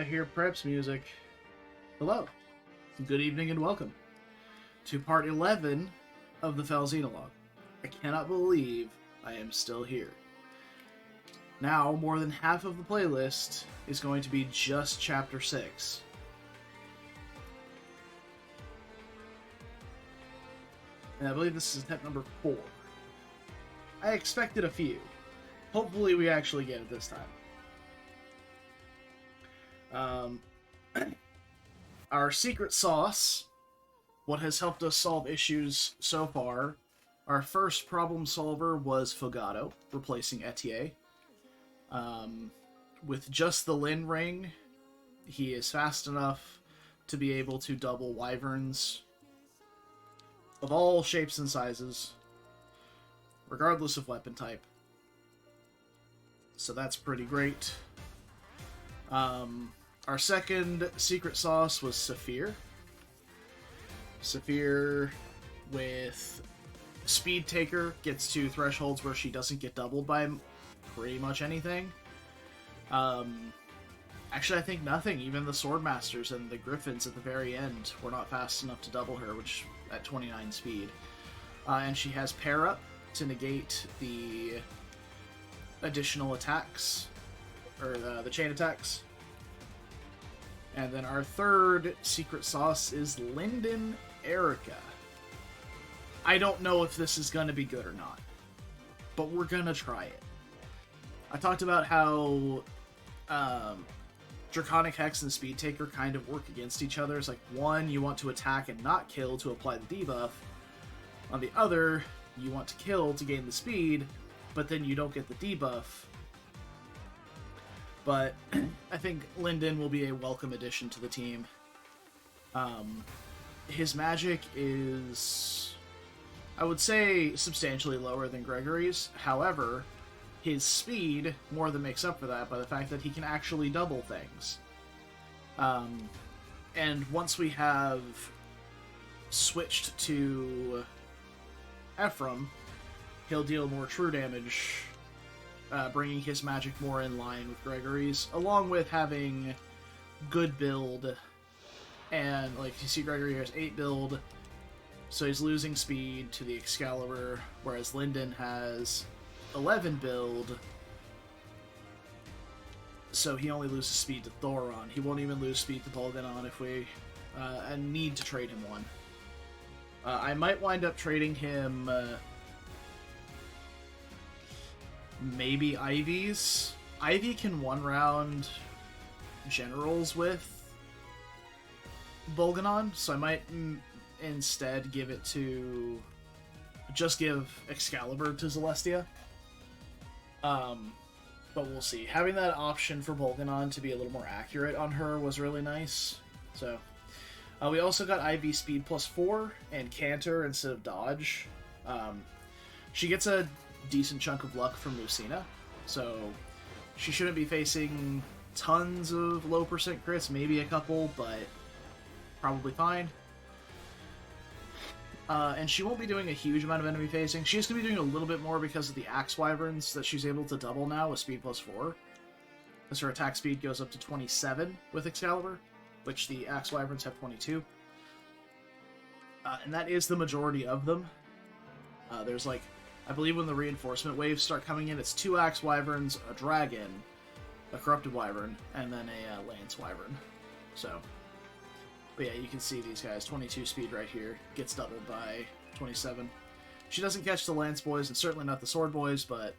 I hear preps music. Hello, good evening, and welcome to part 11 of the Fell Xenologue. I cannot believe I am still here. Now, more than half of the playlist is going to be just Chapter 6. And I believe this is attempt number 4. I expected a few. Hopefully we actually get it this time. Our secret sauce, what has helped us solve issues so far, our first problem solver was Fogado, replacing Etier. With just the Lin ring, he is fast enough to be able to double wyverns of all shapes and sizes, regardless of weapon type. So that's pretty great. Our second secret sauce was Saphir. Saphir with Speed Taker gets to thresholds where she doesn't get doubled by pretty much anything. Actually, I think nothing. Even the Swordmasters and the Griffins at the very end were not fast enough to double her, which at 29 speed. And she has Pair Up to negate the additional attacks, or the chain attacks. And then our third secret sauce is Linden Erica. I don't know if this is going to be good or not, but we're going to try it. I talked about how Draconic Hex and Speed Taker kind of work against each other. It's like, one, you want to attack and not kill to apply the debuff. On the other, you want to kill to gain the speed, but then you don't get the debuff. But I think Linden will be a welcome addition to the team. His magic is, I would say, substantially lower than Gregory's. However, his speed more than makes up for that by the fact that he can actually double things. And once we have switched to Ephraim, he'll deal more true damage, bringing his magic more in line with Gregory's, along with having good build. And, like, you see Gregory has 8 build, so he's losing speed to the Excalibur, whereas Linden has 11 build, so he only loses speed to Thoron. He won't even lose speed to Bolganon if we need to trade him one. I might wind up trading him maybe Ivy's. Ivy can one-round generals with Bolganon, so I might instead give it to... just give Excalibur to Celestia. But we'll see. Having that option for Bolganon to be a little more accurate on her was really nice. So, we also got Ivy Speed +4 and Canter instead of Dodge. She gets a decent chunk of luck from Lucina, so she shouldn't be facing tons of low percent crits, maybe a couple, but probably fine. And she won't be doing a huge amount of enemy facing. She's going to be doing a little bit more because of the Axe Wyverns that she's able to double now with speed +4. Because her attack speed goes up to 27 with Excalibur, which the Axe Wyverns have 22. And that is the majority of them. There's like, I believe when the reinforcement waves start coming in, it's 2 Axe Wyverns, a Dragon, a Corrupted Wyvern, and then a Lance Wyvern. So... but yeah, you can see these guys. 22 speed right here. Gets doubled by 27. She doesn't catch the Lance Boys, and certainly not the Sword Boys, but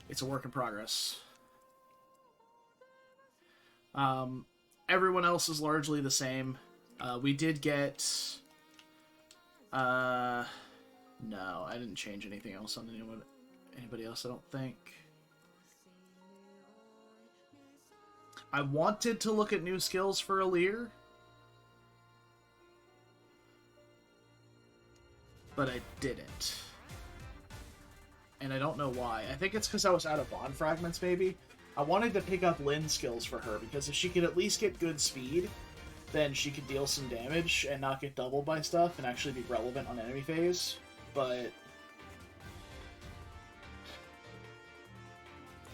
it's a work in progress. Everyone else is largely the same. We did get... no, I didn't change anything else on anybody else, I don't think. I wanted to look at new skills for Alir, but I didn't. And I don't know why. I think it's because I was out of Bond Fragments, maybe. I wanted to pick up Lynn skills for her, because if she could at least get good speed, then she could deal some damage and not get doubled by stuff and actually be relevant on enemy phase. But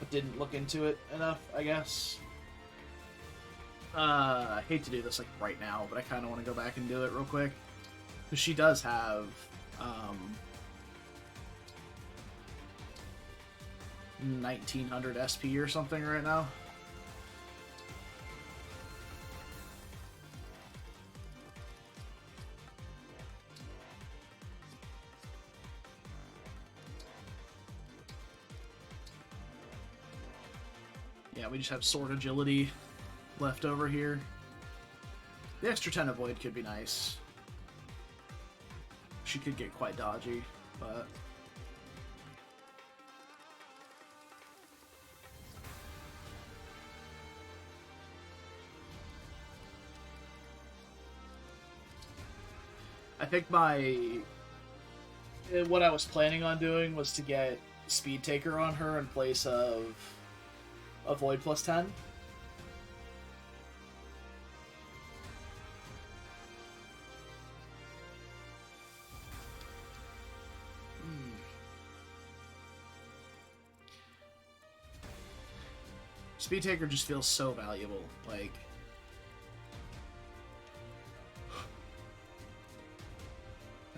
I didn't look into it enough, I guess. I hate to do this like right now, but I kind of want to go back and do it real quick. Because she does have 1900 SP or something right now. Yeah, we just have sword agility left over here. The extra 10 avoid could be nice. She could get quite dodgy, but... I think what I was planning on doing was to get Speed Taker on her in place of Avoid plus 10. Speed Taker just feels so valuable, like...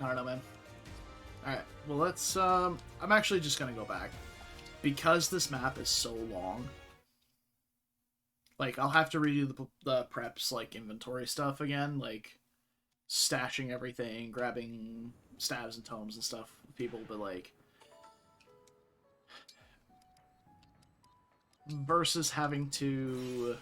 I don't know, man. Alright, well let's, I'm actually just gonna go back. Because this map is so long, like, I'll have to redo the preps, like, inventory stuff again, like, stashing everything, grabbing stabs and tomes and stuff with people, but, like... versus having to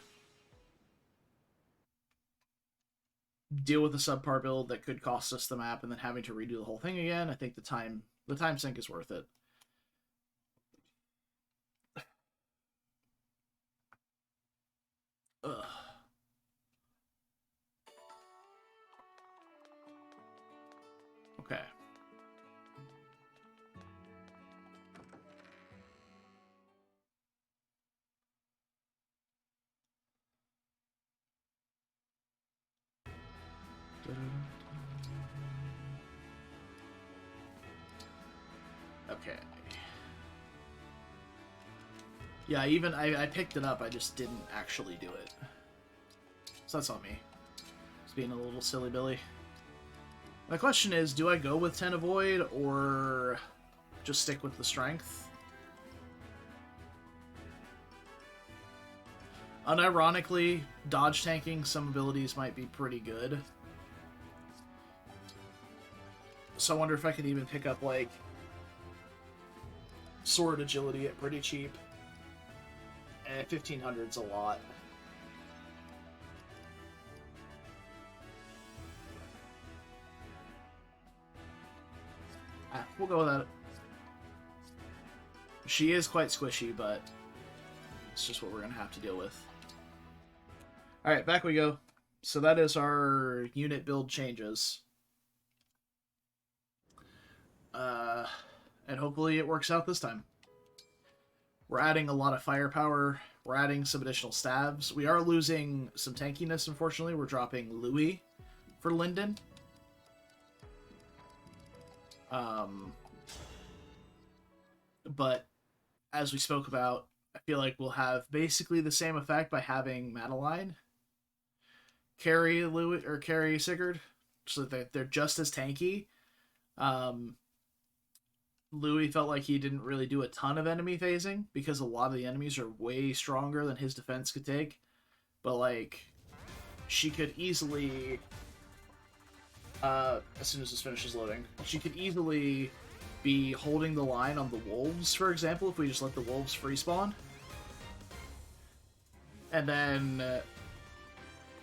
deal with a subpar build that could cost us the map and then having to redo the whole thing again, I think the time sink is worth it. Ugh. Okay. Okay. Yeah, I picked it up, I just didn't actually do it. So that's on me. Just being a little silly Billy. My question is, do I go with 10 Avoid, or just stick with the Strength? Unironically, dodge tanking some abilities might be pretty good. So I wonder if I could even pick up, like, Sword Agility at pretty cheap. And 1500's a lot. We'll go with that. She is quite squishy, but it's just what we're going to have to deal with. Alright, back we go. So that is our unit build changes. And hopefully it works out this time. We're adding a lot of firepower. We're adding some additional stabs. We are losing some tankiness, unfortunately. We're dropping Louis for Linden. But as we spoke about, I feel like we'll have basically the same effect by having Madeline carry Louis or carry Sigurd, so that they're just as tanky. Louis felt like he didn't really do a ton of enemy phasing because a lot of the enemies are way stronger than his defense could take. But like, she could easily, as soon as this finishes loading, she could easily be holding the line on the wolves, for example, if we just let the wolves free spawn. And then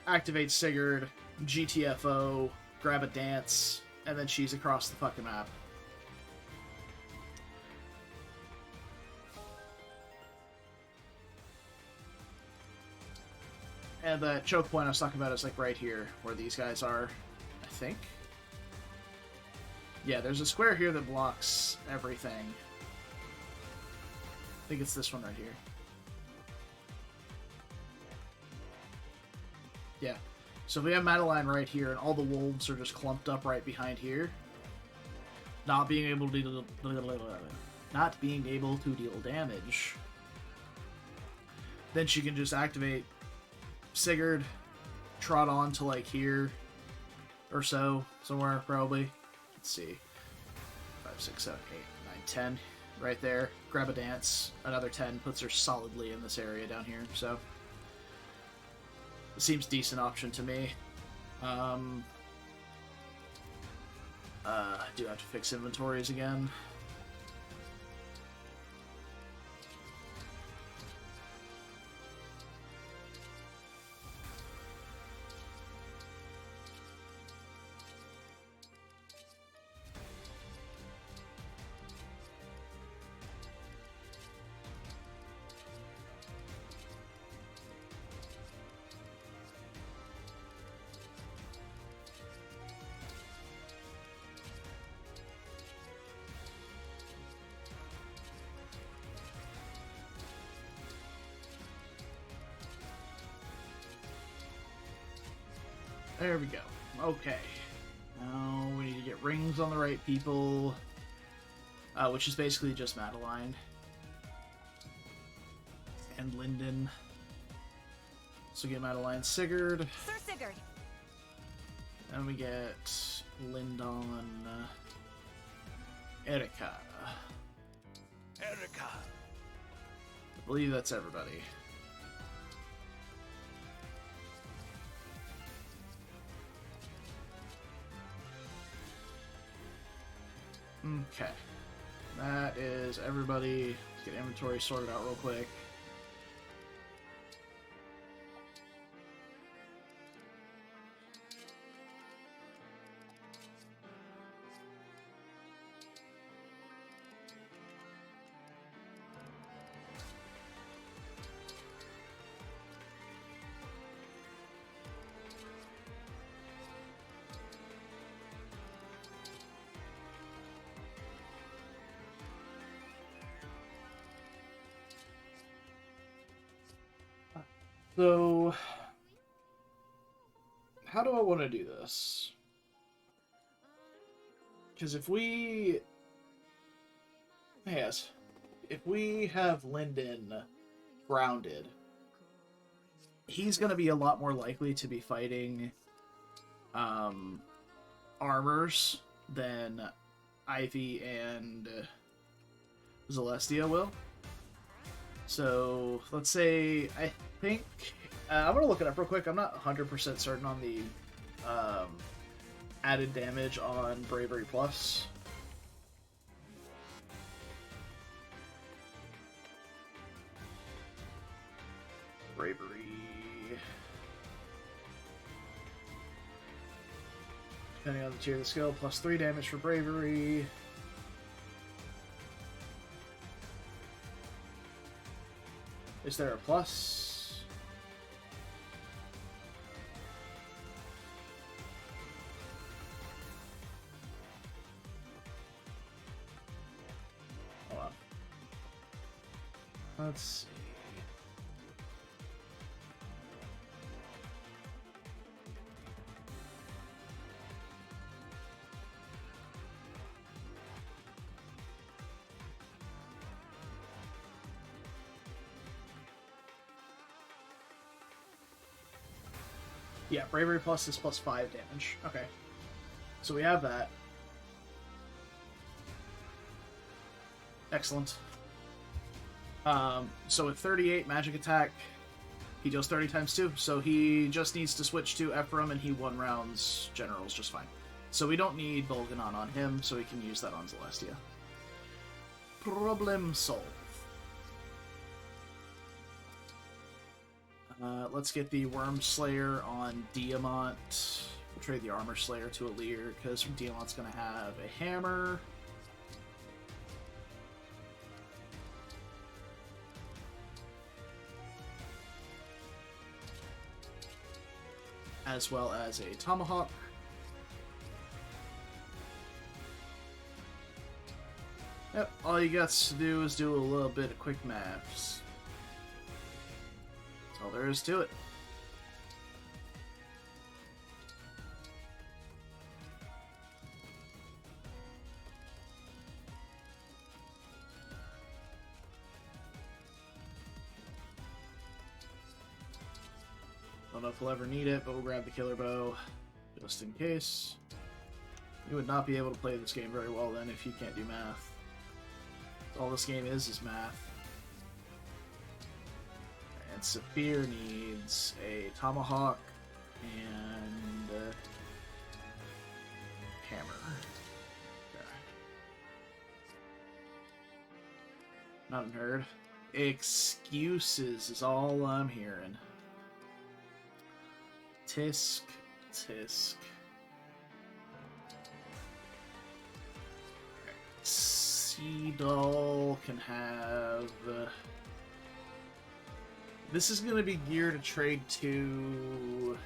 activate Sigurd, GTFO, grab a dance, and then she's across the fucking map. And the choke point I was talking about is like right here, where these guys are, I think. Yeah, there's a square here that blocks everything. I think it's this one right here. Yeah. So we have Madeline right here, and all the wolves are just clumped up right behind here. Not being able to deal damage. Then she can just activate Sigurd, trot on to like here or so, somewhere probably. Let's see. 5, 6, 7, 8, 9, 10. Right there. Grab a dance. Another 10 puts her solidly in this area down here, so it seems decent option to me. I do have to fix inventories again. There we go. Okay. Now we need to get rings on the right people, which is basically just Madeline and Lyndon. So get Madeline Sigurd. Sir Sigurd. And we get Lyndon Erika. Erika. I believe that's everybody. Okay. That is everybody. Let's get inventory sorted out real quick. So, how do I want to do this? Because if we... Yes. If we have Lyndon grounded, he's going to be a lot more likely to be fighting armors than Ivy and Celestia will. So, let's say, I think, I'm going to look it up real quick. I'm not 100% certain on the added damage on Bravery Plus. Bravery. Depending on the tier of the skill, plus 3 damage for Bravery. Is there a plus? Hold on. Let's see. Yeah, Bravery Plus is plus 5 damage. Okay. So we have that. Excellent. So with 38 magic attack, he deals 30 times 2. So he just needs to switch to Ephraim and he 1 rounds generals just fine. So we don't need Bolganon on him, so we can use that on Celestia. Problem solved. Let's get the Worm Slayer on Diamant. We'll trade the Armor Slayer to Alir, because Diamant's going to have a hammer. As well as a Tomahawk. Yep, all you got to do is do a little bit of quick maths. That's all there is to it. Don't know if we'll ever need it, but we'll grab the killer bow just in case. You would not be able to play this game very well then if you can't do math. All this game is math. And Saphir needs a tomahawk and a hammer. Okay. Not a nerd. Excuses is all I'm hearing. Tisk, tisk. Seagull can have... this is going to be gear to trade to...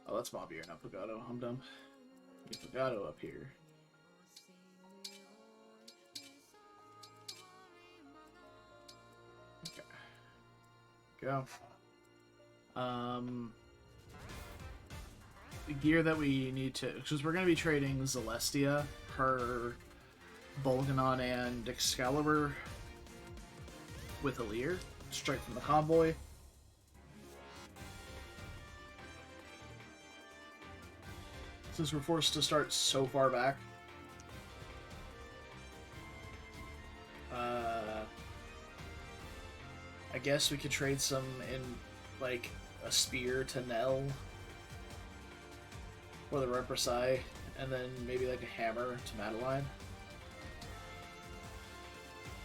Oh, that's Mobbier, not Pagado. I'm dumb. Get Pagado up here. Okay. Go. The gear that we need to... because we're going to be trading Celestia, her Bolganon and Excalibur with Alir, straight from the convoy. Since we're forced to start so far back. I guess we could trade some in, like, a spear to Nell. Or the Repressai, and then maybe like a hammer to Madeline.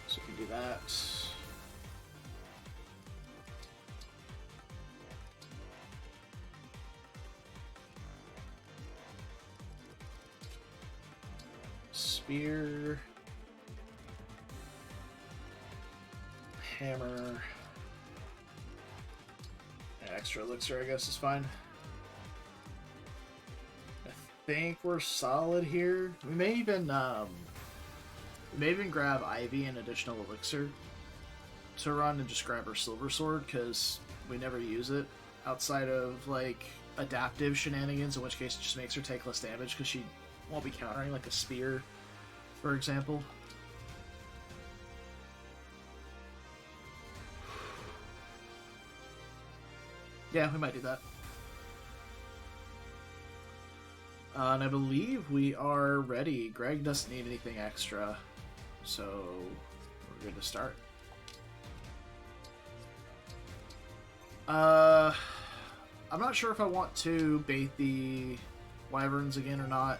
So we can do that. Spear. Hammer. An extra elixir, I guess, is fine. I think we're solid here. We may even grab Ivy an additional elixir to run and just grab her silver sword because we never use it outside of like adaptive shenanigans, in which case it just makes her take less damage because she won't be countering like a spear, for example. Yeah, we might do that. And I believe we are ready. Greg doesn't need anything extra, so we're good to start. I'm not sure if I want to bait the wyverns again or not.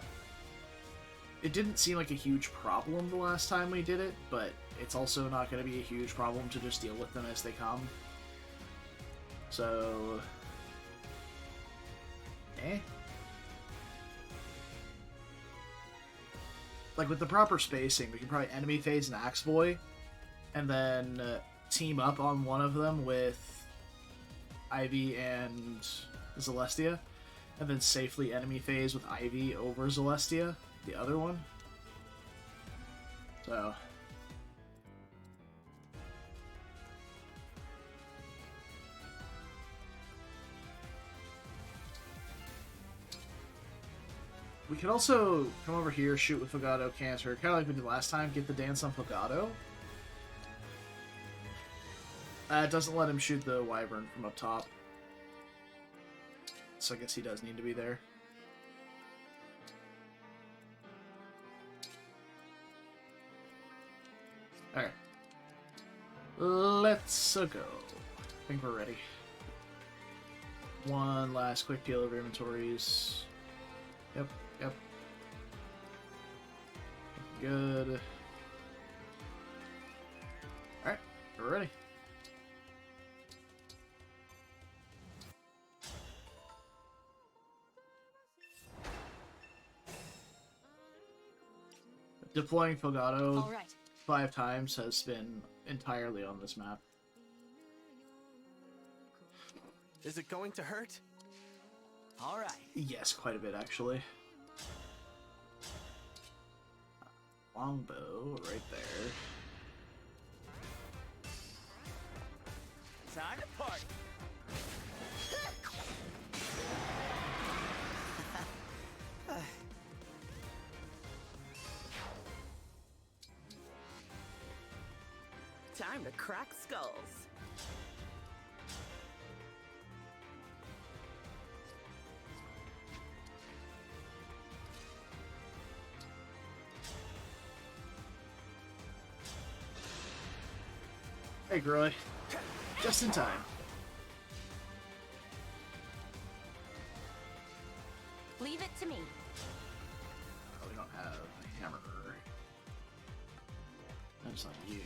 It didn't seem like a huge problem the last time we did it, but it's also not going to be a huge problem to just deal with them as they come. So... Like, with the proper spacing, we can probably enemy phase an Axe Boy, and then team up on one of them with Ivy and Celestia, and then safely enemy phase with Ivy over Celestia, the other one. So... we could also come over here, shoot with Fogado, Cancer, kind of like we did last time, get the dance on Fogado. It doesn't let him shoot the Wyvern from up top. So I guess he does need to be there. Alright. Let's go. I think we're ready. One last quick peel of inventories. Yep. Yep. Good. Alright, we're ready. Deploying Fogado 5 times has been entirely on this map. Is it going to hurt? Alright. Yes, quite a bit actually. Longbow right there. Time to party. Time to crack skulls. Hey, Groy. Just in time. Leave it to me. Oh, we don't have a hammer. That's on you.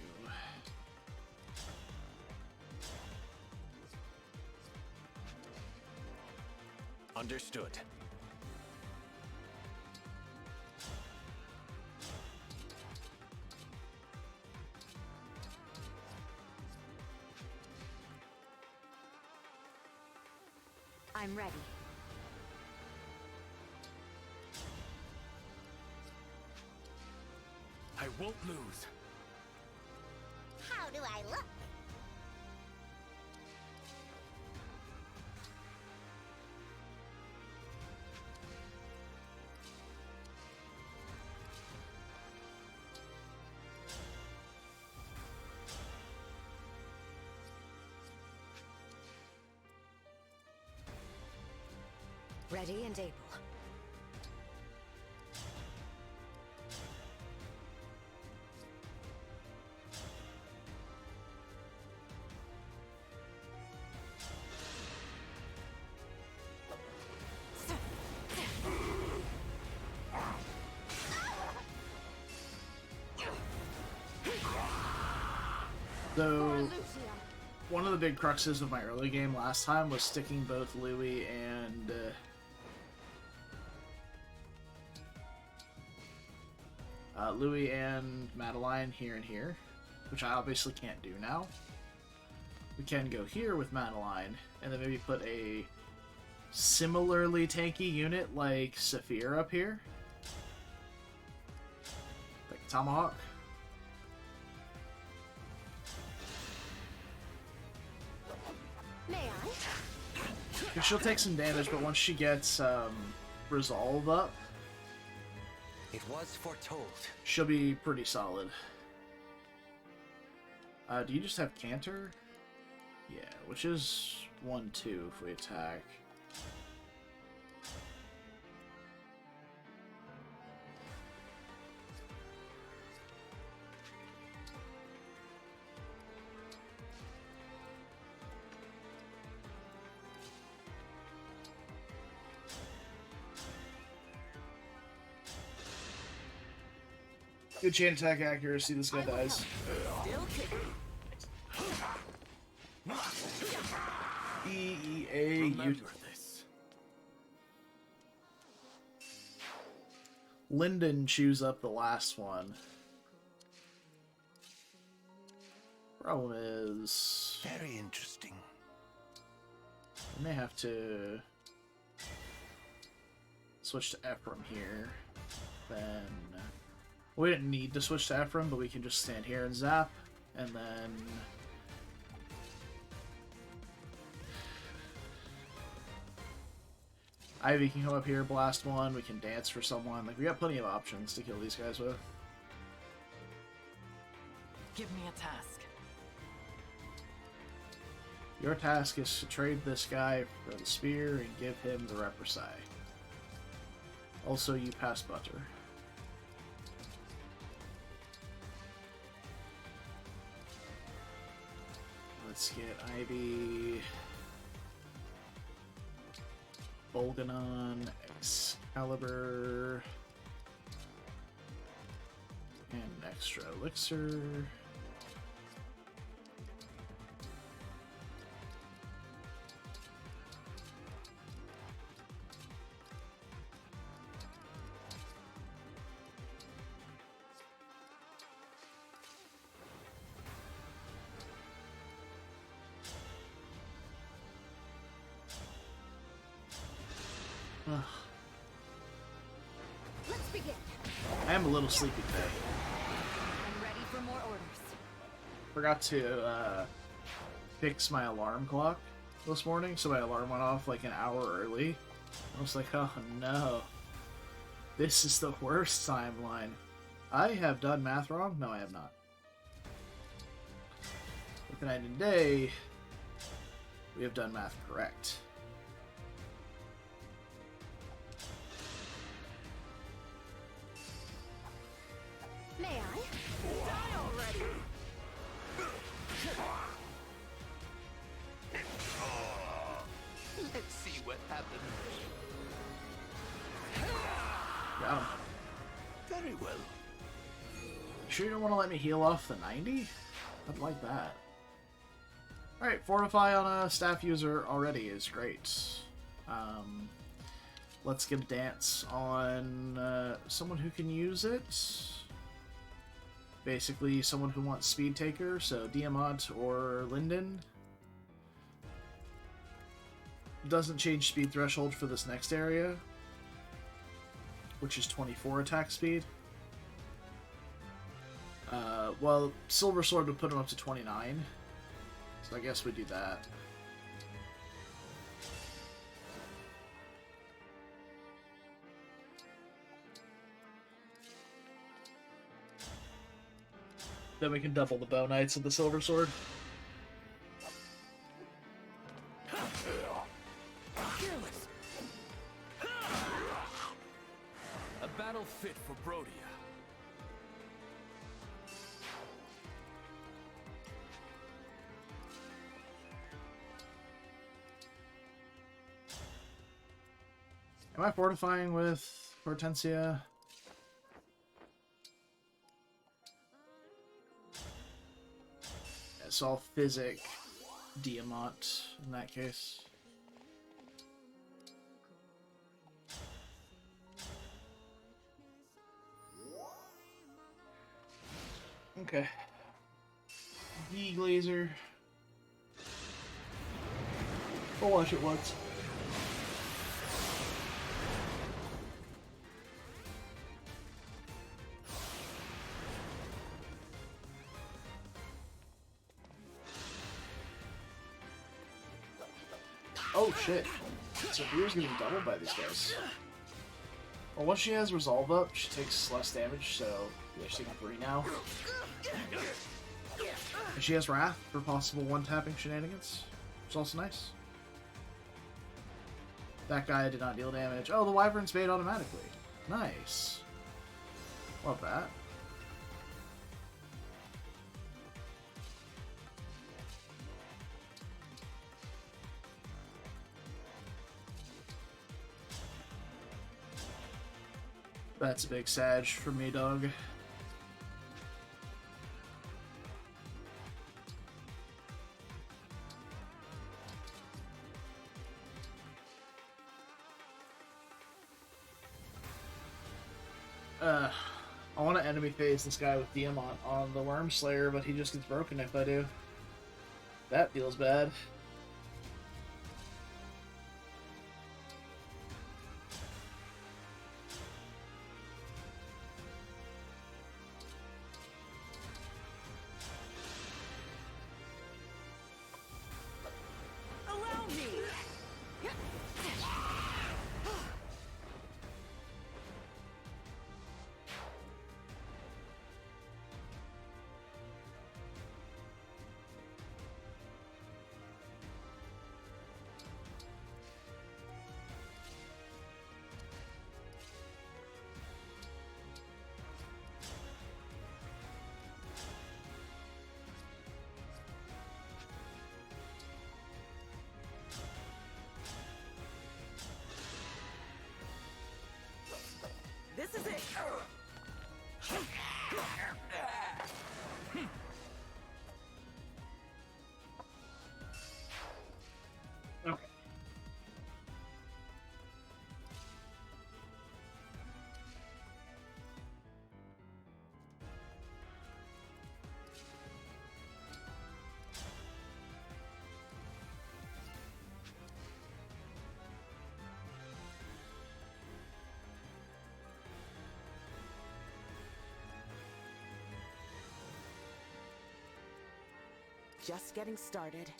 Understood. I'm ready. I won't lose. How do I look? Ready and able. So, one of the big cruxes of my early game last time was sticking both Louis and Madeline here and here, which I obviously can't do now. We can go here with Madeline, and then maybe put a similarly tanky unit like Saphir up here, like Tomahawk. May I? Because she'll take some damage, but once she gets Resolve up, It was foretold. she'll be pretty solid. Do you just have Canter? Yeah, which is 1-2 if we attack. Good chain attack accuracy, this guy dies. Still kicking. EEA, you... Remember this. Lyndon chews up the last one. Problem is... Very interesting. I may have to switch to Ephraim here. Then... We didn't need to switch to Ephraim, but we can just stand here and zap. And then... Ivy can come up here, blast one. We can dance for someone. Like, we got plenty of options to kill these guys with. Give me a task. Your task is to trade this guy for the spear and give him the Reprisai. Also, you pass butter. Let's get Ivy, Bolganon, Excalibur, and an extra elixir. Let's begin. I am a little sleepy today. I'm ready for more orders. Forgot to fix my alarm clock this morning, so my alarm went off like an hour early. I was like, oh no. This is the worst timeline. I have done math wrong? No, I have not. With the night and day, we have done math correct. May I? Die already! Let's see what happens. Got him. Very well. Sure you don't want to let me heal off the 90? I'd like that. Alright, Fortify on a staff user already is great. Let's get a dance on someone who can use it. Basically, someone who wants Speed Taker, so Diamant or Linden. Doesn't change speed threshold for this next area, which is 24 attack speed. Well, Silver Sword would put him up to 29, so I guess we do that. Then we can double the Bow Knights of the Silver Sword. Fearless. A battle fit for Brodia. Am I fortifying with Hortensia? Yeah, so I'll Physic Diamant in that case. Okay. D-Glazer. I'll watch it once. Oh shit. So Beer's getting doubled by these guys. Well, once she has Resolve up, she takes less damage, so yeah, she's taking 3 now. And she has Wrath for possible one-tapping shenanigans, which is also nice. That guy did not deal damage. Oh, the Wyvern's bait automatically. Nice. Love that. That's a big Sag for me, dog. I want to enemy phase this guy with Diamant on the Worm Slayer, but he just gets broken if I do. That feels bad. Allow me! just getting started.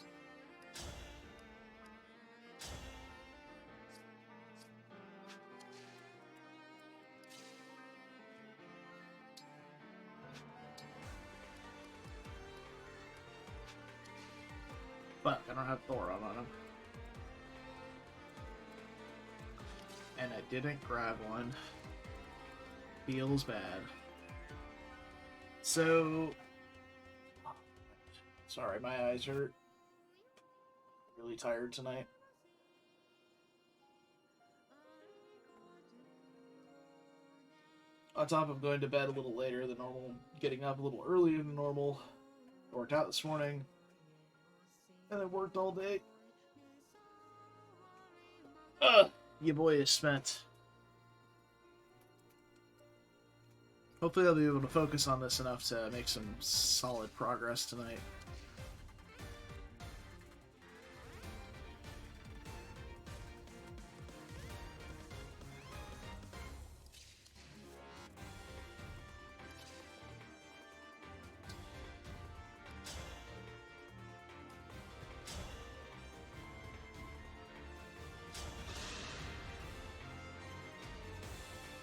Fuck, I don't have Thoron on him. And I didn't grab one. Feels bad. So... Sorry, my eyes hurt. Really tired tonight. On top of going to bed a little later than normal, getting up a little earlier than normal. Worked out this morning. And I worked all day. Your boy is spent. Hopefully I'll be able to focus on this enough to make some solid progress tonight.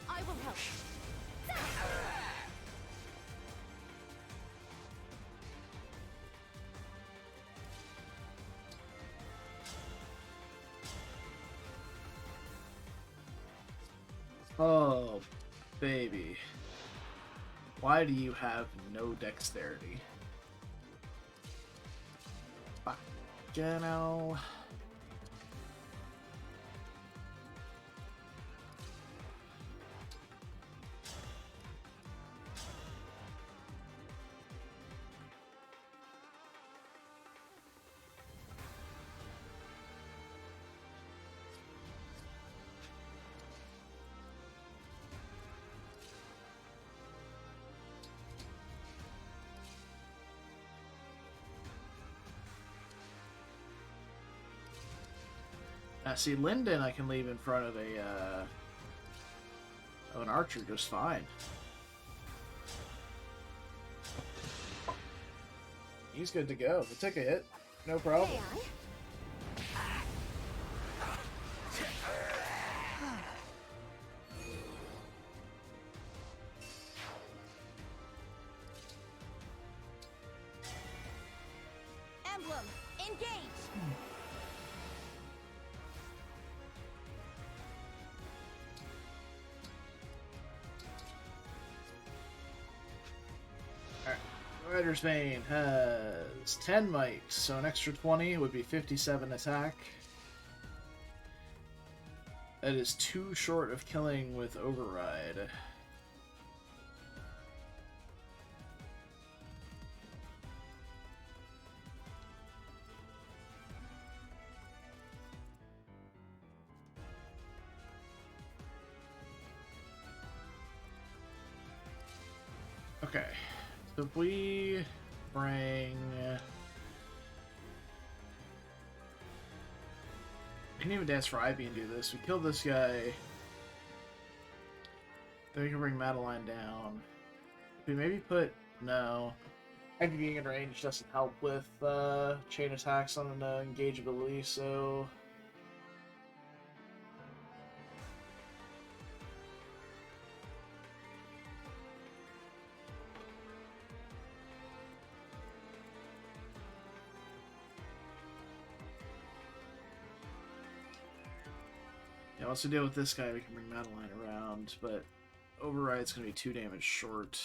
I will help. Oh, baby. Why do you have no dexterity? Fuck, you know. See, Linden I can leave in front of an archer just fine. He's good to go. He'll take a hit. No problem. May I? Emblem, engage! Rider's Bane has 10 might, so an extra 20 would be 57 attack. That is too short of killing with Override. Okay. So if we bring... I can even dance for Ivy and do this. We kill this guy. Then we can bring Madeline down. If we maybe put... No. Ivy being in range doesn't help with chain attacks on engageability, so... Yeah, once we deal with this guy, we can bring Madeline around, but Override's going to be 2 damage short.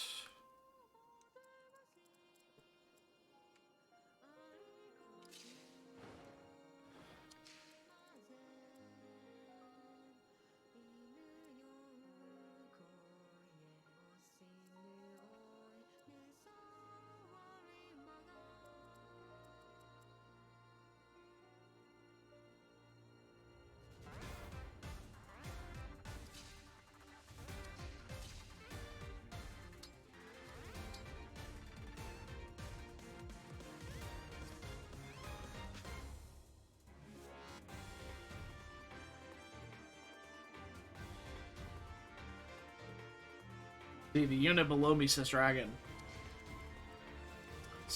See, the unit below me says dragon.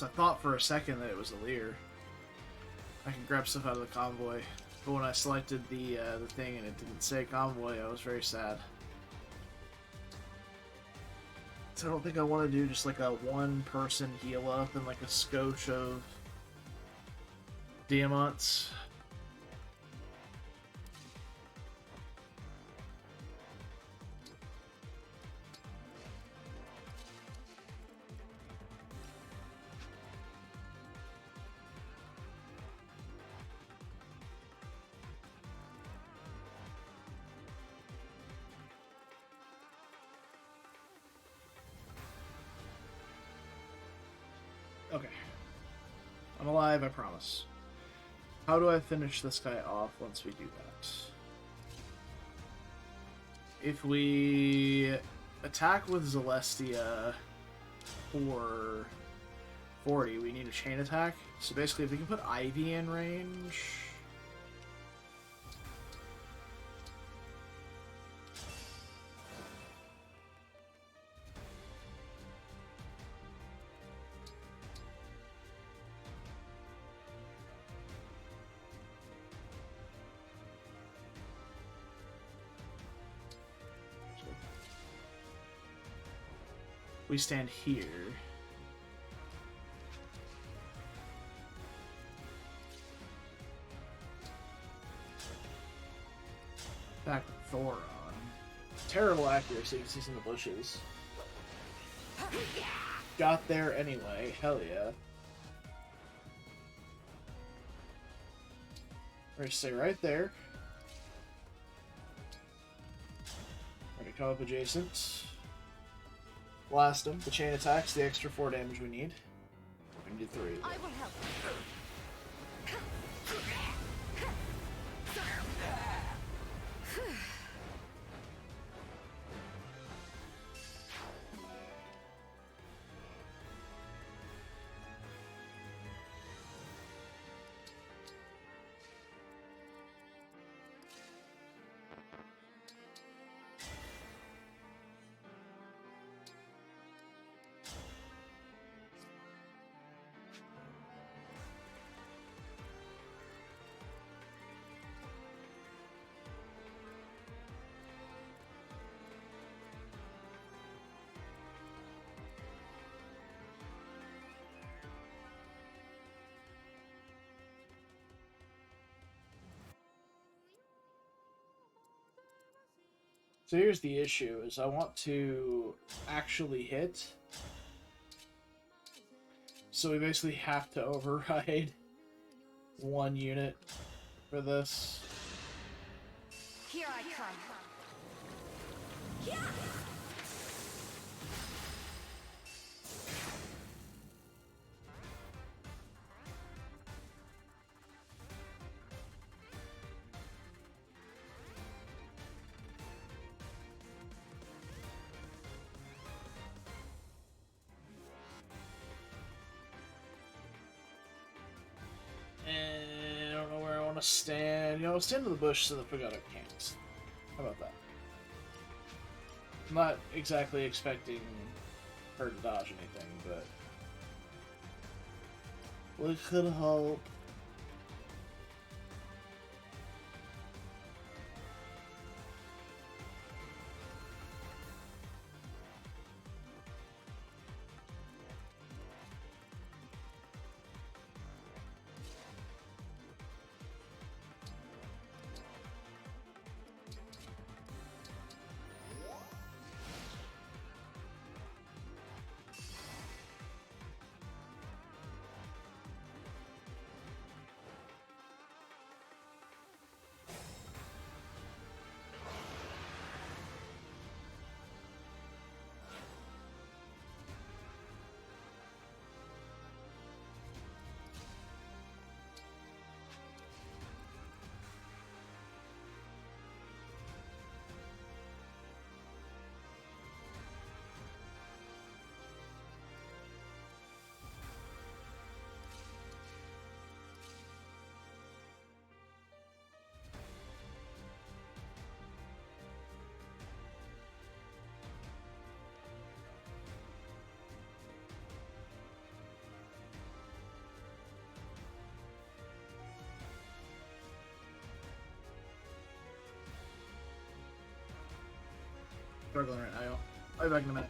So I thought for a second that it was a Lear. I can grab stuff out of the convoy. But when I selected the thing and it didn't say convoy, I was very sad. So I don't think I want to do just like a one-person heal up and like a skosh of diamonds. Okay. I'm alive, I promise. How do I finish this guy off once we do that? If we attack with Celestia for 40, we need a chain attack. So basically, if we can put Ivy in range... We stand here. Back with Thor on. Terrible accuracy because he's in the bushes. Got there anyway. Hell yeah. We're gonna stay right there. We're gonna come up adjacent. Blast him. The chain attacks, the extra 4 damage we need. We're gonna do 3. I will help. So here's the issue, is I want to actually hit. So we basically have to override 1 unit for this. Here I come. Yeah. And I don't know where I want to stand. You know, I'll stand in the bush so that Pagano can't. How about that? I'm not exactly expecting her to dodge anything, but we could hope. Struggling right now. I'll be back in a minute.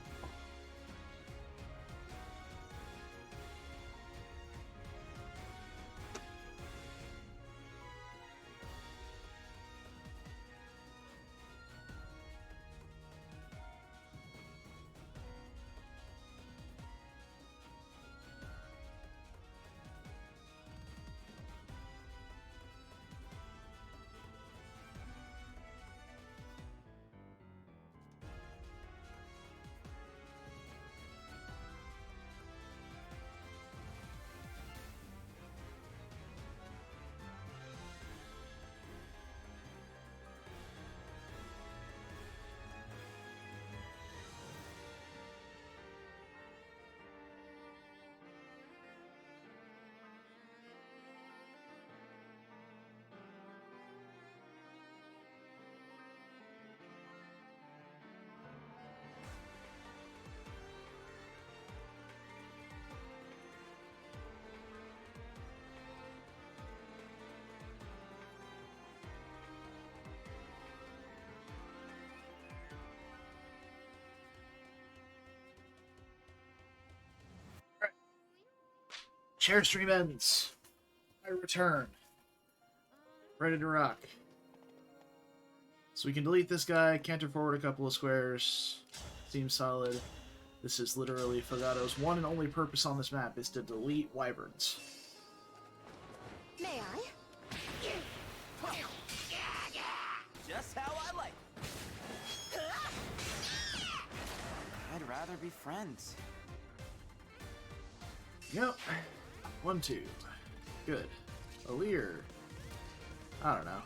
Share stream ends. I return. Ready to rock. So we can delete this guy, canter forward a couple of squares. Seems solid. This is literally Fogato's one and only purpose on this map is to delete wyverns. May I? Just how I like. I'd rather be friends. Yep. 1, 2. Good. A leer. I don't know.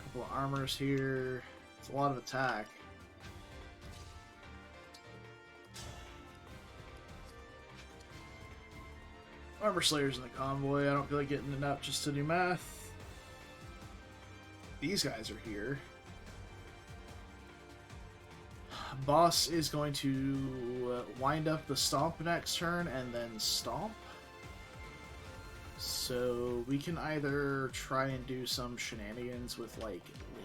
Couple of armors here. It's a lot of attack. Armor Slayers in the convoy. I don't feel like getting it up just to do math. These guys are here. Boss is going to wind up the stomp next turn and then stomp. So we can either try and do some shenanigans with like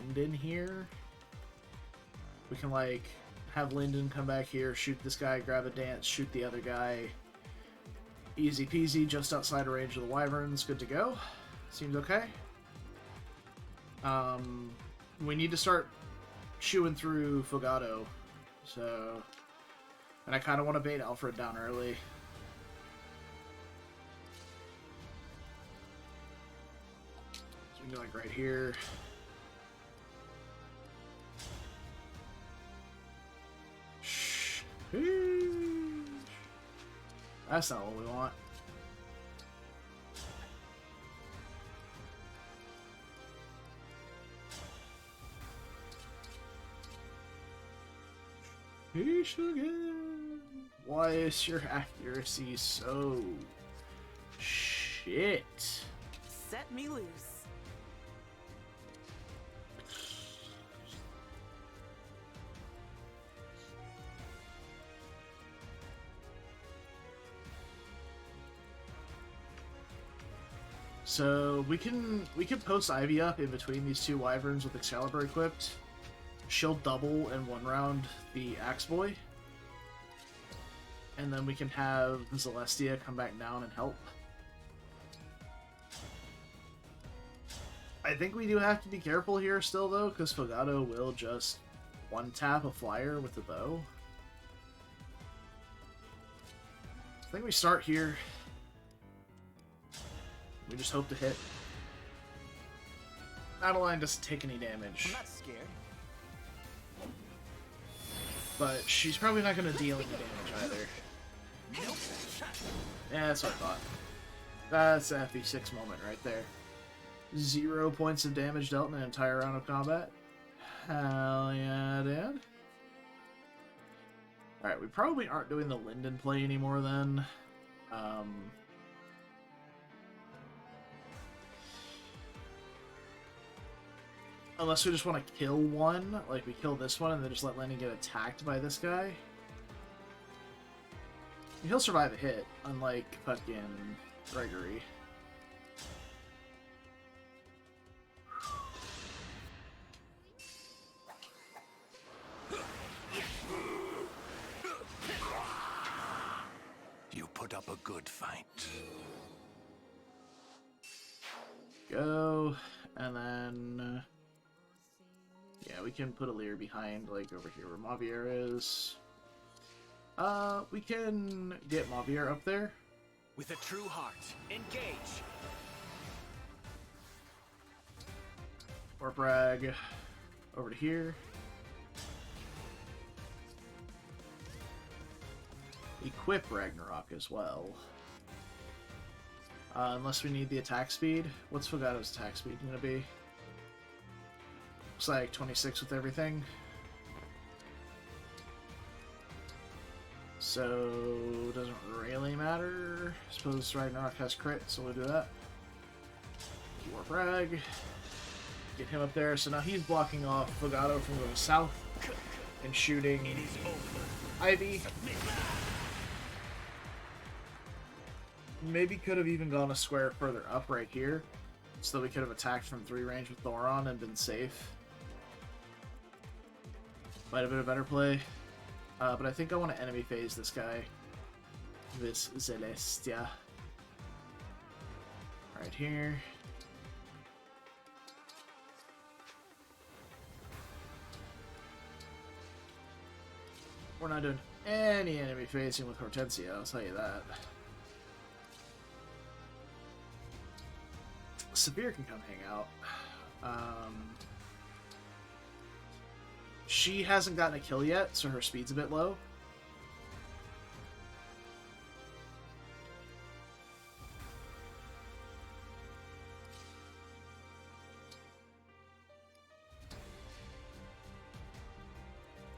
Linden here. We can like have Linden come back here, shoot this guy, grab a dance, shoot the other guy. Easy peasy, just outside of range of the wyverns, good to go. Seems okay. We need to start chewing through Fogato. So, and I kind of want to bait Alfred down early. So we can go like right here. Shh. That's not what we want. Why is your accuracy so shit? Set me loose. So we can post Ivy up in between these two wyverns with Excalibur equipped. She'll double in one round the Axe Boy. And then we can have Celestia come back down and help. I think we do have to be careful here still, though, because Fogato will just one-tap a flyer with the bow. I think we start here. We just hope to hit. Adeline doesn't take any damage. I'm not scared. But she's probably not going to deal any damage either. Yeah, that's what I thought. That's the FE6 moment right there. 0 points of damage dealt in an entire round of combat. Hell yeah, dude. Alright, we probably aren't doing the Linden play anymore then. Unless we just want to kill one, like we kill this one and then just let Linden get attacked by this guy. He'll survive a hit, unlike fucking Gregory. up a good fight. Go, and then yeah, we can put a Lear behind, like over here where Mavier is. We can get Mavier up there. With a true heart, engage. Or brag over to here. Equip Ragnarok as well. Unless we need the attack speed. What's Fogato's attack speed gonna be? Looks like 26 with everything. So, doesn't really matter. Suppose Ragnarok has crit, so we'll do that. Warp Rag. Get him up there. So now he's blocking off Fogato from going south and shooting Ivy. Maybe could have even gone a square further up right here, so that we could have attacked from 3 range with Thoron and been safe. Might have been a better play. But I think I want to enemy phase this guy. This Celestia. Right here. We're not doing any enemy phasing with Hortensia, I'll tell you that. Severe can come hang out. She hasn't gotten a kill yet, so her speed's a bit low.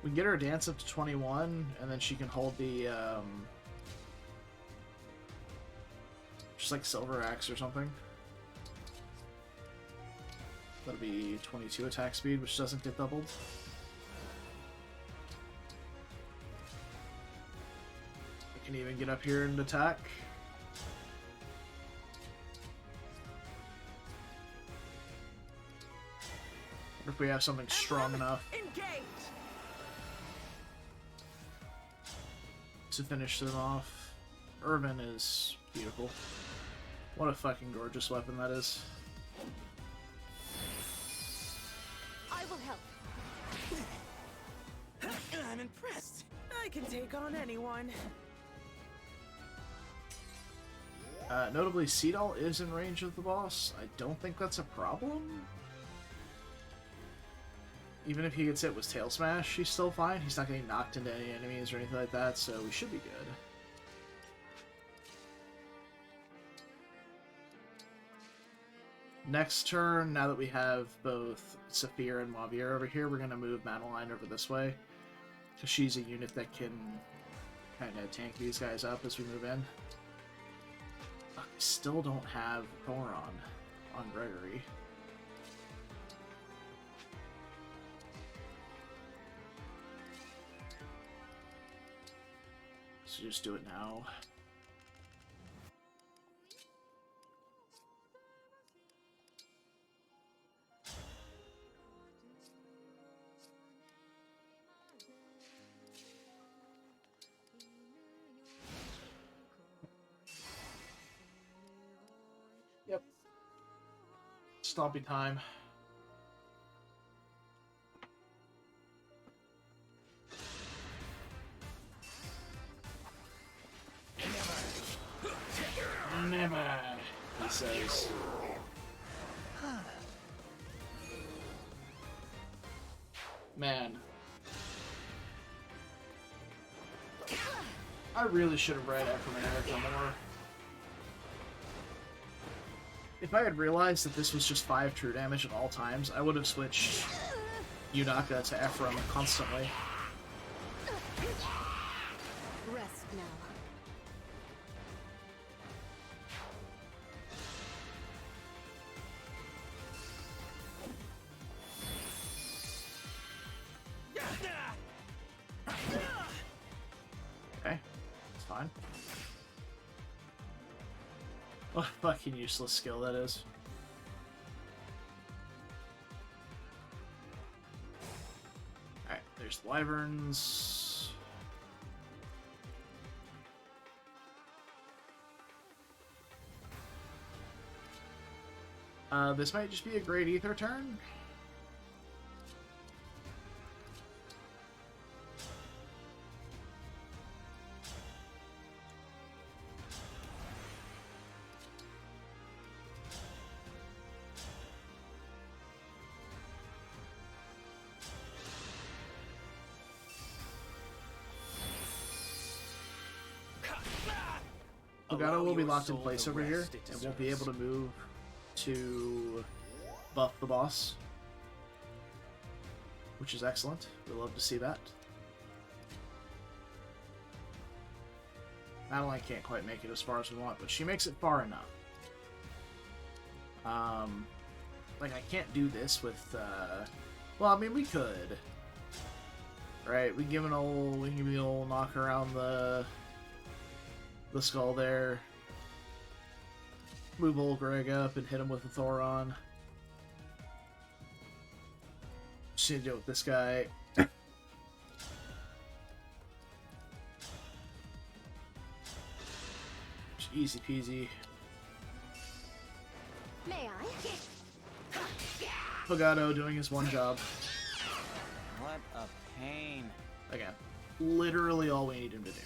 We can get her a dance up to 21, and then she can hold the, just like Silver Axe or something. That'll be 22 attack speed, which doesn't get doubled. I can even get up here and attack. What if we have something strong enough to finish them off? Irvin is beautiful. What a fucking gorgeous weapon that is. I will help. I'm impressed. I can take on anyone. Notably, Seedall is in range of the boss. I don't think that's a problem. Even if he gets hit with Tail Smash, he's still fine. He's not getting knocked into any enemies or anything like that, so we should be good. Next turn, now that we have both Saphir and Mavier over here, we're going to move Madeline over this way. Because she's a unit that can kind of tank these guys up as we move in. I still don't have Thoron on Gregory. So just do it now. Yep. Stomping time. Never, he says. Man. I really should have read Ephraim and Erica more. If I had realized that this was just 5 true damage at all times, I would have switched Yunaka to Ephraim constantly. Rest now. Okay, it's fine. What a fucking useless skill that is. Alright, there's the Wyverns. This might just be a Great Ether turn. Elgato will be locked in place over here and won't be able to move to buff the boss, which is excellent. We love to see that. Madeline can't quite make it as far as we want, but she makes it far enough. Like, I can't do this with, well, I mean, we could. Right, we can give the old knock around the skull there. Move old Greg up and hit him with a Thoron. Just need to deal with this guy. Just easy peasy. May I? Elgato doing his one job. What a pain. Again, literally all we need him to do.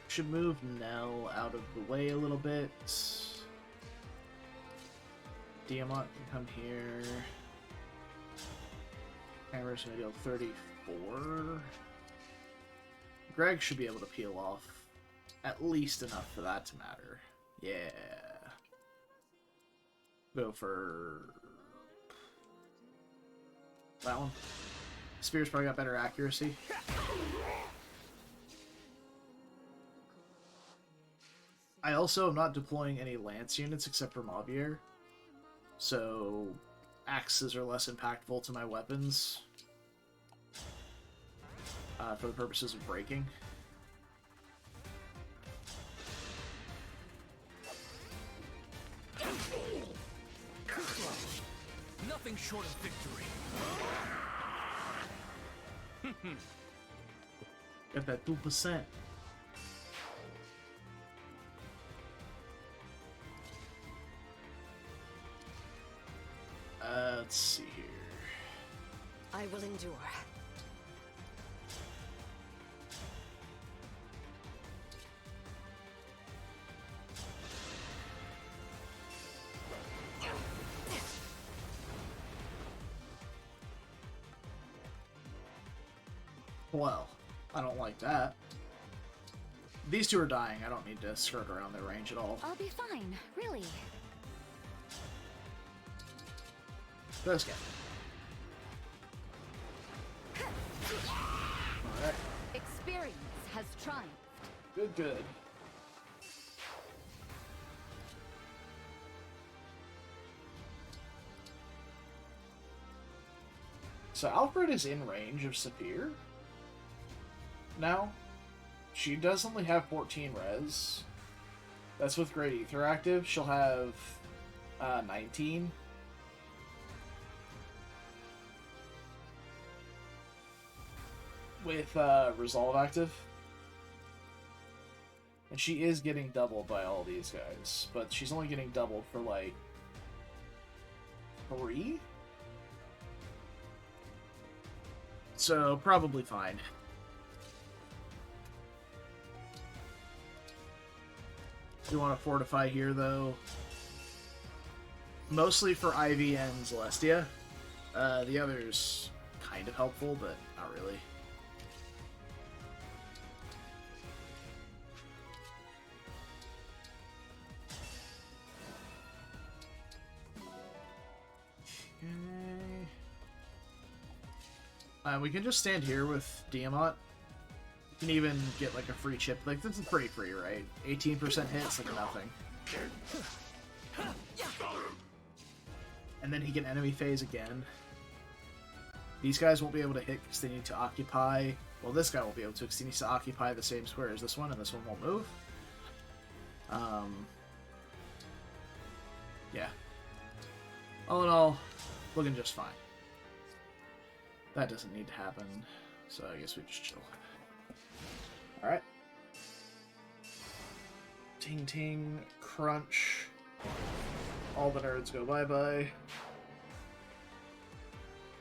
Should move Nell out of the way a little bit. Diamant can come here. Hammer's gonna deal 34. Greg should be able to peel off at least enough for that to matter. Yeah. Go for that one. Spear's probably got better accuracy. I also am not deploying any lance units except for Mavier, so axes are less impactful to my weapons for the purposes of breaking. Nothing short of victory. Got that 2%. Let's see here. I will endure. Well, I don't like that. These two are dying. I don't need to skirt around their range at all. I'll be fine, really. This guy. Alright. Experience has triumphed. Good, good. So Alfred is in range of Saphir. Now, she does only have 14 res. That's with Great Ether active. She'll have 19. With Resolve active. And she is getting doubled by all these guys, but she's only getting doubled for like 3? So, probably fine. Do want to fortify here, though. Mostly for Ivy and Celestia. The others kind of helpful, but not really. We can just stand here with Diamant. You can even get like a free chip. Like, this is pretty free, right? 18% hits, like nothing. And then he can enemy phase again. These guys won't be able to hit because they need to occupy... Well, this guy won't be able to because he needs to occupy the same square as this one, and this one won't move. Yeah. All in all, looking just fine. That doesn't need to happen, so I guess we just chill. Alright. Ting ting, crunch. All the nerds go bye-bye.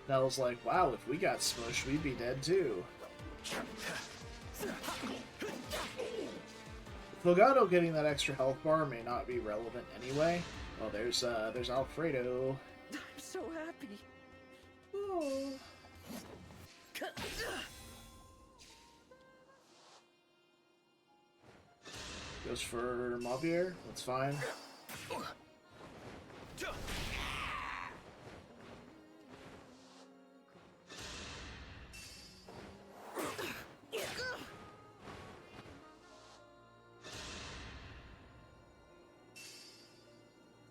Nell's like, wow, if we got smushed, we'd be dead too. Fogado getting that extra health bar may not be relevant anyway. Oh, there's Alfredo. I'm so happy. Oh. Goes for Mavier, that's fine.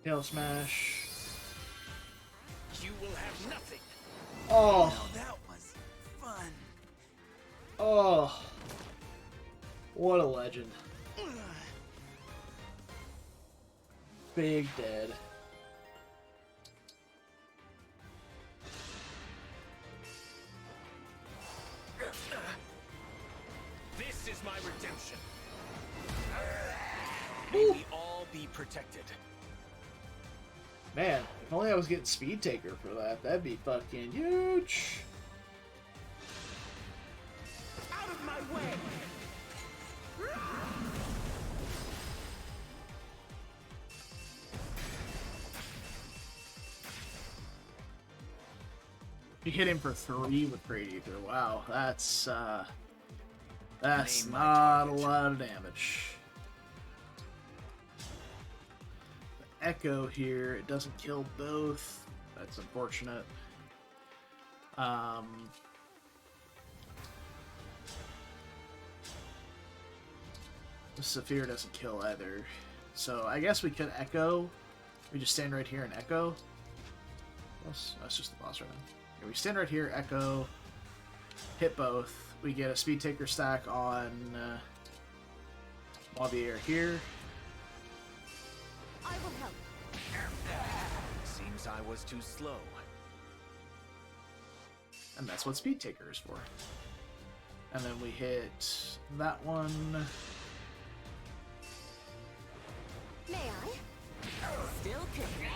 Tail smash. You will have nothing. Oh, Now that was fun. oh. What a legend. Big dead. This is my redemption. May we all be protected. Man, if only I was getting Speed Taker for that, that'd be fucking huge. Out of my way! You hit him for 3 with Great Ether. Wow, that's Name my not a target. lot of damage. The Echo here, it doesn't kill both. That's unfortunate. The Saphir doesn't kill either. So I guess we could Echo. We just stand right here and Echo. That's just the boss right now. Okay, we stand right here, Echo, hit both. We get a Speed Taker stack on Mavier here. I will help. Seems I was too slow. And that's what Speed Taker is for. And then we hit that one. May I? Still kicking.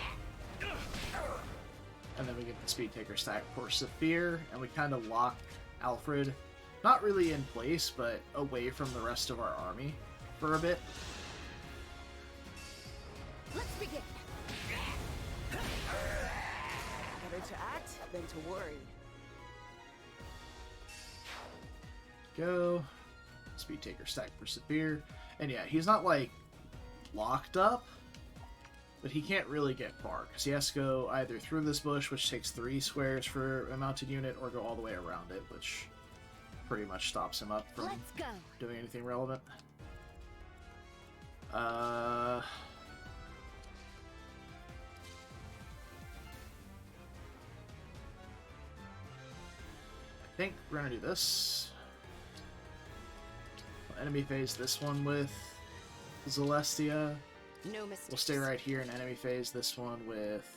And then we get the Speed Taker stack for Saphir. And we kind of lock Alfred, not really in place, but away from the rest of our army for a bit. Let's begin. Better to act than to worry. Go. Speed Taker stack for Saphir. And yeah, he's not like locked up, but he can't really get far because he has to go either through this bush, which takes 3 squares for a mounted unit, or go all the way around it, which pretty much stops him up from Let's go. doing anything relevant. I think we're gonna do this. Enemy phase this one with Celestia. No mistakes. We'll stay right here and enemy phase this one with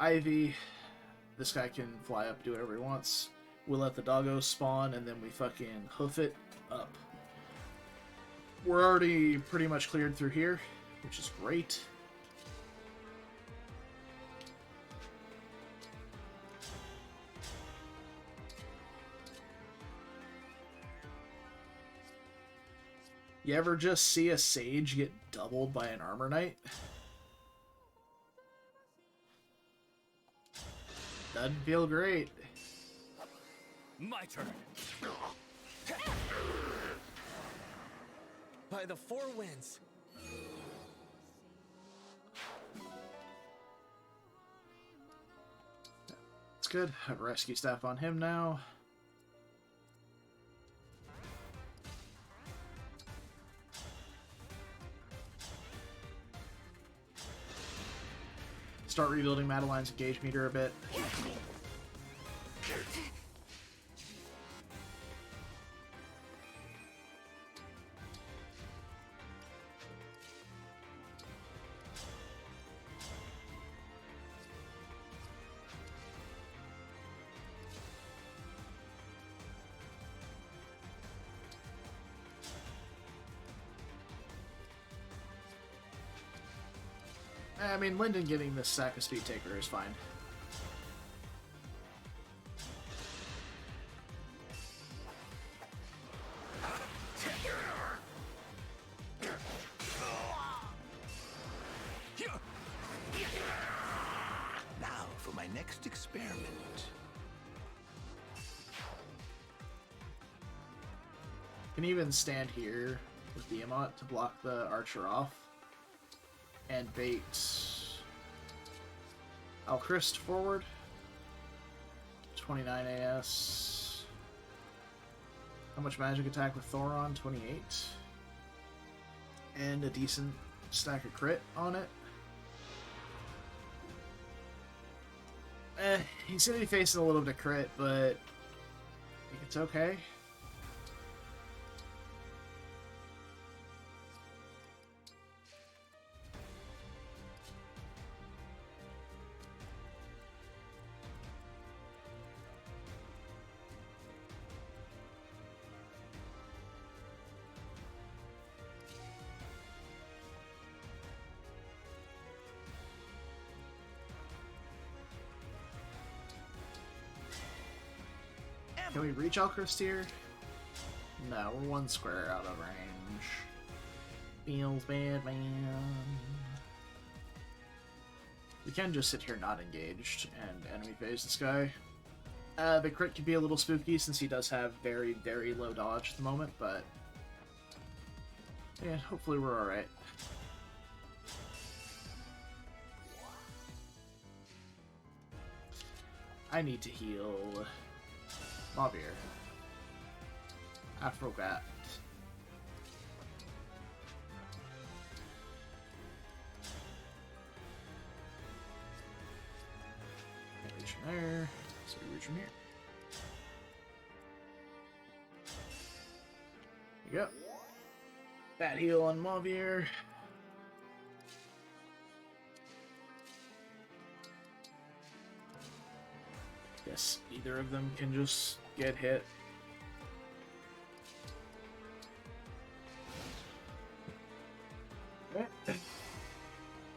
Ivy. This guy can fly up, do whatever he wants. We'll let the doggo spawn, and then we fucking hoof it up. We're already pretty much cleared through here, which is great. You ever just see a sage get doubled by an armor knight? Doesn't feel great. My turn. By the 4 winds. It's good. Have a rescue staff on him now. Start rebuilding Madeline's engage meter a bit. I mean, Lyndon getting this sack of speed taker is fine. Now for my next experiment. Can even stand here with the Emot to block the archer off and bait Alchrist forward. 29 AS. How much magic attack with Thoron? 28. And a decent stack of crit on it. He's gonna be facing a little bit of crit, but I think it's okay. Can we reach Alchrist here? No, we're one square out of range. Feels bad, man. We can just sit here not engaged and enemy phase this guy. The crit can be a little spooky since he does have very, very low dodge at the moment, but yeah, hopefully we're alright. I need to heal Mavir. Afrogat. Can't reach from there, so we reach from here. There you go. Bad heal on Mavir. Guess either of them can just get hit. Okay.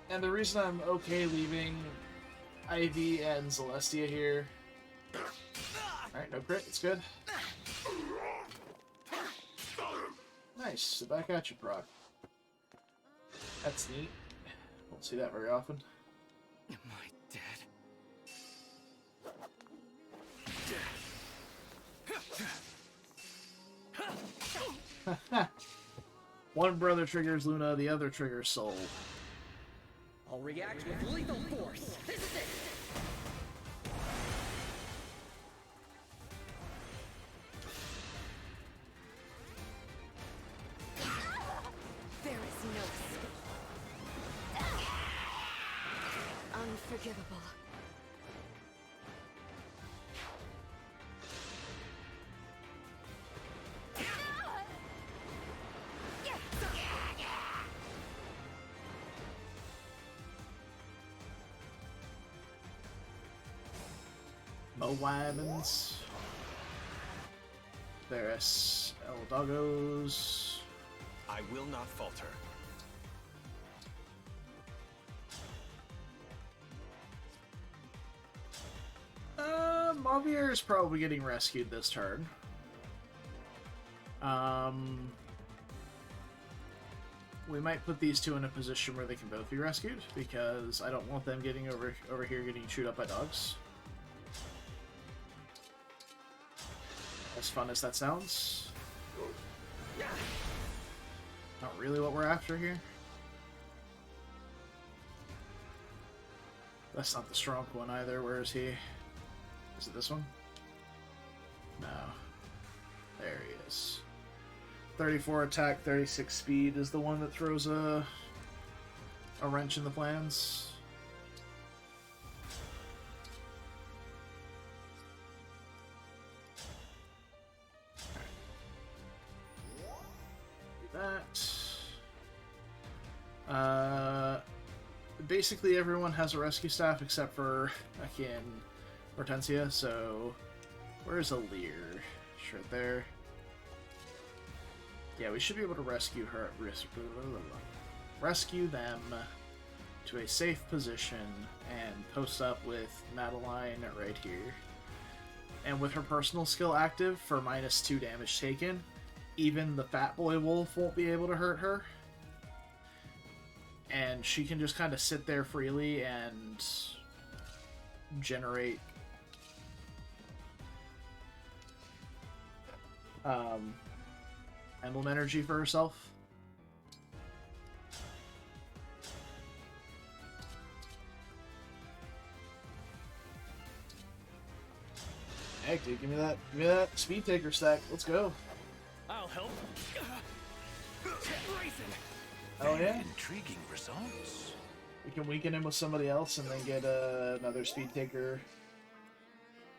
And the reason I'm okay leaving Ivy and Celestia here. Alright, no crit, it's good. Nice, so back at you, Proc. That's neat. Don't see that very often. Am I dead? One brother triggers Luna, the other triggers Soul. I'll react with lethal force. This is it. There is no escape. Unforgivable. Moabans. There's El Doggos. I will not falter. Mavir is probably getting rescued this turn. We might put these two in a position where they can both be rescued, because I don't want them getting over here getting chewed up by dogs. As fun as that sounds. Not really what we're after here. That's not the strong one either. Where is he? Is it this one? No. There he is. 34 attack, 36 speed is the one that throws a wrench in the plans. Basically everyone has a rescue staff except for, again, Hortensia, so... Where's Alir? She's right there. Yeah, we should be able to rescue her. Rescue them to a safe position and post up with Madeline right here. And with her personal skill active for -2 damage taken, even the Fat Boy Wolf won't be able to hurt her. And she can just kind of sit there freely and generate emblem energy for herself. Heck, dude, give me that speed taker stack. Let's go. I'll help. Oh yeah. Intriguing results. We can weaken him with somebody else and then get another speed taker.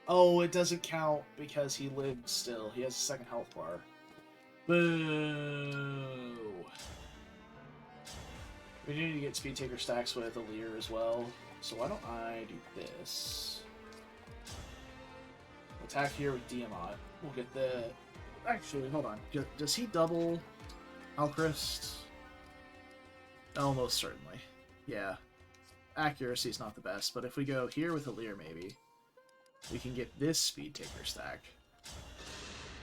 Oh, it doesn't count because he lived still. He has a second health bar. Boo! We need to get speed taker stacks with Alir as well. So why don't I do this? Attack here with Diamant. We'll get the... Actually, hold on. Does he double Alchrist? Almost certainly. Yeah. Accuracy's not the best, but if we go here with Alir, maybe, we can get this speed taker stack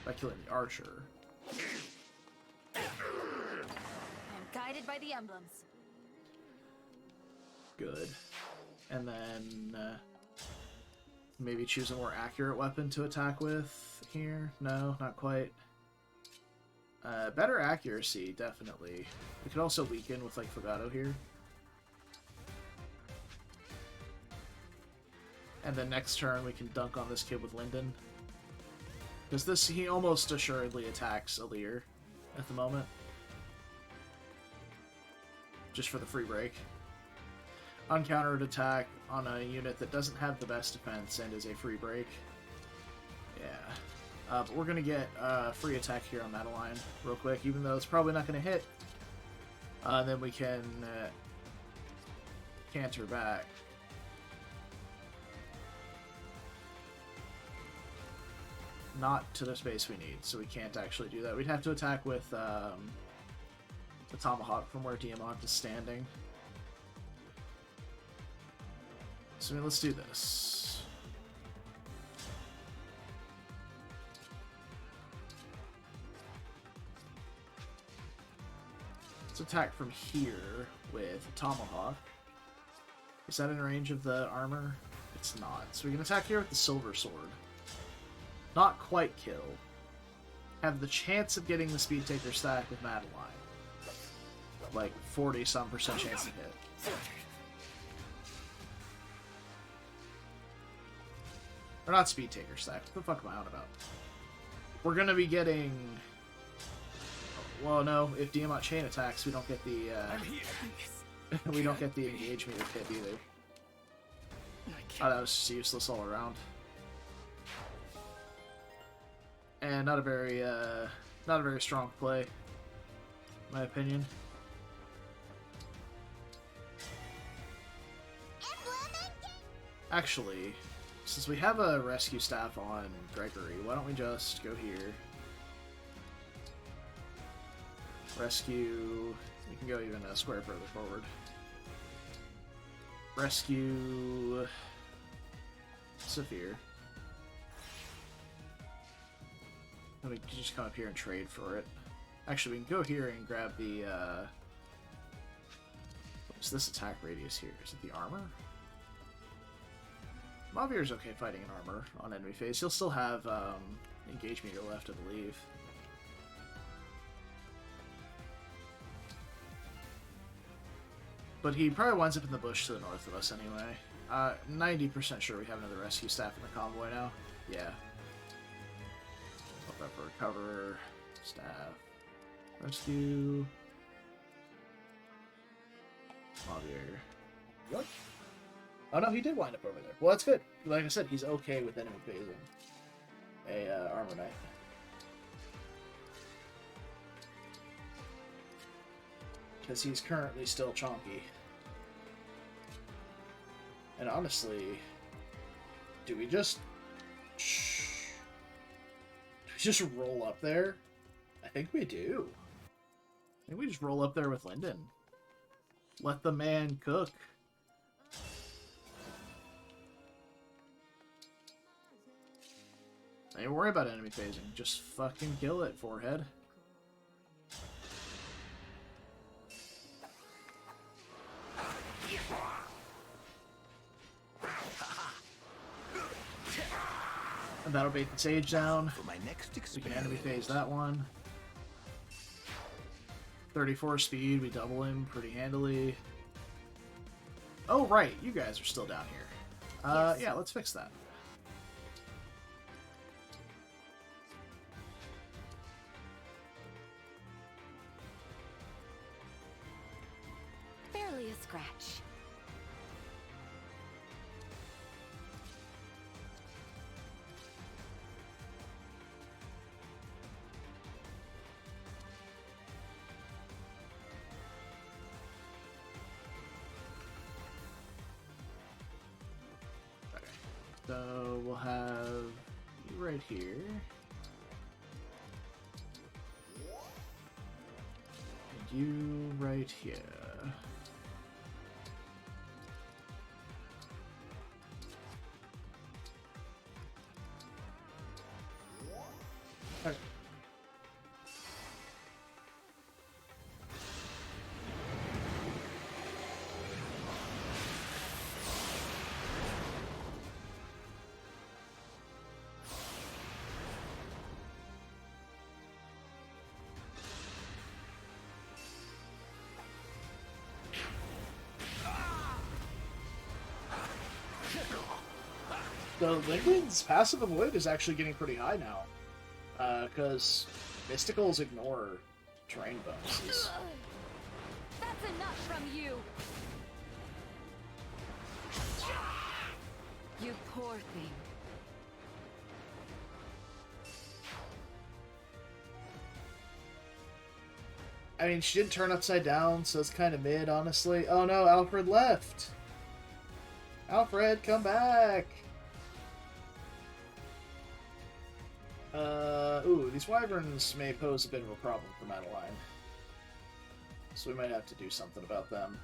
by killing the archer. I'm guided by the emblems. Good. And then maybe choose a more accurate weapon to attack with here. No, not quite. Better accuracy, definitely. We could also weaken with, like, Fogado here. And then next turn we can dunk on this kid with Linden. Because this, he almost assuredly attacks Alir at the moment. Just for the free break. Uncountered attack on a unit that doesn't have the best defense and is a free break. Yeah. But we're going to get free attack here on Madeline real quick, even though it's probably not going to hit. Then we can canter back. Not to the space we need, so we can't actually do that. We'd have to attack with the Tomahawk from where Diamant is standing. So I mean, let's do this. Let's attack from here with Tomahawk. Is that in range of the armor? It's not. So we can attack here with the Silver Sword. Not quite kill. Have the chance of getting the Speed Taker stack with Madeline. Like 40-some% chance to hit. Or not Speed Taker stack. What the fuck am I on about? We're gonna be getting... Well, no. If Diamant Chain attacks, we don't get the... we don't get the engage meter hit either. Oh, that was just useless all around. And not a very strong play, in my opinion. Actually, since we have a rescue staff on Gregory, why don't we just go here? Rescue... We can go even a square further forward. Rescue... Saphir. And we can just come up here and trade for it. Actually, we can go here and grab the, what's this attack radius here? Is it the armor? Mavir's okay fighting in armor on enemy phase. He'll still have, engage meter left, I believe. But he probably winds up in the bush to the north of us anyway. 90% sure we have another rescue staff in the convoy now. Yeah. Up for recover, staff, rescue, Mavir. What? Oh no, he did wind up over there. Well, that's good. Like I said, he's okay with enemy phasing a armor knight. because he's currently still chonky. And honestly, do we just roll up there? I think we do. I think we just roll up there with Lyndon. Let the man cook. Don't even worry about enemy phasing. Just fucking kill it, forehead. And that'll bait the sage down. For my next We can enemy phase that one. 34 speed, we double him pretty handily. Oh, right, you guys are still down here. Yes. Yeah, let's fix that. Barely a scratch. So we'll have you right here. And you right here. Okay. So Lyndon's passive avoid is actually getting pretty high now. Because Mysticals ignore terrain bonuses. That's enough from you. You poor thing. I mean, she didn't turn upside down, so it's kind of mid, honestly. Oh no, Alfred left! Alfred, come back! Ooh, these wyverns may pose a bit of a problem for Madeline. So we might have to do something about them.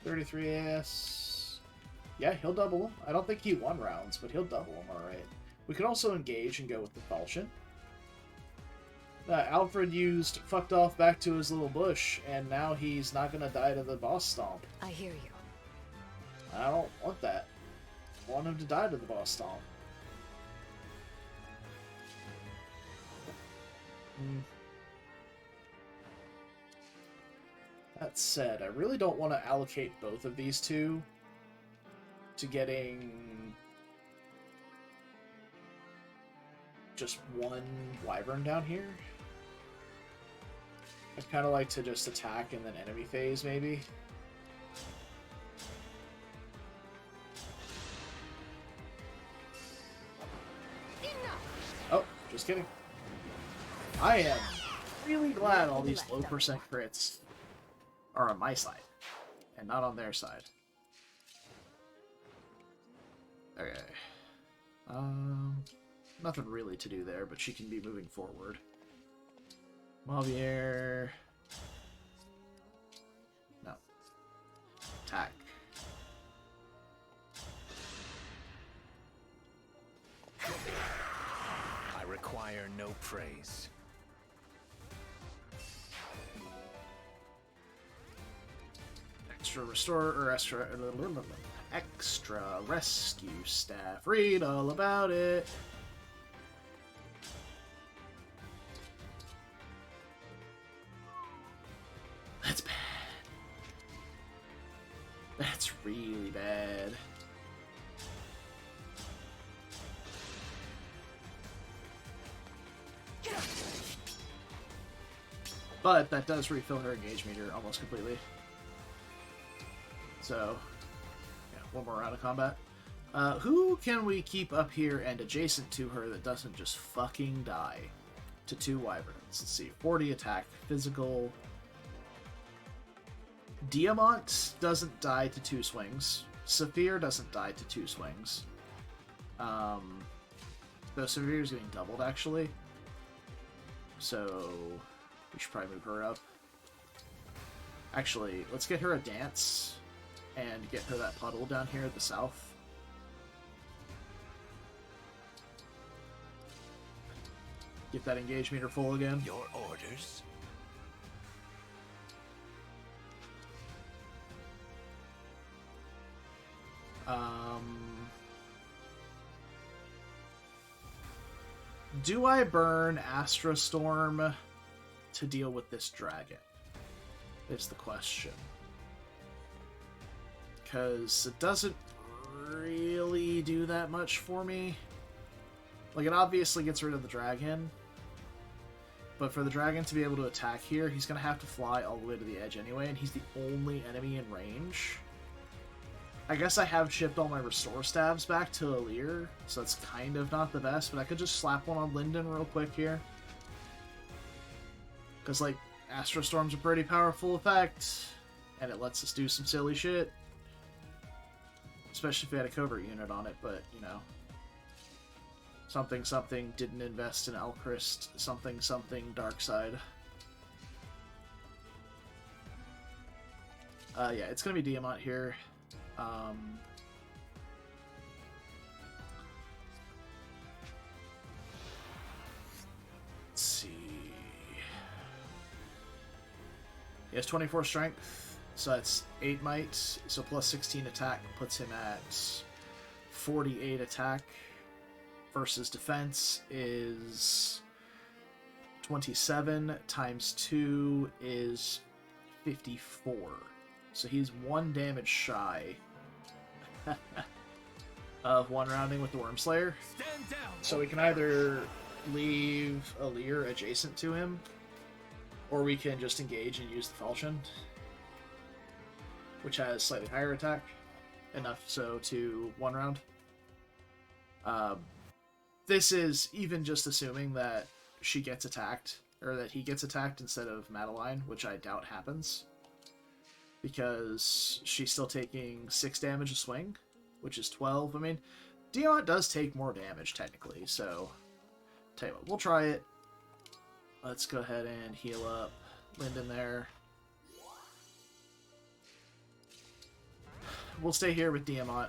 $33 Yeah, he'll double them. I don't think he won rounds, but he'll double them, alright. We could also engage and go with the falchion. Alfred used fucked off back to his little bush, and now he's not gonna die to the boss stomp. I hear you. I don't want that. I want him to die to the boss stomp. That said, I really don't want to allocate both of these two to getting just one wyvern down here. I'd kind of like to just attack and then enemy phase, maybe. Oh, just kidding. I am really glad all these low percent crits are on my side and not on their side. Okay. Nothing really to do there, but she can be moving forward. Mavier. No. Attack. I require no praise. Extra restore or extra rescue staff. Read all about it. That's bad. That's really bad. But that does refill her engage meter almost completely. So, yeah, one more round of combat. Who can we keep up here and adjacent to her that doesn't just fucking die to 2 wyverns? Let's see. 40 attack, physical. Diamant doesn't die to 2 swings. Saphir doesn't die to 2 swings. Though Saphir is getting doubled, actually. So we should probably move her up. Actually, let's get her a dance and get her that puddle down here at the south. Get that engage meter full again. Your orders? Do I burn Astra Storm to deal with this dragon? Is the question. Because it doesn't really do that much for me. Like, it obviously gets rid of the dragon. But for the dragon to be able to attack here, he's going to have to fly all the way to the edge anyway, and he's the only enemy in range. I guess I have shipped all my restore stabs back to Alir, so that's kind of not the best, but I could just slap one on Lyndon real quick here. Because, like, Astra Storm's a pretty powerful effect, and it lets us do some silly shit. Especially if we had a covert unit on it, but, you know. Something something didn't invest in Elchrist, something something dark side. Yeah, it's gonna be Diamant here. Let's see. He has 24 strength, so that's 8 might, so plus 16 attack puts him at 48 attack. Versus defense is 27 times 2 is 54. So he's 1 damage shy of 1 rounding with the Wormslayer. Stand down. So we can either leave Alir adjacent to him, or we can just engage and use the falchion, which has slightly higher attack, enough so to 1 round. This is even just assuming that she gets attacked, or that he gets attacked instead of Madeline, which I doubt happens. Because she's still taking 6 damage a swing, which is 12. I mean, Dion does take more damage, technically, so... Tell you what, we'll try it. Let's go ahead and heal up Lyndon there. We'll stay here with Diamant.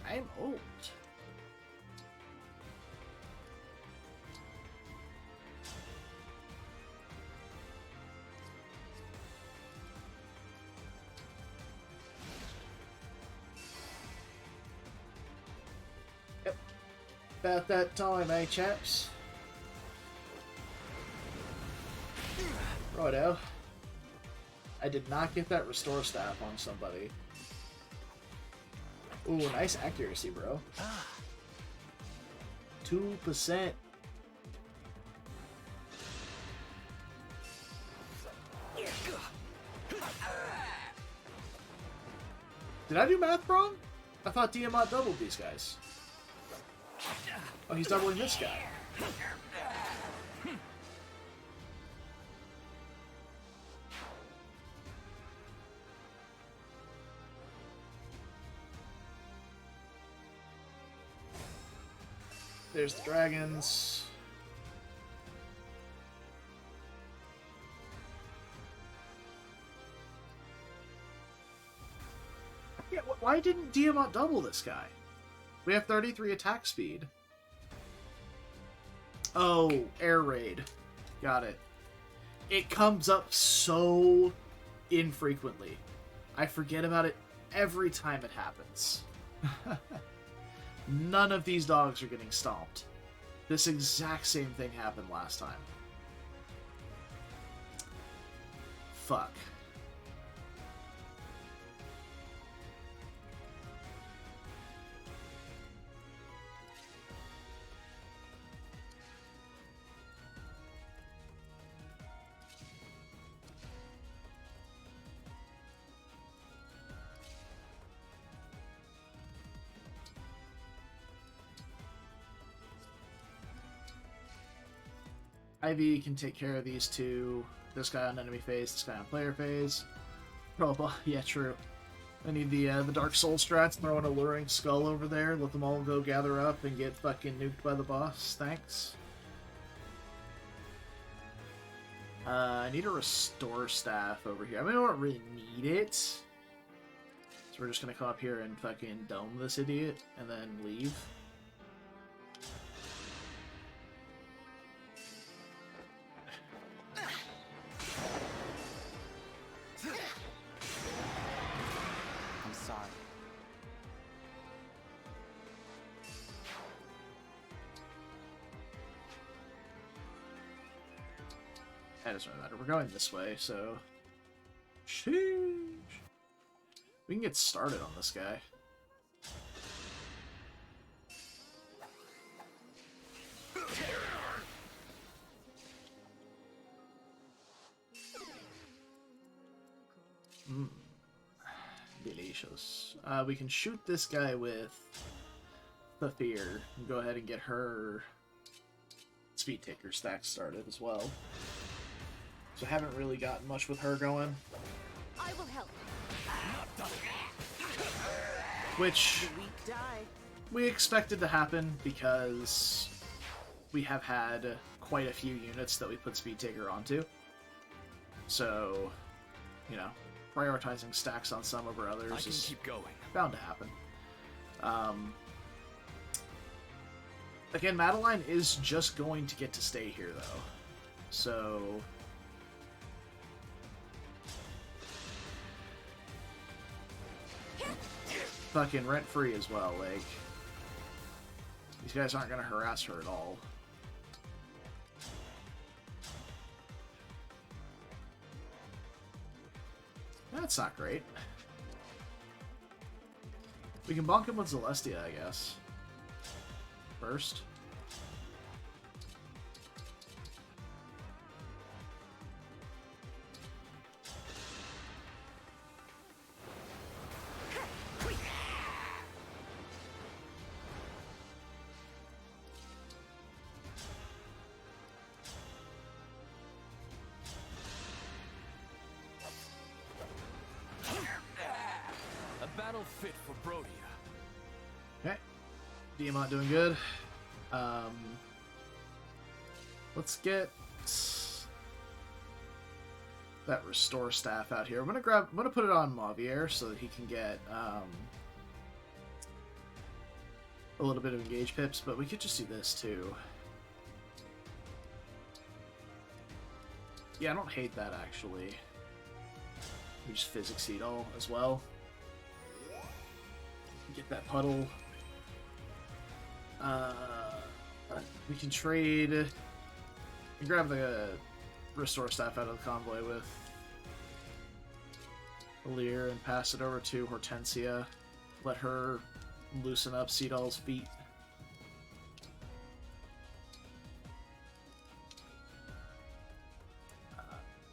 I'm old. Yep. About that time, eh, chaps? Righto. I did not get that restore staff on somebody. Ooh, nice accuracy, bro. 2%. Did I do math wrong? I thought Diamant doubled these guys. Oh, he's doubling this guy. There's the dragons. Yeah, why didn't Diamant double this guy? We have 33 attack speed. Oh, air raid. Got it. It comes up so infrequently. I forget about it every time it happens. None of these dogs are getting stomped. This exact same thing happened last time. Fuck. Ivy can take care of these two. This guy on enemy phase, this guy on player phase. Oh, yeah, true. I need the Dark Soul strats, throw an Alluring Skull over there, let them all go gather up and get fucking nuked by the boss. Thanks. I need a Restore Staff over here. I mean, I don't really need it. So we're just gonna come up here and fucking dome this idiot, and then leave. I'm sorry. That doesn't really matter. We're going this way, so... Sheesh. We can get started on this guy. Delicious. We can shoot this guy with the fear and go ahead and get her speed taker stack started as well. So I haven't really gotten much with her going. I will help. Which The weak die. we expected to happen because we have had quite a few units that we put speed taker onto. So, you know, prioritizing stacks on some over others I can is keep going. bound to happen. Again, Madeline is just going to get to stay here, though. So... fucking rent-free as well, like... these guys aren't gonna harass her at all. That's not great. We can bonk him with Celestia, I guess. First. A battle fit for Brodia. Okay. Diamant doing good. Let's get that restore staff out here. I'm gonna put it on Mavier so that he can get a little bit of engage pips, but we could just do this too. Yeah, I don't hate that actually. We just physics seed all as well. Get that puddle. We can trade and grab the restore staff out of the convoy with Lear and pass it over to Hortensia. Let her loosen up Seedall's feet.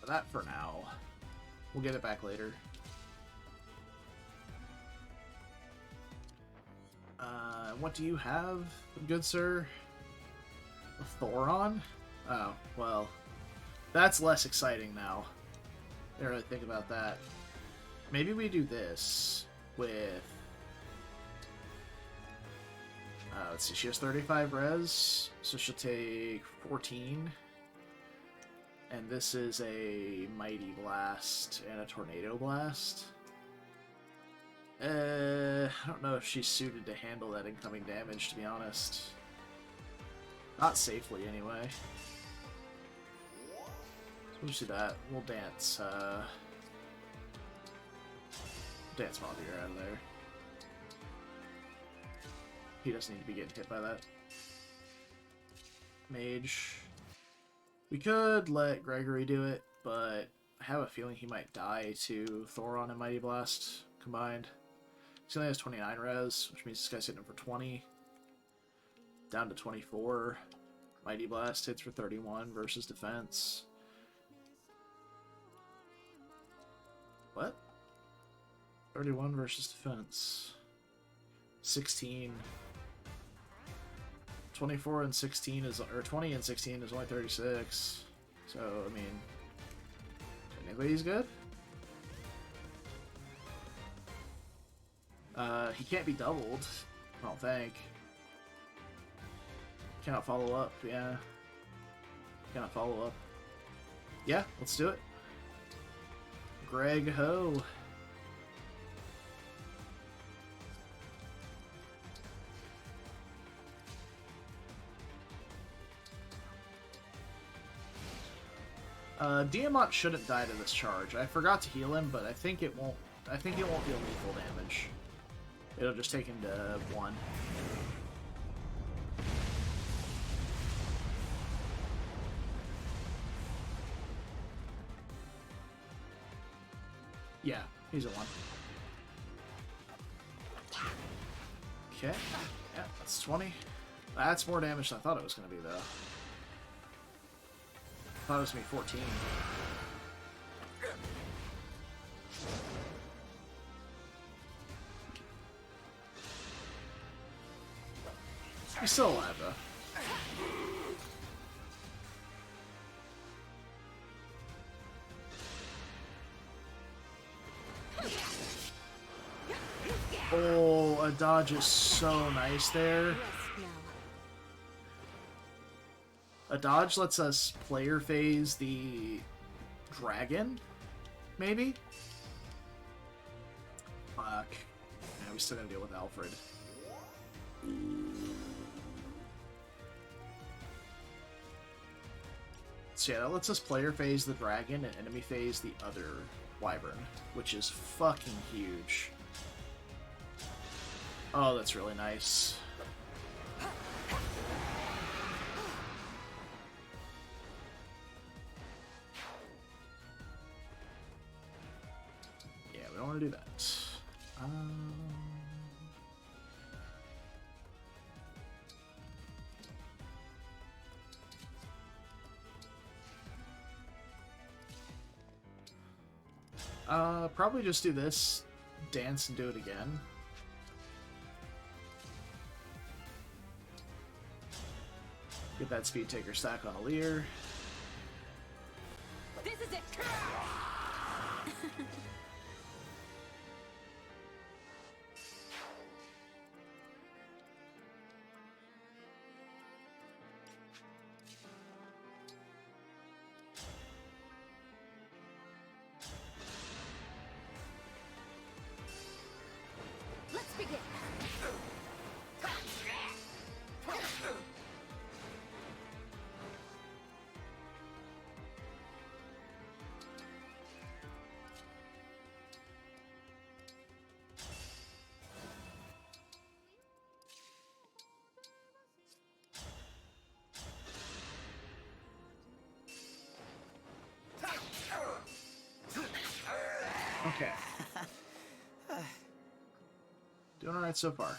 That for now. We'll get it back later. What do you have, good sir? A Thoron? Oh, well. That's less exciting now. I didn't really think about that. Maybe we do this with... let's see, she has 35 res, so she'll take 14. And this is a Mighty Blast and a Tornado Blast. I don't know if she's suited to handle that incoming damage, to be honest. Not safely, anyway. So we'll just do that. We'll dance, dance Mavier out of there. He doesn't need to be getting hit by that. Mage. We could let Gregory do it, but I have a feeling he might die to Thoron and Mighty Blast combined. He only has 29 res, which means this guy's hitting him for 20. Down to 24. Mighty Blast hits for 31 versus defense. What? 31 versus defense. 16. 24 and 16 is, or 20 and 16 is only 36. So, I mean, technically he's good. He can't be doubled, I don't think. Cannot follow up, yeah. Cannot follow up. Yeah, let's do it. Greg Ho. Diamant shouldn't die to this charge. I forgot to heal him, but I think it won't. I think it won't deal lethal damage. It'll just take him to 1. Yeah, he's a 1. Okay. Yeah, that's 20. That's more damage than I thought it was going to be, though. I thought it was going to be 14. He's still alive, though. Oh, a dodge is so nice there. Rest now. A dodge lets us player phase the dragon, maybe? Fuck. Yeah, we still gotta deal with Alfred. So yeah, that lets us player phase the dragon and enemy phase the other wyvern, which is fucking huge. Oh, that's really nice. Yeah, we don't want to do that. Probably just do this, dance, and do it again. Get that speed taker stack on Alear. This is it. Let's begin. Okay. Doing alright so far.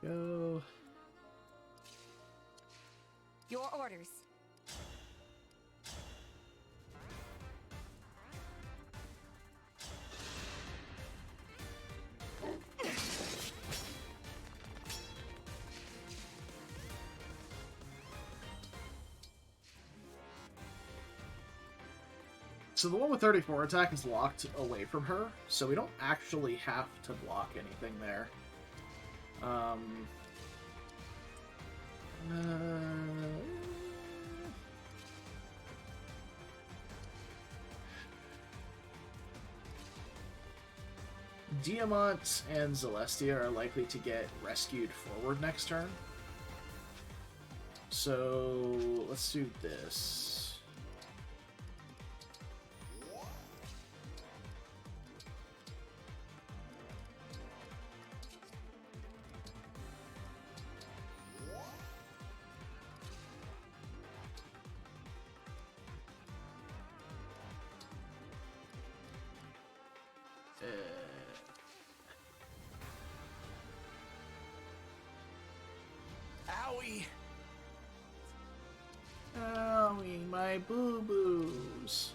Go. Your orders. So the one with 34 attack is locked away from her, so we don't actually have to block anything there. Diamant and Celestia are likely to get rescued forward next turn. So let's do this. Owie! Owie, my boo-boos.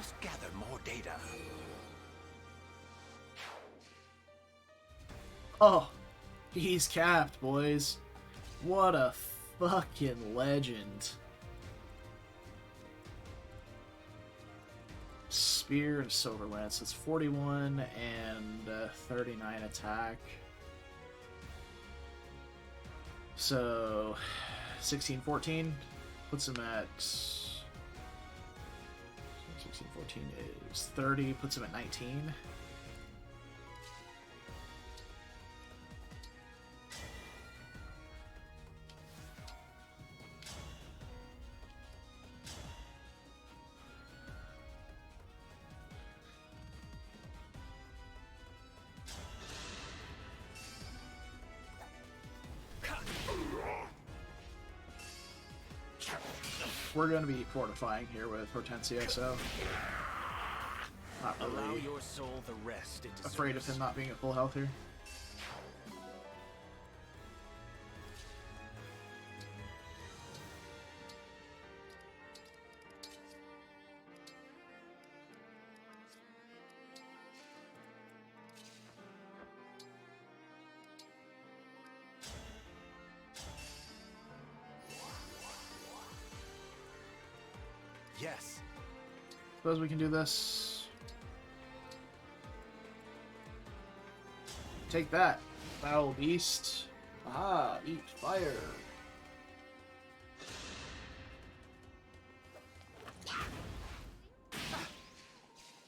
must gather more data. Oh, he's capped, boys. What a fucking legend. Spear and Silver Lance. That's 41 and 39 attack. So 16, 14 puts him at 16, 14 is 30, puts him at 19. We're going to be fortifying here with Hortensia, so not Allow really your soul the rest it deserves. afraid of him not being at full health here. Yes. Suppose we can do this. Take that, foul beast. Ah, eat fire.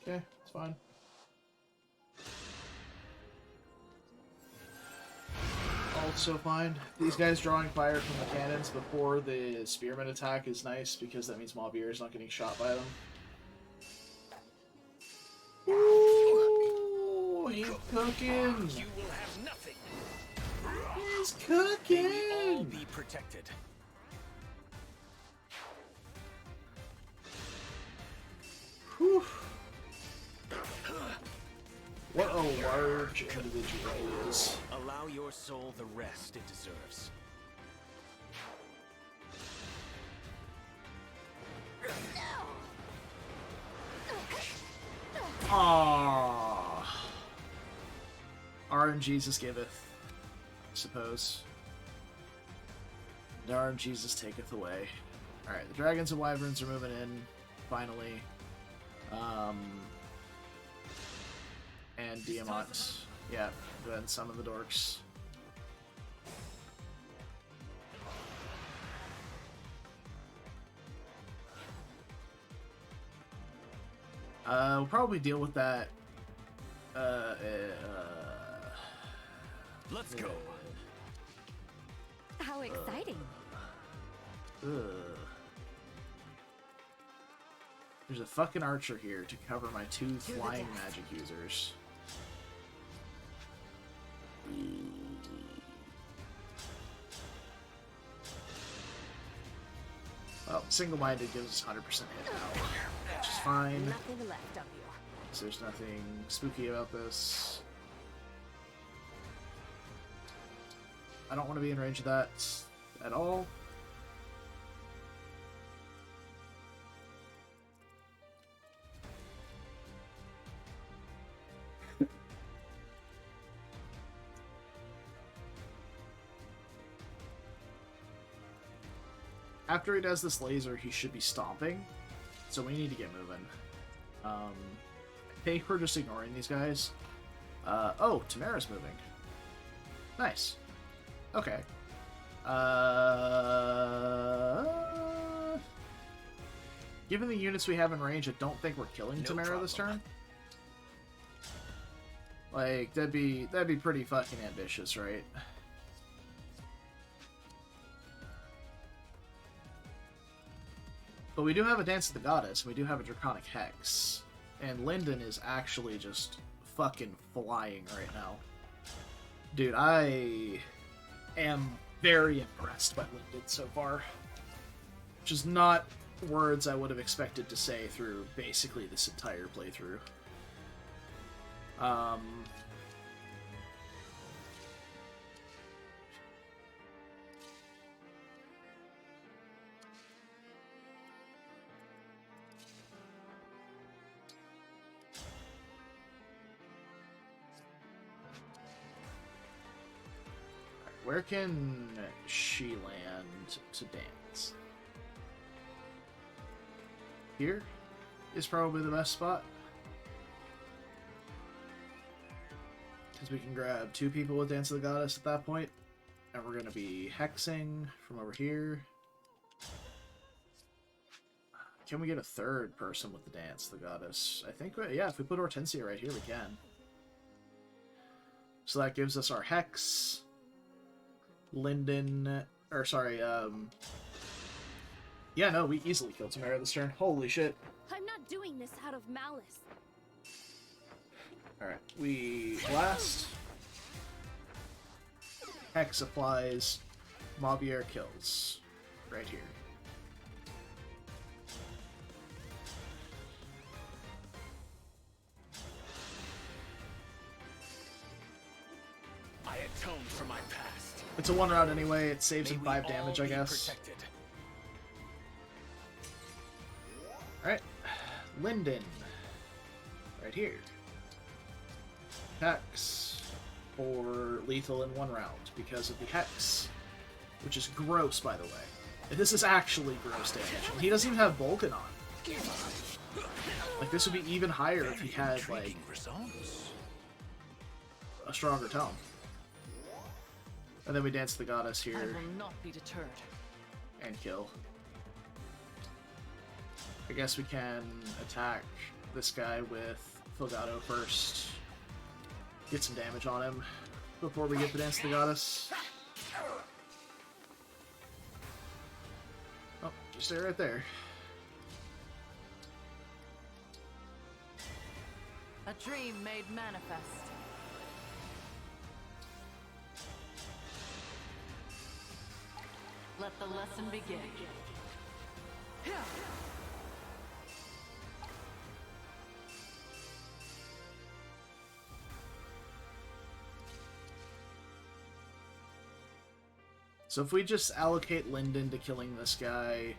Okay, it's fine. Also fine. These guys drawing fire from the cannons before the spearman attack is nice because that means Maubir is not getting shot by them. Ooh, he's cooking. You will have nothing. He's May we all cooking. be protected. Whew. What a large individual he is. Allow your soul the rest it deserves. Aww. RNGesus giveth, I suppose. And RNGesus taketh away. Alright, the dragons and wyverns are moving in, finally. And Diamant. Yeah, go ahead and summon the dorks. We'll probably deal with that. Let's go. How exciting. Ugh. There's a fucking archer here to cover my two To the flying death. magic users. Well, single-minded gives us 100% hit now, which is fine. Nothing left of you. So there's nothing spooky about this. I don't want to be in range of that at all. After he does this laser, he should be stomping, so we need to get moving. I think we're just ignoring these guys. Oh, Tamara's moving. Nice. Okay. Given the units we have in range, I don't think we're killing No Tamara this problem. turn. Like, that'd be pretty fucking ambitious, right? But we do have a Dance of the Goddess, and we do have a Draconic Hex. And Lyndon is actually just fucking flying right now. Dude, I am very impressed by Lyndon so far. Which is not words I would have expected to say through basically this entire playthrough. Where can she land to dance? Here is probably the best spot. Because we can grab 2 people with Dance of the Goddess at that point. And we're going to be hexing from over here. Can we get a 3rd person with the Dance of the Goddess? I think, yeah, if we put Hortensia right here, we can. So that gives us our Hex, Linden, or sorry, yeah, no, we easily killed Tamara this turn. Holy shit. I'm not doing this out of malice. Alright, we blast. Hex applies. Mavier kills. Right here. I atoned for my past. It's a 1 round anyway, it saves him May 5 we damage, all I be guess. protected. Alright. Linden. Right here. Hex. For lethal in 1 round because of the Hex. Which is gross, by the way. And this is actually gross damage. And he doesn't even have Vulcan on. Like, this would be even higher if he had, like, a stronger tome. And then we dance the Goddess I here will not be deterred. and kill. I guess we can attack this guy with Fulgado first. Get some damage on him before we get the Dance of the Goddess. Oh, just stay right there. A dream made manifest. Let the lesson begin. So if we just allocate Linden to killing this guy,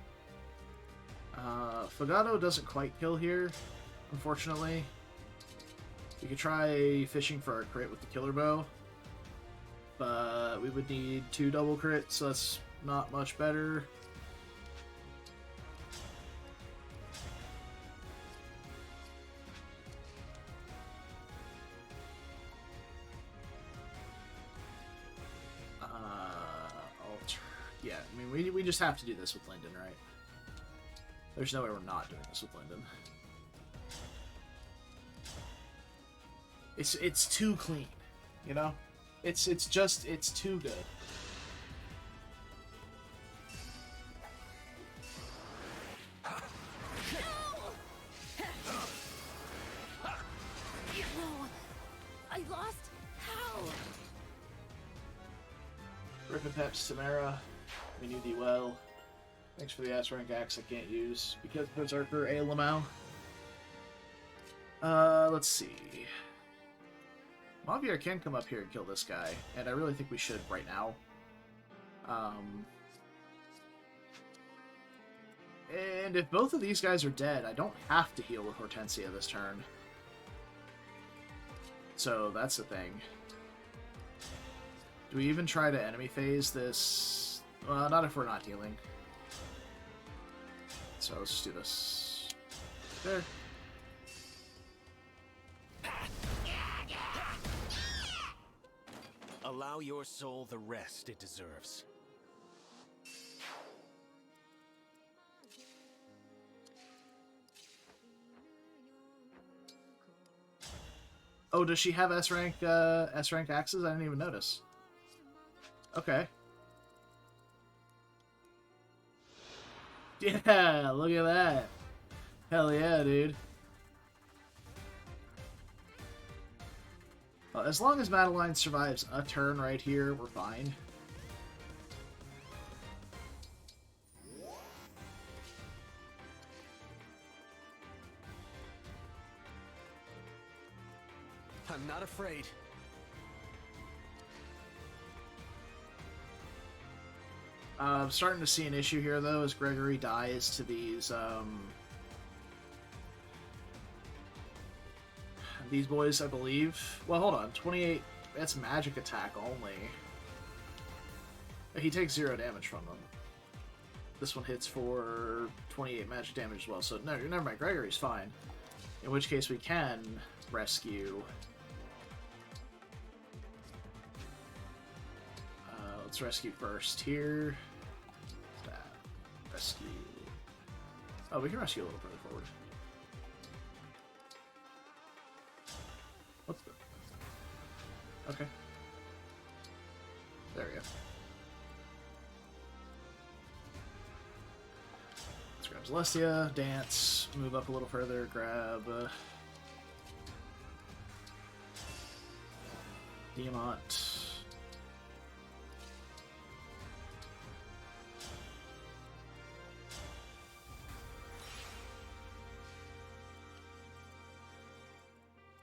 Fogado doesn't quite kill here, unfortunately. We could try fishing for our crit with the killer bow, but we would need 2 double crits, so that's not much better. Yeah, I mean, we just have to do this with Linden, right? There's no way we're not doing this with Linden. It's too clean, you know? It's too good. No! I lost? How? Griffin Peps, Tamara, we knew thee well. Thanks for the S rank axe I can't use because Berserker A Lamau. Let's see. Mavier can come up here and kill this guy, and I really think we should right now. And if both of these guys are dead, I don't have to heal with Hortensia this turn. So that's the thing. Do we even try to enemy phase this? Well, not if we're not healing. So let's just do this. There. Allow your soul the rest it deserves. Oh, does she have S rank axes? I didn't even notice. Okay. Yeah, look at that. Hell yeah, dude. Well, as long as Madeline survives a turn right here, we're fine. I'm not afraid. I'm starting to see an issue here, though, as Gregory dies to these boys, I believe. Well, hold on. 28, that's magic attack only. He takes 0 damage from them. This one hits for 28 magic damage as well, so no, never mind, Gregory's fine. In which case we can rescue... let's rescue first here. Rescue... Oh, we can rescue a little further forward. What's the... Okay. There we go. Let's grab Celestia, dance, move up a little further, grab... Diamant.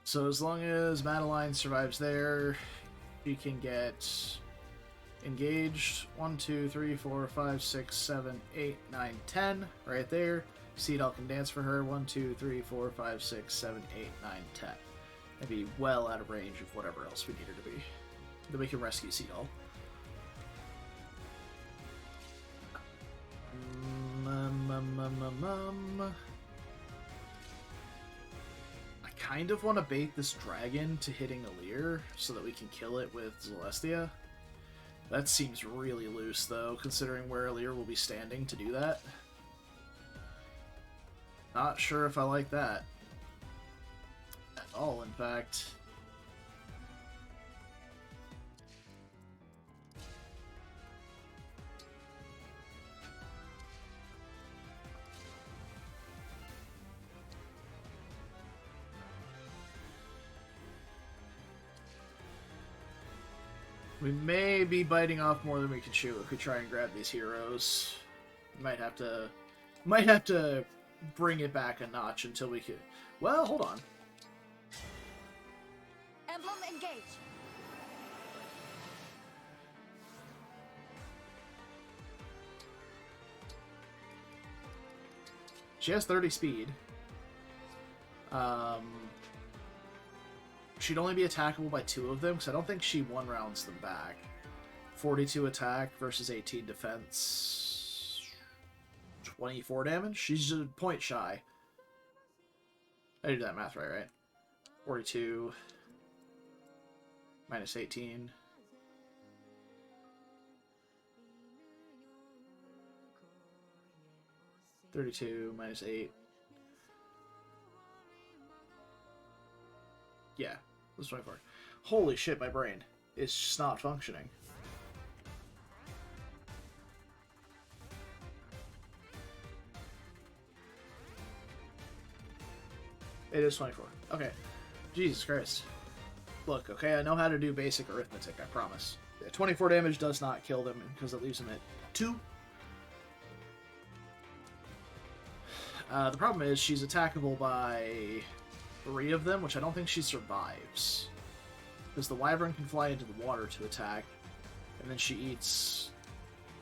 So as long as Madeline survives there, she can get engaged. 1, 2, 3, 4, 5, 6, 7, 8, 9, 10. Right there. Seedall can dance for her. 1, 2, 3, 4, 5, 6, 7, 8, 9, 10. And be well out of range of whatever else we need her to be. Then we can rescue Seedall. I kind of want to bait this dragon to hitting Alear so that we can kill it with Celestia. That seems really loose, though, considering where Alear will be standing to do that. Not sure if I like that. At all, in fact. We may be biting off more than we can chew if we try and grab these heroes. We might have to bring it back a notch until we can... Well, hold on. Emblem engage. She has 30 speed. She'd only be attackable by 2 of them, because I don't think she one-rounds them back. 42 attack versus 18 defense. 24 damage? She's a point shy. I did that math right? 42 minus 18. $32 minus 8. Yeah, it was 24. Holy shit, my brain is just not functioning. It is 24. Okay. Jesus Christ. Look, okay, I know how to do basic arithmetic, I promise. Yeah, 24 damage does not kill them because it leaves them at 2. The problem is she's attackable by 3 of them, which I don't think she survives. Because the Wyvern can fly into the water to attack, and then she eats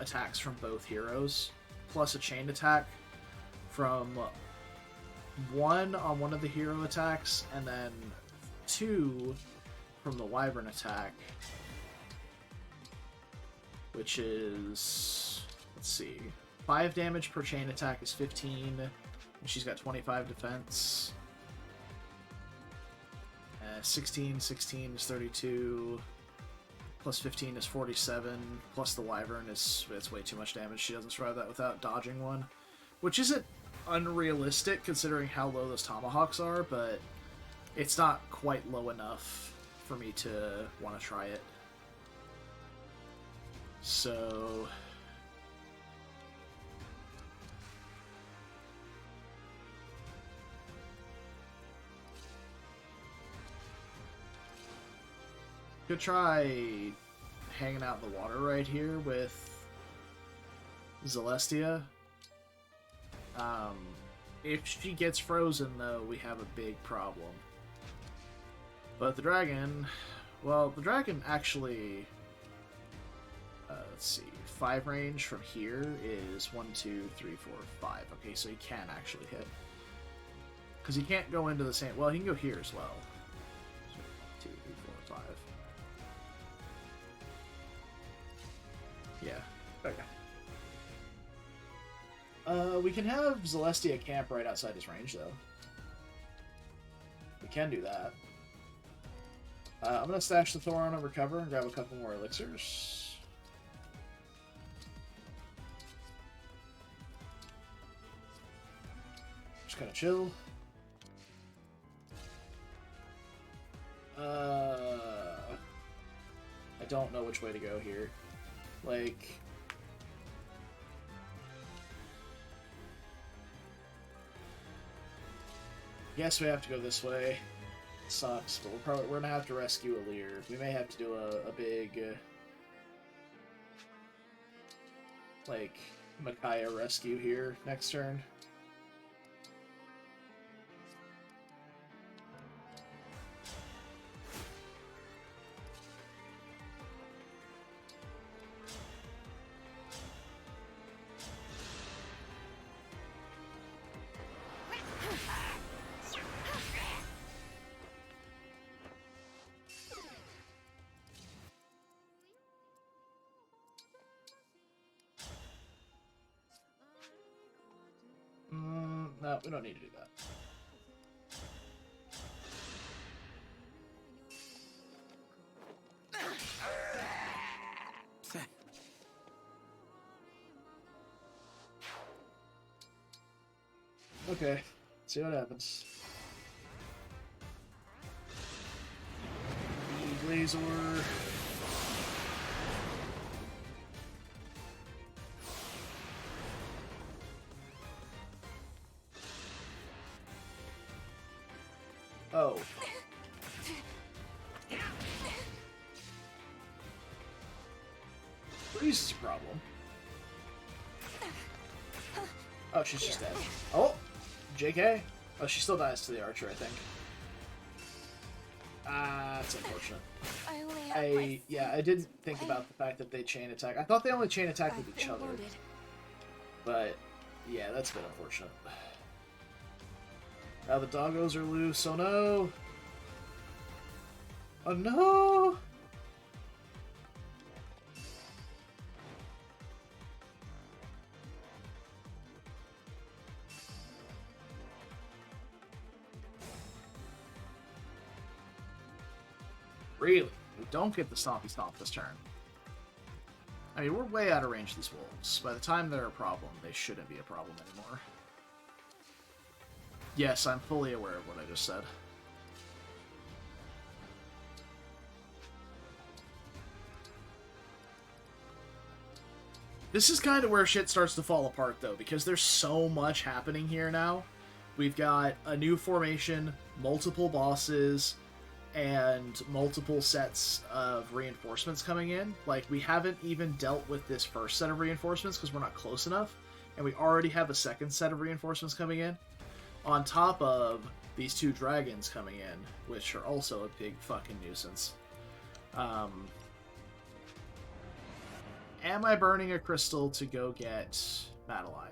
attacks from both heroes, plus a chain attack from 1 on one of the hero attacks, and then 2 from the Wyvern attack, which is, let's see, 5 damage per chain attack is 15, and she's got 25 defense. 16 is 32, plus 15 is 47, plus the Wyvern is, it's way too much damage. She doesn't survive that without dodging one, which isn't unrealistic considering how low those tomahawks are, but it's not quite low enough for me to want to try it. So... could try hanging out in the water right here with Celestia. If she gets frozen, though, we have a big problem. But the dragon... Well, the dragon actually... let's see. 5 range from here is 1, 2, 3, 4, 5. Okay, so he can actually hit. Because he can't go into the same... Well, he can go here as well. So 1, 2, 3, 4, 5. Yeah. Okay. We can have Celestia camp right outside his range, though. We can do that. I'm gonna stash the Thoron over cover and grab a couple more elixirs. Just kind of chill. I don't know which way to go here. Like... Guess we have to go this way. It sucks, but we're gonna have to rescue Alir. We may have to do a big... like, Micaiah rescue here next turn. No, we don't need to do that. Okay, see what happens. Blazor. Oh. Freeze is a problem. Oh, she's just dead. Oh! JK? Oh, she still dies to the archer, I think. That's unfortunate. I didn't think about the fact that they chain attack. I thought they only chain attack with each other. But, yeah, that's a bit unfortunate. Now the doggos are loose. Oh no! Oh no! Really? We don't get the Stompy Stomp this turn. I mean, we're way out of range of these wolves. By the time they're a problem, they shouldn't be a problem anymore. Yes, I'm fully aware of what I just said. This is kind of where shit starts to fall apart, though, because there's so much happening here now. We've got a new formation, multiple bosses, and multiple sets of reinforcements coming in. Like, we haven't even dealt with this first set of reinforcements because we're not close enough, and we already have a second set of reinforcements coming in, on top of these two dragons coming in, which are also a big fucking nuisance. Am I burning a crystal to go get Madeline?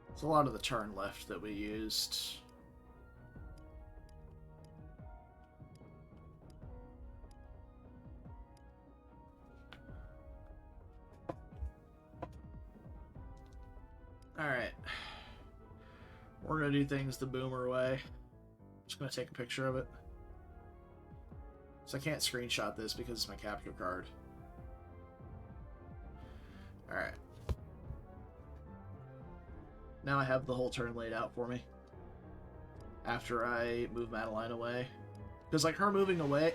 There's a lot of the turn left that we used. Alright. We're gonna do things the boomer way. Just gonna take a picture of it. So I can't screenshot this because it's my capture card. Alright. Now I have the whole turn laid out for me. After I move Madeline away. Because, like, her moving away...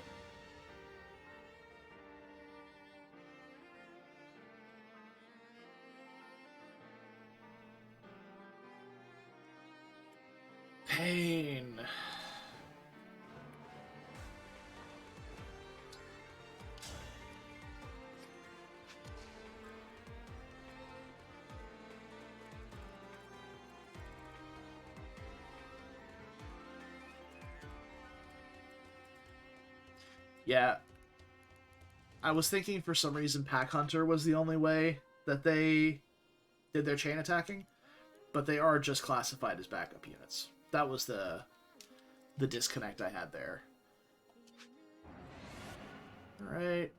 Pain. Yeah. I was thinking for some reason Pack Hunter was the only way that they did their chain attacking, but they are just classified as backup units. That was the disconnect I had there. Alright.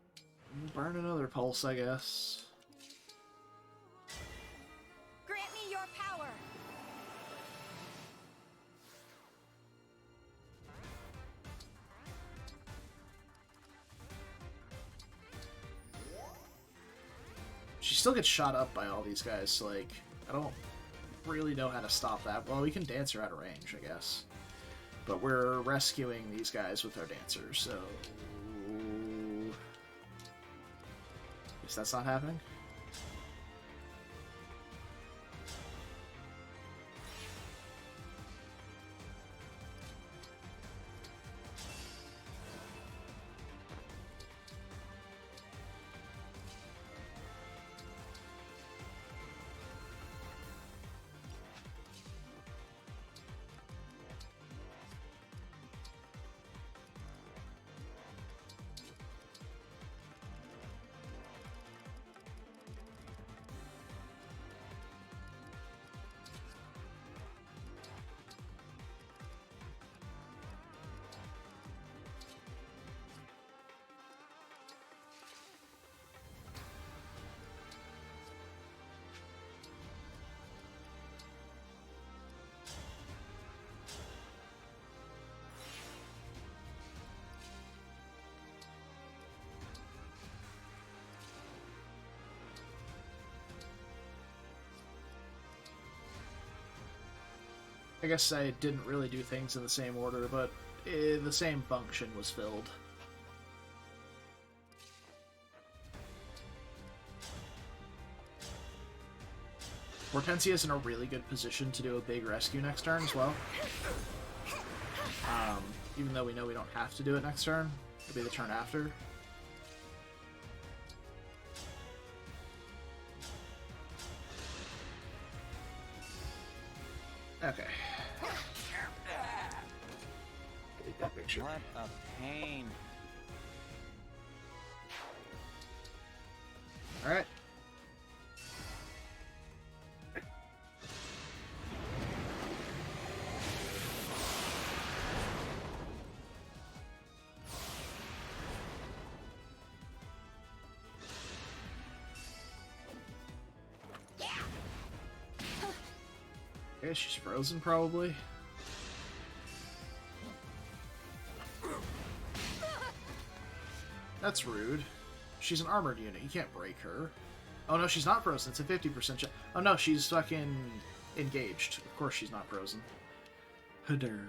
Burn another pulse, I guess. Grant me your power. She still gets shot up by all these guys, so, like, I don't really know how to stop that. Well, we can dance her out of range, I guess. But we're rescuing these guys with our dancers, so... Guess that's not happening. I guess I didn't really do things in the same order, but the same function was filled. Hortensia's in a really good position to do a big rescue next turn as well. Even though we know we don't have to do it next turn, it'll be the turn after. Okay. Take that picture. What a pain. Alright. Okay, she's frozen probably. That's rude. She's an armored unit. You can't break her. Oh no, she's not frozen. It's a 50% chance. Oh no, she's fucking engaged. Of course she's not frozen. Hadur.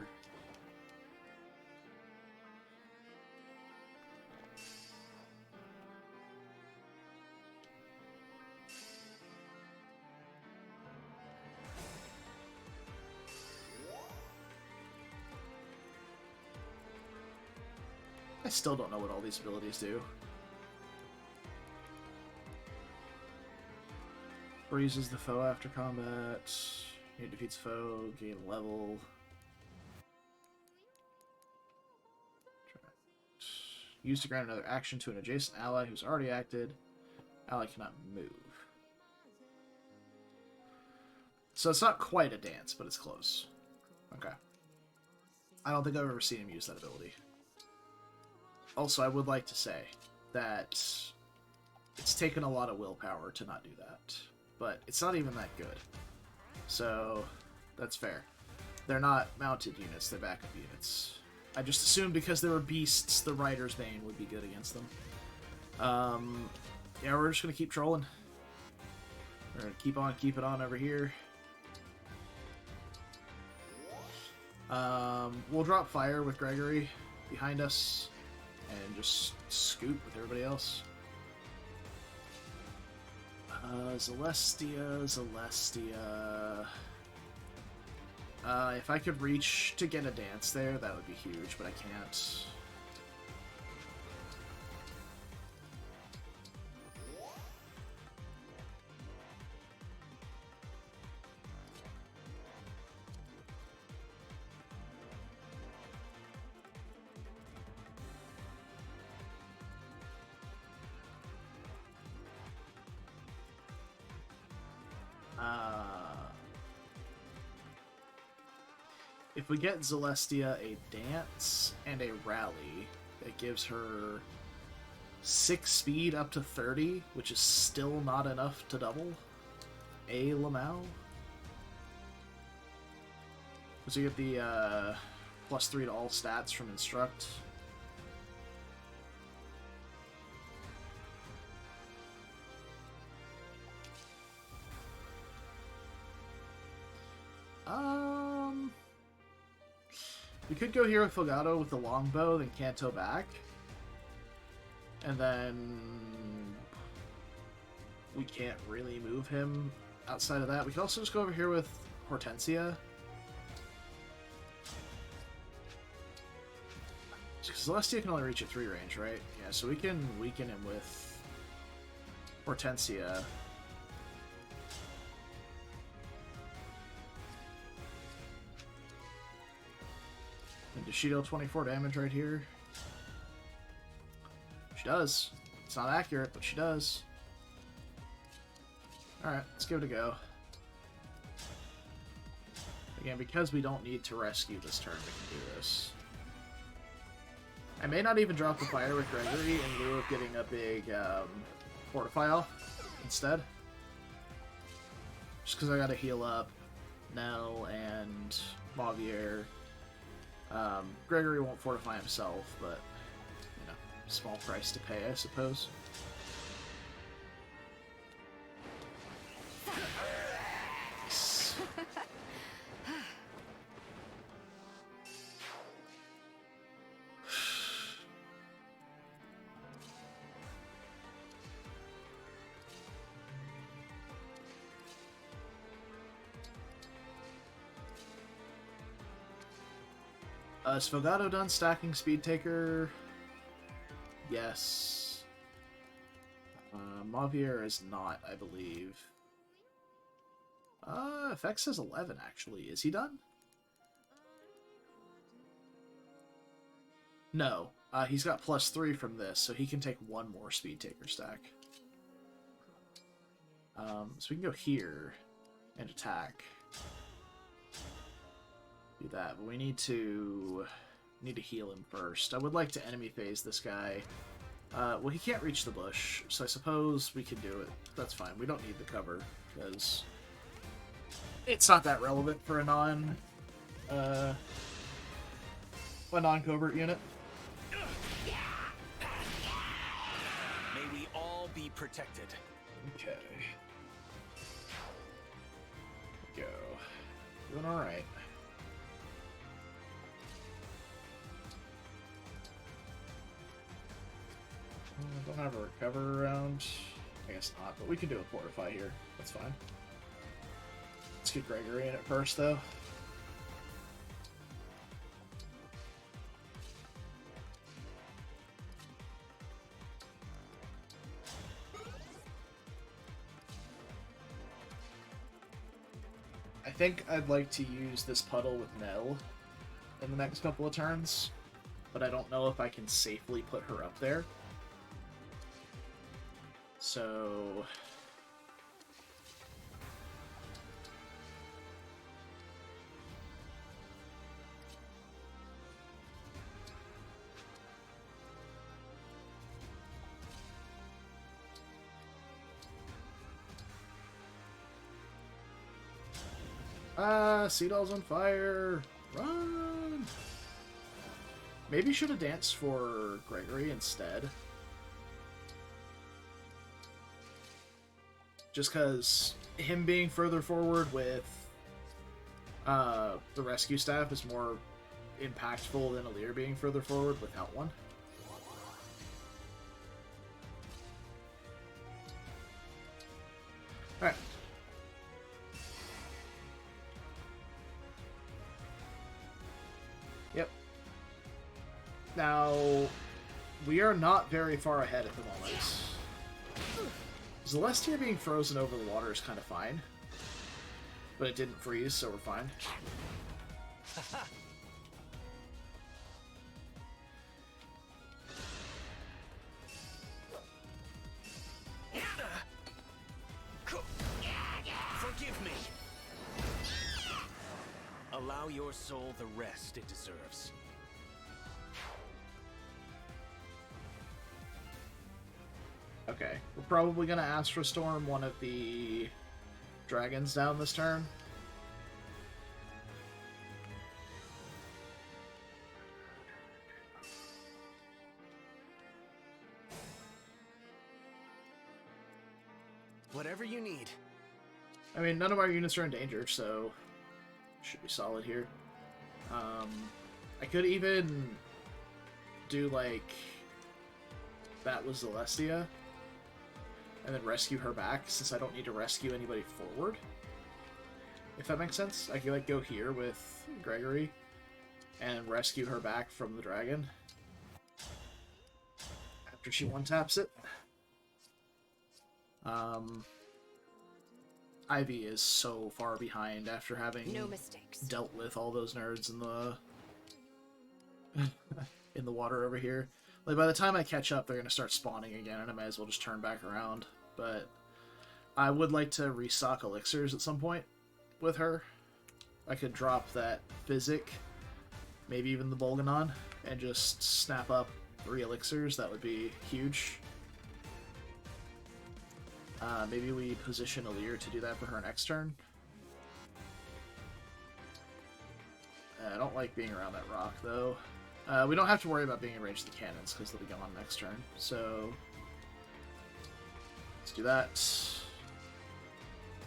I still don't know what all these abilities do. Freezes the foe after combat. He defeats foe, gain level. Use to grant another action to an adjacent ally who's already acted. Ally cannot move. So it's not quite a dance, but it's close. Okay. I don't think I've ever seen him use that ability. Also, I would like to say that it's taken a lot of willpower to not do that. But it's not even that good. So, that's fair. They're not mounted units, they're backup units. I just assumed because they were beasts, the Rider's Bane would be good against them. Yeah, we're just going to keep trolling. We're going to keep it on over here. We'll drop fire with Gregory behind us. And just scoot with everybody else. Celestia. If I could reach to get a dance there, that would be huge, but I can't. if we get Celestia a dance and a rally, that gives her 6 speed up to 30, which is still not enough to double a Lamau. So you get the +3 to all stats from Instruct. We could go here with Fogado with the longbow, then Kanto back. And then we can't really move him outside of that. We could also just go over here with Hortensia. Celestia can only reach at 3 range, right? Yeah, so we can weaken him with Hortensia. And does she deal 24 damage right here? She does. It's not accurate, but she does. Alright, let's give it a go. Again, because we don't need to rescue this turn, we can do this. I may not even drop the fire with Gregory in lieu of getting a big Fortify off instead. Just because I gotta heal up Nell and Mavier. Gregory won't fortify himself, but, you know, small price to pay, I suppose. Is Fogado done stacking Speed Taker? Yes. Mavier is not, I believe. FX says 11, actually. Is he done? No. He's got +3 from this, so he can take 1 more Speed Taker stack. So we can go here and attack. Do that, but we need to heal him first. I would like to enemy phase this guy. Well, he can't reach the bush, so I suppose we can do it. That's fine. We don't need the cover because it's not that relevant for a non-covert unit. May we all be protected. Okay. Go. Doing all right. Don't have a recover around. I guess not, but we can do a fortify here. That's fine. Let's get Gregory in it first, though. I think I'd like to use this puddle with Nell in the next couple of turns, but I don't know if I can safely put her up there. So Sea Doll's on fire. Run! Maybe should have danced for Gregory instead. Just because him being further forward with the rescue staff is more impactful than Alir being further forward without one. Alright. Yep. Now, we are not very far ahead at the moment. Celestia being frozen over the water is kind of fine. But it didn't freeze, so we're fine. Forgive me. Allow allow your soul the rest it deserves. Okay, we're probably gonna Astral Storm one of the dragons down this turn. Whatever you need. I mean, none of our units are in danger, so should be solid here. I could even do, like, that was Celestia, and then rescue her back, since I don't need to rescue anybody forward. If that makes sense. I could, like, go here with Gregory and rescue her back from the dragon after she one-taps it. Ivy is so far behind after having No mistakes. dealt with all those nerds in the in the water over here. Like, by the time I catch up, they're gonna start spawning again, and I might as well just turn back around. But I would like to restock elixirs at some point with her. I could drop that Physic, maybe even the Bolganon, and just snap up 3 elixirs. That would be huge. Maybe we position Alir to do that for her next turn. I don't like being around that rock, though. We don't have to worry about being in range of the cannons, because they'll be gone next turn. So, let's do that.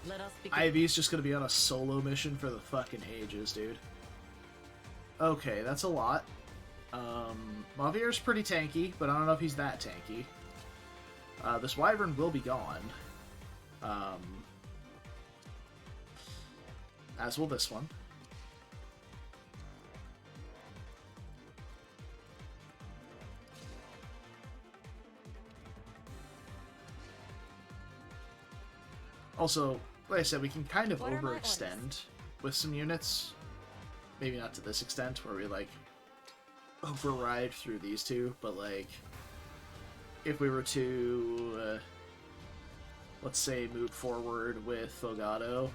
Let us begin. Ivy's just going to be on a solo mission for the fucking ages, dude. Okay, that's a lot. Mauvir's pretty tanky, but I don't know if he's that tanky. This Wyvern will be gone. As will this one. Also, like I said, we can kind of What are my overextend with some units. Maybe not to this extent, where we, like, override through these two, but, like, if we were to, let's say, move forward with Fogado,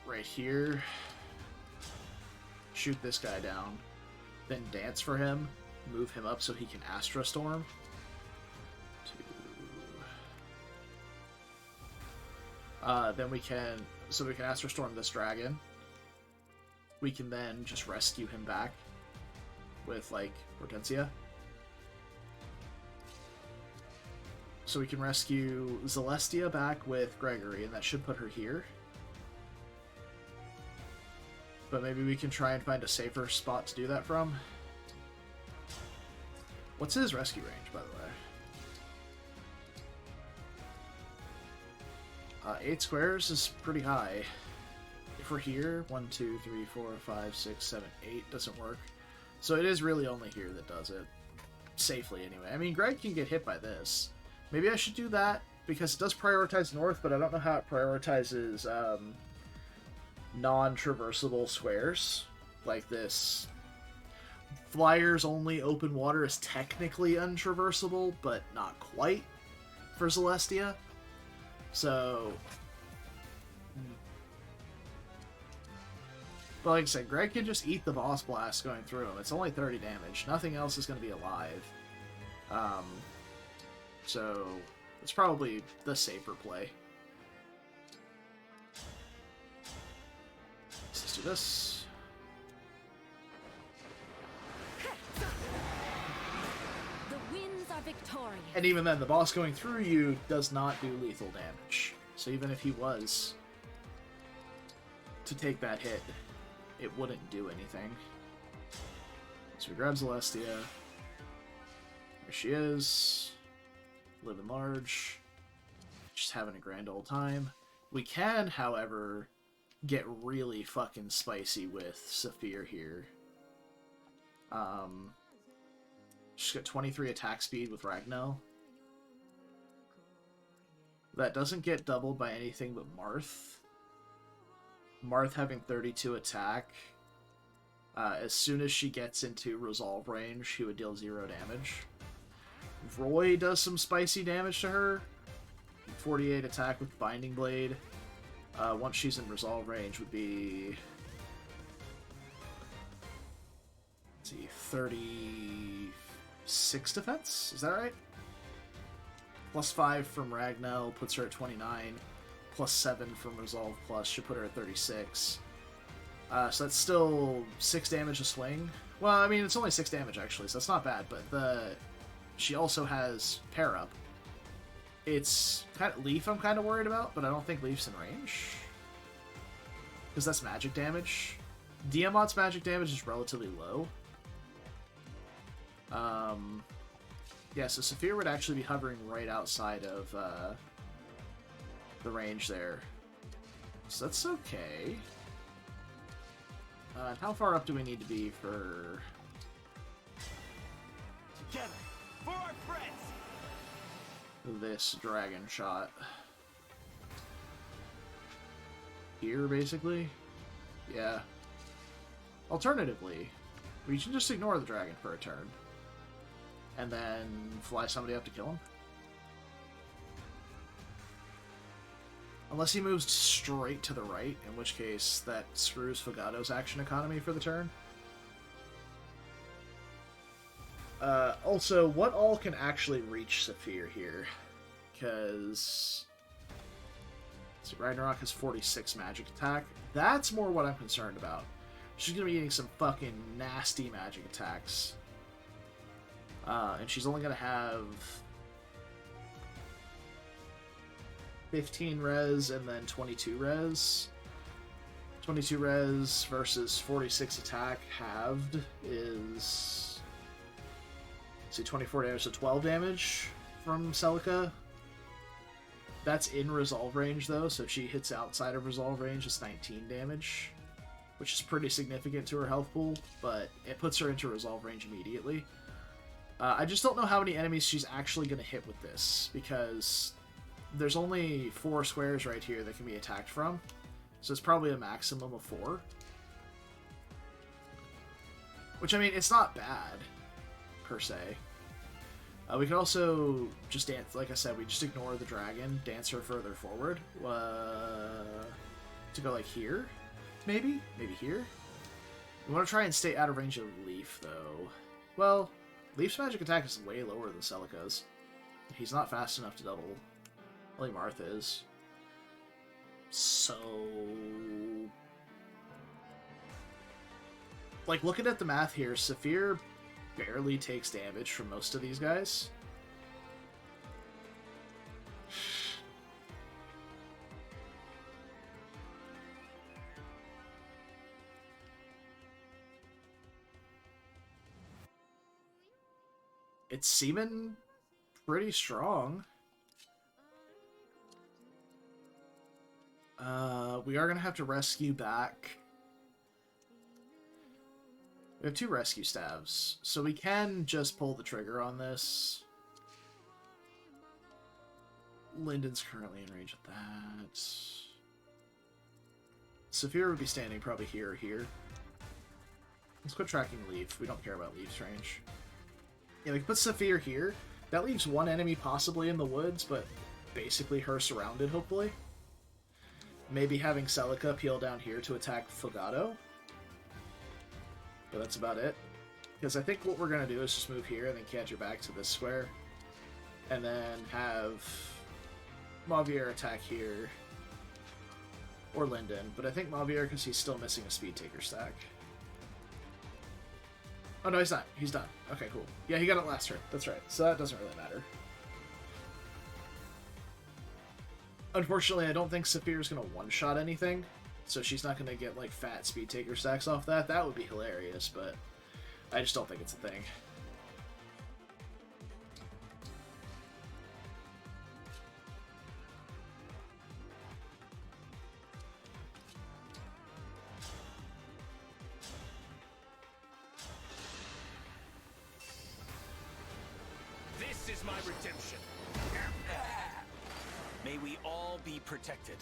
right here, shoot this guy down, then dance for him, move him up so he can Astra Storm. Then we can Astra Storm this dragon. We can then just rescue him back with, like, Hortensia. So we can rescue Celestia back with Gregory, and that should put her here. But maybe we can try and find a safer spot to do that from. What's his rescue range, by the way? 8 squares is pretty high. If we're here, 1, 2, 3, 4, 5, 6, 7, 8 doesn't work. So it is really only here that does it. Safely, anyway. I mean, Greg can get hit by this. Maybe I should do that, because it does prioritize north, but I don't know how it prioritizes non-traversable squares. Like this. Flyers only open water is technically untraversable, but not quite for Celestia. So, but like I said, Greg can just eat the boss blast going through him. It's only 30 damage. Nothing else is going to be alive. So it's probably the safer play. Let's do this. The winds are victorious. And even then, the boss going through you does not do lethal damage. So even if he was to take that hit, it wouldn't do anything. So we grab Celestia. There she is. Living large. Just having a grand old time. We can, however, get really fucking spicy with Saphir here. She's got 23 attack speed with Ragnell. That doesn't get doubled by anything but Marth. Marth having 32 attack. As soon as she gets into resolve range, she would deal 0 damage. Roy does some spicy damage to her. 48 attack with Binding Blade. once she's in resolve range would be... Let's see, 36 defense? Is that right? Plus 5 from Ragnell puts her at 29. Plus 7 from Resolve Plus should put her at 36. So that's still 6 damage a swing. Well, I mean, it's only 6 damage, actually, so that's not bad, but she also has Pair Up. It's kind of Leaf I'm kind of worried about, but I don't think Leaf's in range. Because that's magic damage. Diamant's magic damage is relatively low. Yeah, so Saphir would actually be hovering right outside of the range there. So that's okay. How far up do we need to be for... Together, for our friends! This dragon shot? Here, basically? Yeah. Alternatively, we can just ignore the dragon for a turn. And then fly somebody up to kill him. Unless he moves straight to the right, in which case that screws Fogato's action economy for the turn. Also, what all can actually reach Saphir here? Because... So Ragnarok has 46 magic attack. That's more what I'm concerned about. She's going to be getting some fucking nasty magic attacks. And she's only going to have 15 res and then 22 res. 22 res versus 46 attack halved is... See, 24 damage, so 12 damage from Celica. That's in resolve range, though, so if she hits outside of resolve range, it's 19 damage, which is pretty significant to her health pool, but it puts her into resolve range immediately. I just don't know how many enemies she's actually going to hit with this, because there's only 4 squares right here that can be attacked from, so it's probably a maximum of 4. Which, I mean, it's not bad, per se. We could also just dance, like I said, we just ignore the dragon, dance her further forward, to go like here, maybe? Maybe here? We want to try and stay out of range of Leaf, though. Well, Leaf's magic attack is way lower than Celica's. He's not fast enough to double. Only Marth is. So... Like, looking at the math here, Saphir barely takes damage from most of these guys. It's seeming pretty strong. We are going to have to rescue back. We have 2 rescue staves, so we can just pull the trigger on this. Lyndon's currently in range of that. Saphir would be standing probably here or here. Let's quit tracking Leaf. We don't care about Leaf's range. Yeah, we can put Saphir here. That leaves 1 enemy possibly in the woods, but basically her surrounded, hopefully. Maybe having Celica peel down here to attack Fogato. But that's about it. Because I think what we're going to do is just move here and then catch her back to this square. And then have Mavier attack here. Or Lyndon. But I think Mavier, because he's still missing a Speed Taker stack. Oh no, he's not. He's done. Okay, cool. Yeah, he got it last turn. That's right. So that doesn't really matter. Unfortunately, I don't think Saphir's going to one-shot anything. So she's not going to get, like, fat Speed Taker stacks off that. That would be hilarious, but I just don't think it's a thing. This is my redemption. May we all be protected.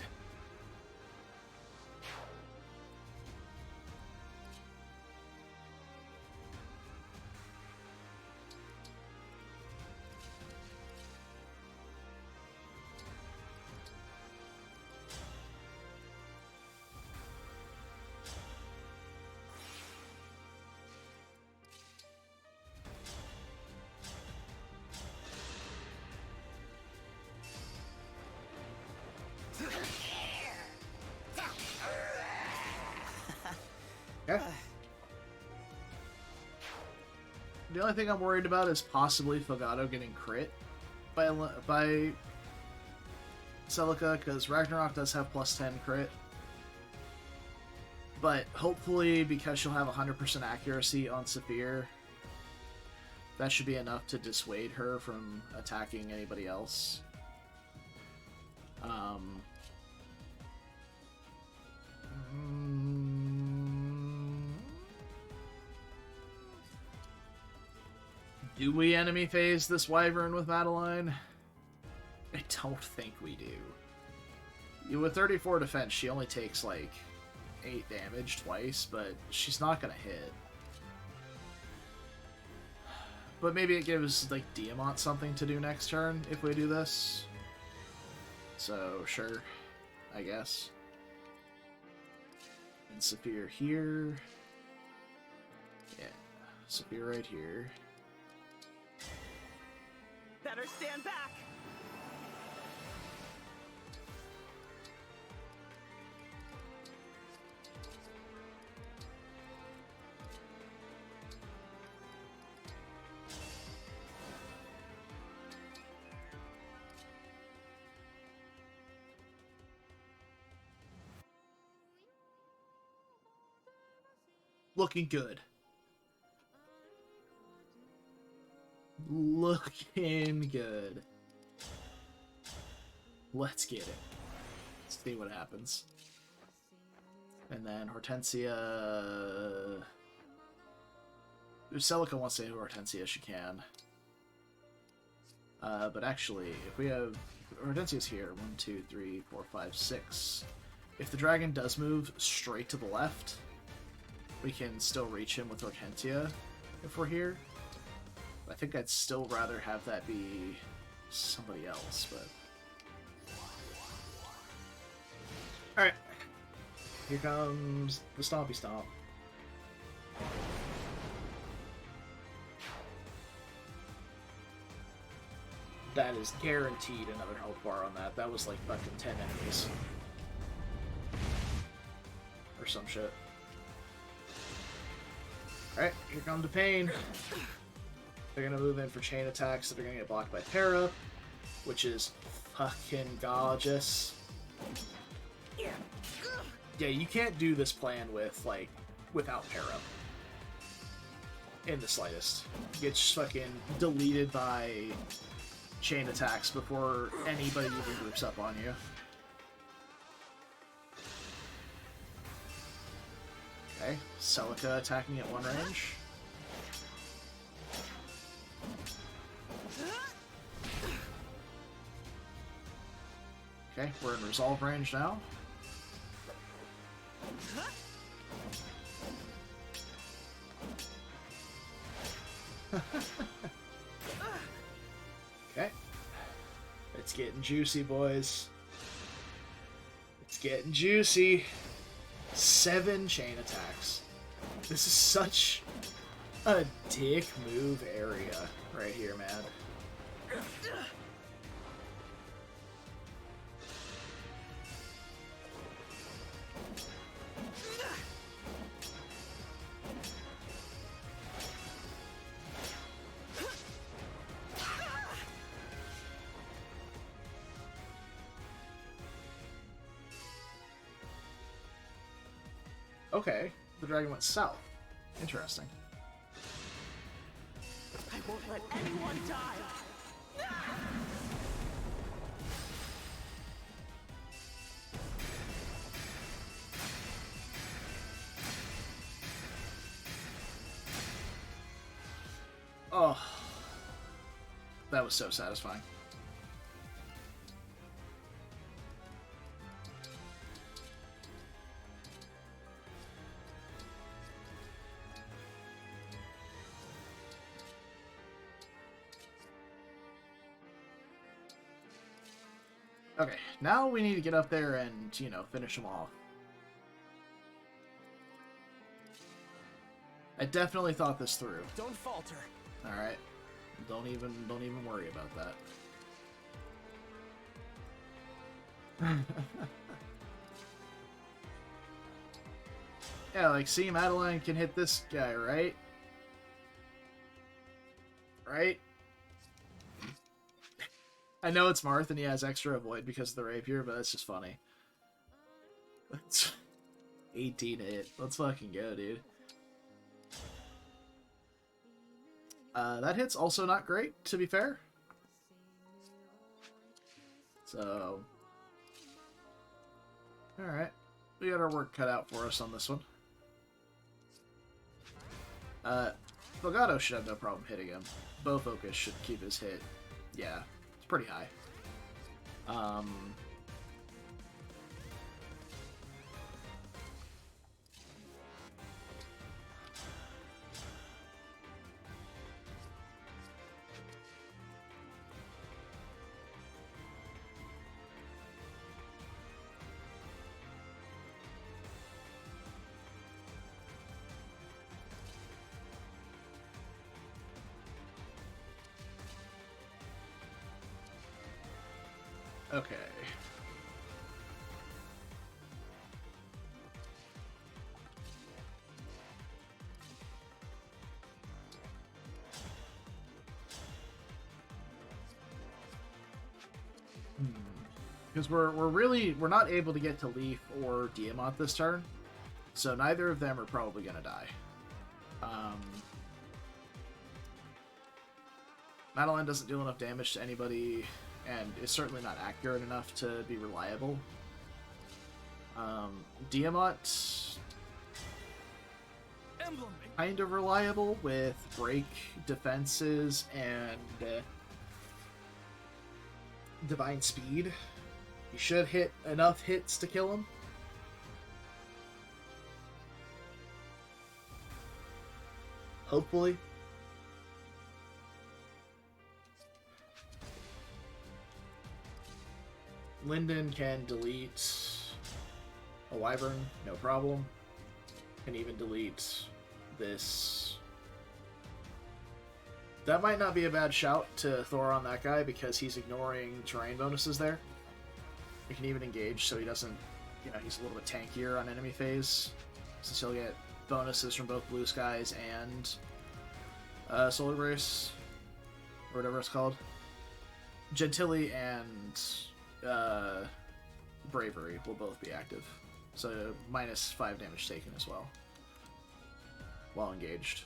Okay. The only thing I'm worried about is possibly Fogado getting crit by Celica, because Ragnarok does have plus 10 crit. But hopefully, because she'll have 100% accuracy on Saphir, that should be enough to dissuade her from attacking anybody else. Do we enemy phase this Wyvern with Madeline? I don't think we do. With 34 defense, she only takes like 8 damage twice, but she's not gonna hit. But maybe it gives like Diamant something to do next turn if we do this. So sure, I guess. And Saphir here. Yeah, Saphir right here. Better stand back. Looking good. Looking good. Let's get it. Let's see what happens. And then Hortensia... If Celica wants to hit Hortensia, she can. But actually, if we have... Hortensia's here. 1, 2, 3, 4, 5, 6. If the dragon does move straight to the left, we can still reach him with Hortensia if we're here. I think I'd still rather have that be somebody else, but... Alright. Here comes the Stompy Stomp. That is guaranteed another health bar on that. That was like fucking 10 enemies. Or some shit. Alright, here comes the pain. They're gonna move in for chain attacks that are gonna get blocked by Para, which is fucking gorgeous. Yeah, you can't do this plan with, like, without Para. In the slightest. It's fucking deleted by chain attacks before anybody even groups up on you. Okay, Celica attacking at 1 range. Okay, we're in resolve range now. Okay. It's getting juicy, boys. It's getting juicy. 7 chain attacks. This is such a dick move area right here, man. Okay, the dragon went south. Interesting. I won't let anyone die. Oh, that was so satisfying. Okay, now we need to get up there and, you know, finish them off. I definitely thought this through. Don't falter. Alright. Don't even worry about that. Yeah, like, see, Madeline can hit this guy, right? Right? I know it's Marth and he has extra avoid because of the rapier, but that's just funny. That's 18 hit. Let's fucking go, dude. That hit's also not great, to be fair. So... Alright. We got our work cut out for us on this one. Bogado should have no problem hitting him. Bofocus should keep his hit. Yeah, it's pretty high. Okay. Because we're not able to get to Leaf or Diamant this turn, so neither of them are probably gonna die. Madeline doesn't deal enough damage to anybody, and is certainly not accurate enough to be reliable. Diamant, kind of reliable with break defenses and divine speed. You should hit enough hits to kill him. Hopefully. Linden can delete a Wyvern, no problem. Can even delete this. That might not be a bad shout to Thor on that guy because he's ignoring terrain bonuses there. He can even engage so he doesn't, you know, he's a little bit tankier on enemy phase. Since he'll get bonuses from both Blue Skies and Solar Grace, or whatever it's called. Gentilly and Bravery will both be active. So -5 damage taken as well. While engaged.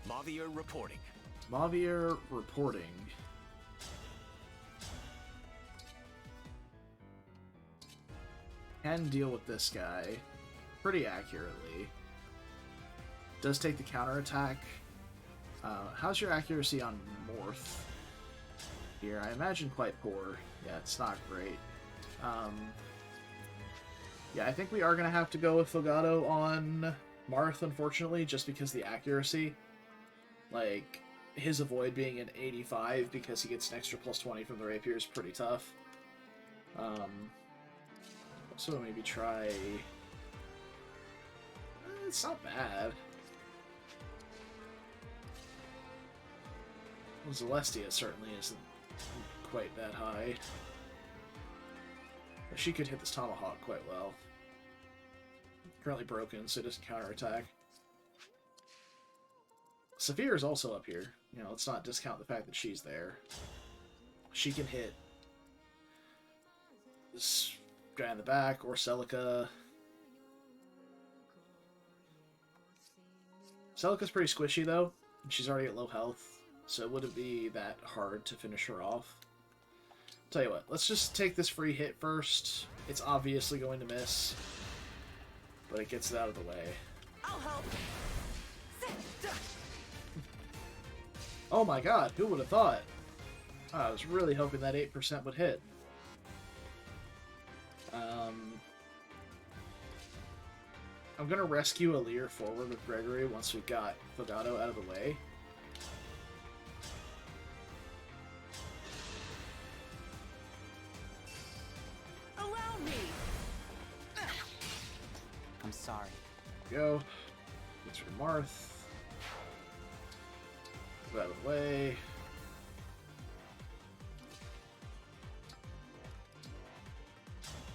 Mavier reporting. Mavier reporting. Can deal with this guy pretty accurately. Does take the counterattack. How's your accuracy on Morph? Here, I imagine quite poor. Yeah, it's not great. Yeah, I think we are going to have to go with Fogado on Marth, unfortunately, just because the accuracy. Like, his avoid being an 85 because he gets an extra +20 from the rapier is pretty tough. So maybe try... It's not bad. Well, Celestia certainly isn't quite that high. But she could hit this Tomahawk quite well. Currently broken, so it doesn't counterattack. Saphir is also up here. You know, let's not discount the fact that she's there. She can hit this guy in the back, or Celica. Celica's pretty squishy, though. And she's already at low health, so it wouldn't be that hard to finish her off. Tell you what, let's just take this free hit first. It's obviously going to miss, but it gets it out of the way. I'll help. Oh my god, who would have thought? I was really hoping that 8% would hit. I'm gonna rescue Alir forward with Gregory once we've got Fogado out of the way. Allow me. I'm sorry. Go. Gets rid of Marth. Move out of the way.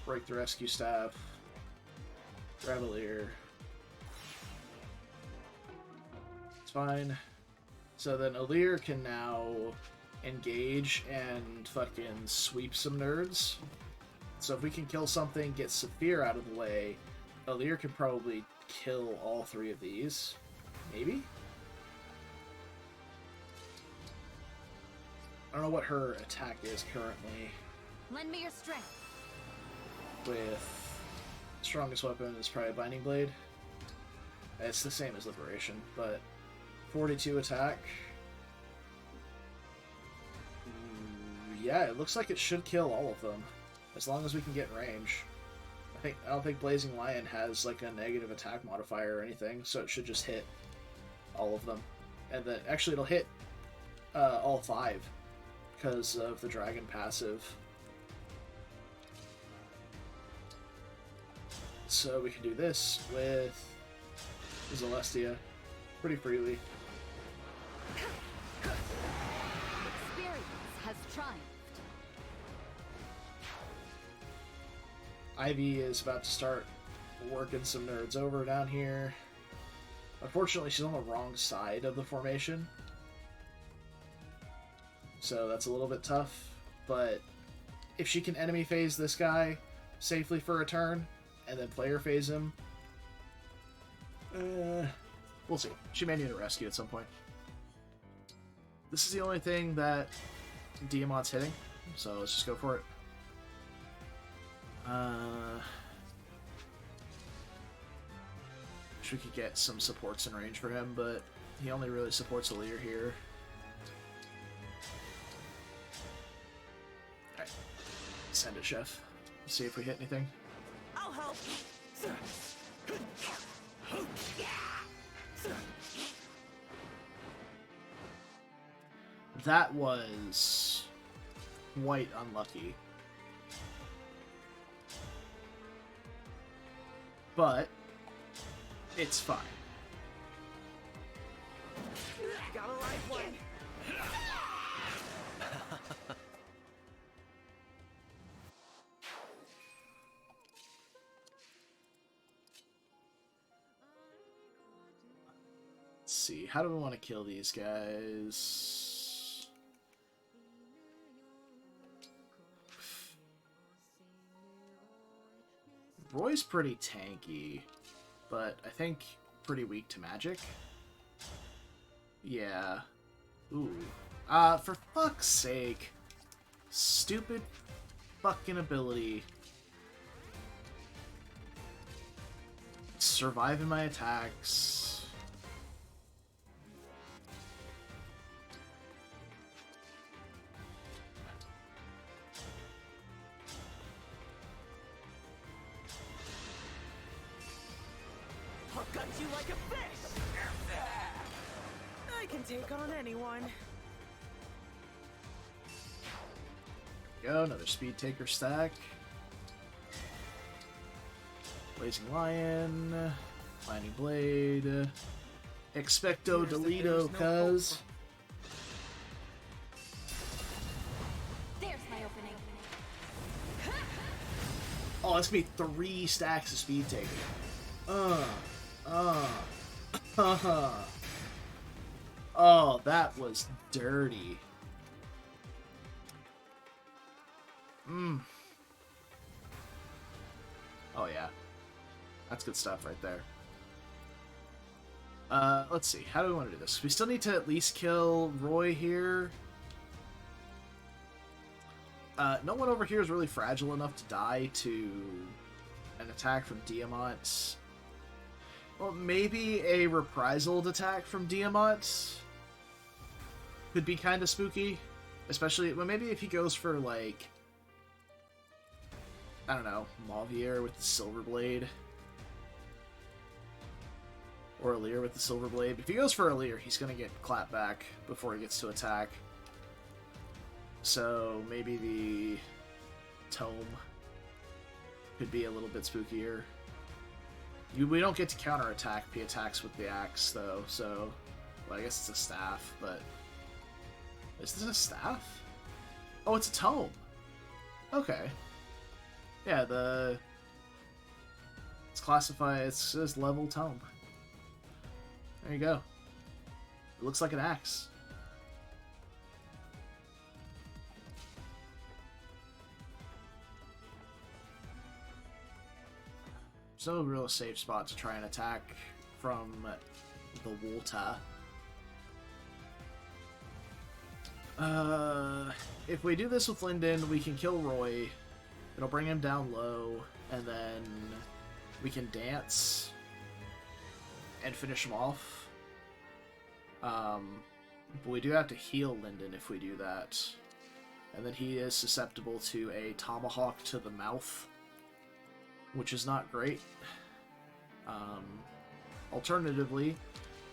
Break the rescue staff. Grab Alir. fine. So then Alir can now engage and fucking sweep some nerds. So if we can kill something, get Saphir out of the way, Alir can probably kill all 3 of these. Maybe? I don't know what her attack is currently. Lend me your strength. With strongest weapon is probably a Binding Blade. It's the same as Liberation, but 42 attack. Yeah, it looks like it should kill all of them, as long as we can get in range. I don't think Blazing Lion has like a negative attack modifier or anything, so it should just hit all of them. And then actually it'll hit all 5 because of the dragon passive. So we can do this with Celestia pretty freely. Experience has triumphed. Ivy is about to start working some nerds over down here. Unfortunately, she's on the wrong side of the formation, so that's a little bit tough. But if she can enemy phase this guy safely for a turn, and then player phase him, we'll see. She may need a rescue at some point. This is the only thing that Diamant's hitting, so let's just go for it. Wish we could get some supports in range for him, but he only really supports Alir here. Alright. Send it, Chef. See if we hit anything. I'll help. That was quite unlucky. But it's fine. Got a life one. Let's see, how do we want to kill these guys? Roy's pretty tanky, but I think pretty weak to magic. Yeah. Ooh. For fuck's sake. Stupid fucking ability. Surviving my attacks. I'll gut you like a fish. I can take on anyone. Go, another speed taker stack. Blazing Lion, Binding Blade, Expecto Delito, cuz. There's my opening. Oh, that's gonna be 3 stacks of speed taker. Oh, that was dirty. Oh yeah. That's good stuff right there. Let's see. How do we want to do this? We still need to at least kill Roy here. No one over here is really fragile enough to die to an attack from Diamant. Well, maybe a reprisal attack from Diamant could be kind of spooky. Especially, well, maybe if he goes for, like, I don't know, Mauvier with the Silver Blade. Or Alir with the Silver Blade. If he goes for Alir, he's going to get clapped back before he gets to attack. So maybe the Tome could be a little bit spookier. We don't get to counterattack if he attacks with the axe, though, so... Well, I guess it's a staff, but... Is this a staff? Oh, it's a tome! Okay. Yeah, it's classified... It says level tome. There you go. It looks like an axe. There's no real safe spot to try and attack from the water. If we do this with Lyndon, we can kill Roy. It'll bring him down low, and then we can dance and finish him off. But we do have to heal Lyndon if we do that. And then he is susceptible to a tomahawk to the mouth, which is not great. Alternatively,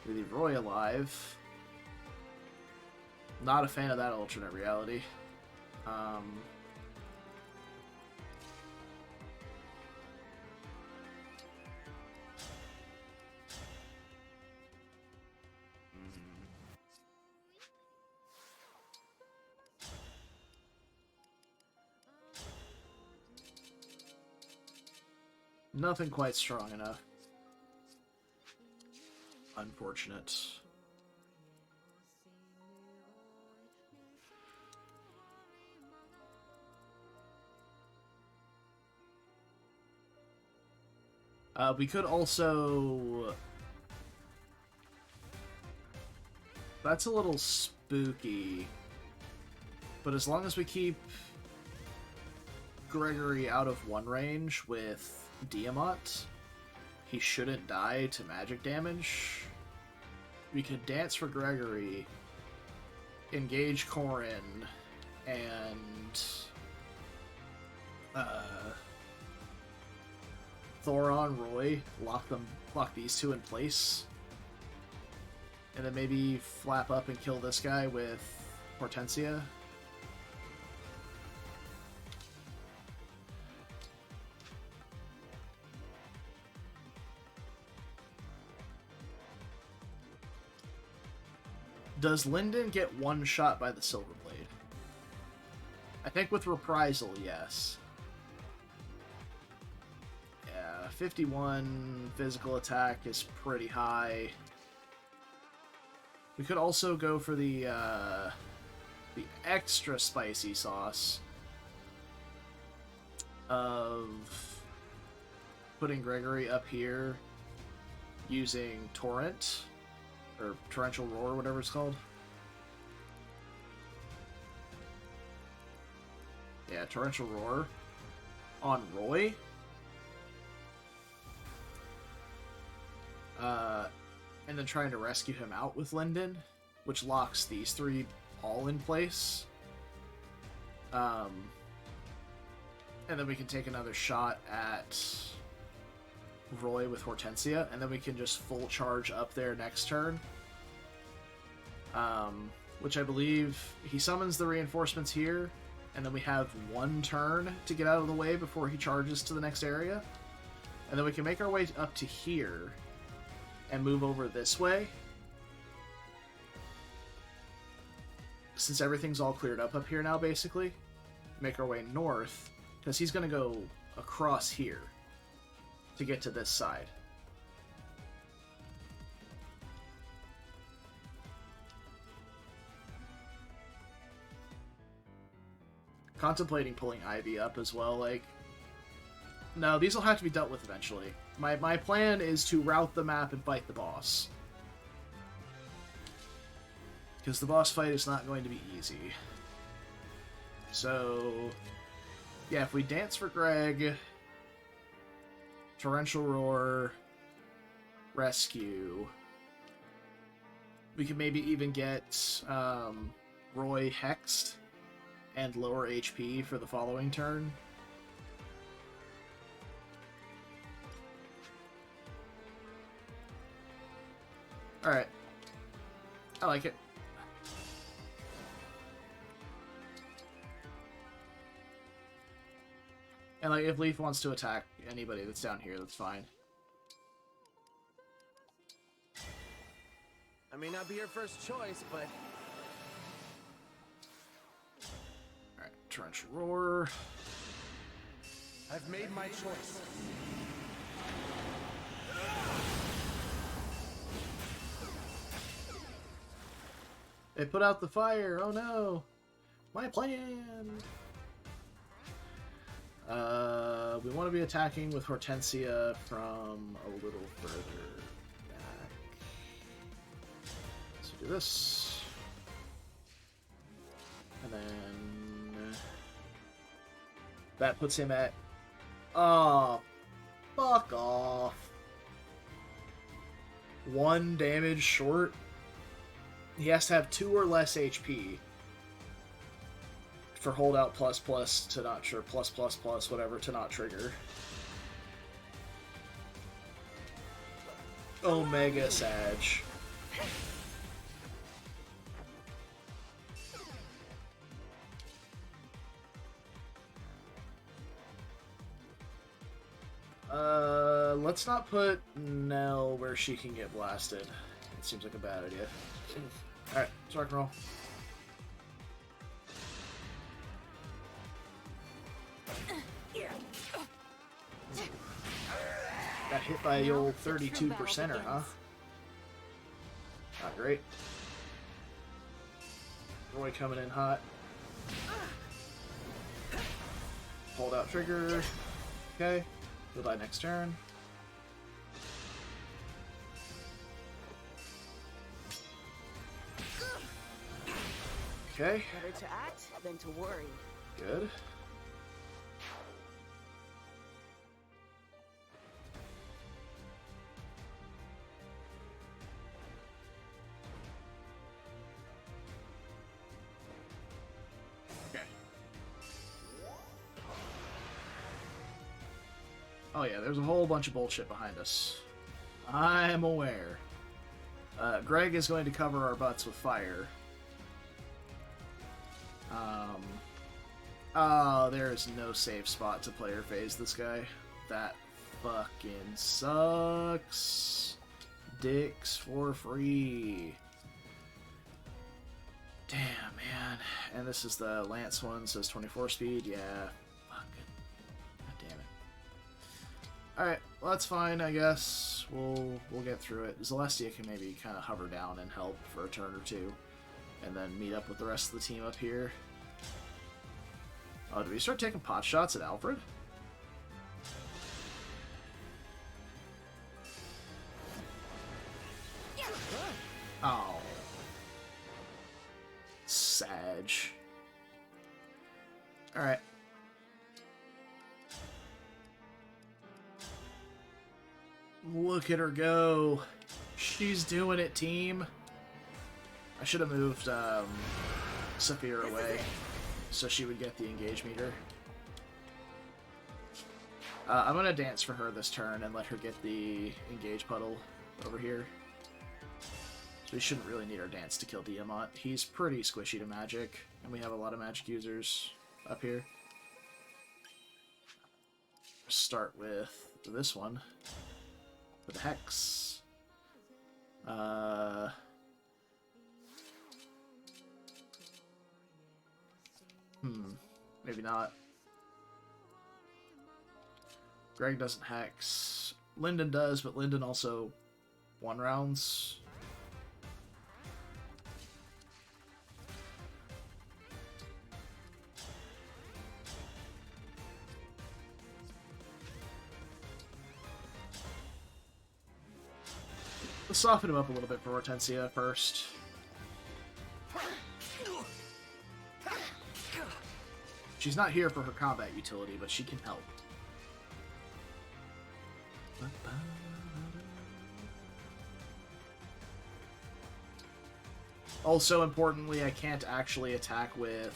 we leave Roy alive. Not a fan of that alternate reality. Nothing quite strong enough. Unfortunate. We could also... That's a little spooky. But as long as we keep Gregory out of one range with Diamant, he shouldn't die to magic damage. We could dance for Gregory, engage Corrin, and Thoron, Roy, lock these two in place, and then maybe flap up and kill this guy with Hortensia. Does Lyndon get one shot by the Silver Blade? I think with Reprisal, yes. Yeah, 51 physical attack is pretty high. We could also go for the extra spicy sauce of putting Gregory up here using Torrent. Or Torrential Roar, whatever it's called. Yeah, Torrential Roar on Roy. And then trying to rescue him out with Lyndon, which locks these three all in place. And then we can take another shot at Roy with Hortensia, and then we can just full charge up there next turn. Which I believe he summons the reinforcements here, and then we have one turn to get out of the way before he charges to the next area. And then we can make our way up to here and move over this way. Since everything's all cleared up here now, basically. Make our way north, because he's going to go across here to get to this side. Contemplating pulling Ivy up as well, like... No, these will have to be dealt with eventually. My plan is to route the map and fight the boss. Because the boss fight is not going to be easy. So... yeah, if we dance for Greg... Torrential Roar... Rescue... we could maybe even get Roy hexed and lower HP for the following turn. Alright. I like it. And like, if Leaf wants to attack anybody that's down here, that's fine. I may not be your first choice, but... Alright, Torrential Roar. I've made my choice. They put out the fire. Oh no. My plan. We want to be attacking with Hortensia from a little further back. So do this. And then that puts him at... Oh, fuck off. 1 damage short. He has to have 2 or less HP for holdout plus plus to not sure plus plus plus whatever to not trigger. Omega Sag. Let's not put Nell where she can get blasted. It seems like a bad idea. Alright, let's rock and roll. Got hit by the old 32%er, huh? Not great. Roy coming in hot. Hold out trigger. Okay. He'll die next turn. Okay. Better to act than to worry. Good. Okay. Oh yeah, there's a whole bunch of bullshit behind us. I'm aware. Greg is going to cover our butts with fire. Oh, there is no safe spot to player phase this guy. That fucking sucks. Dicks for free. Damn, man. And this is the Lance one, so it's 24 speed. Yeah. Fuck. God damn it. Alright, well that's fine, I guess. We'll get through it. Celestia can maybe kind of hover down and help for a turn or two. And then meet up with the rest of the team up here. Oh, do we start taking pot shots at Alfred? Oh. Sag. Alright. Look at her go. She's doing it, team. I should have moved Saphir away so she would get the engage meter. I'm going to dance for her this turn and let her get the engage puddle over here. So we shouldn't really need our dance to kill Diamant. He's pretty squishy to magic, and we have a lot of magic users up here. Start with this one. With the Hex. Maybe not. Greg doesn't hex. Lyndon does, but Lyndon also 1 rounds. Let's soften him up a little bit for Hortensia first. She's not here for her combat utility, but she can help. Also, importantly, I can't actually attack with...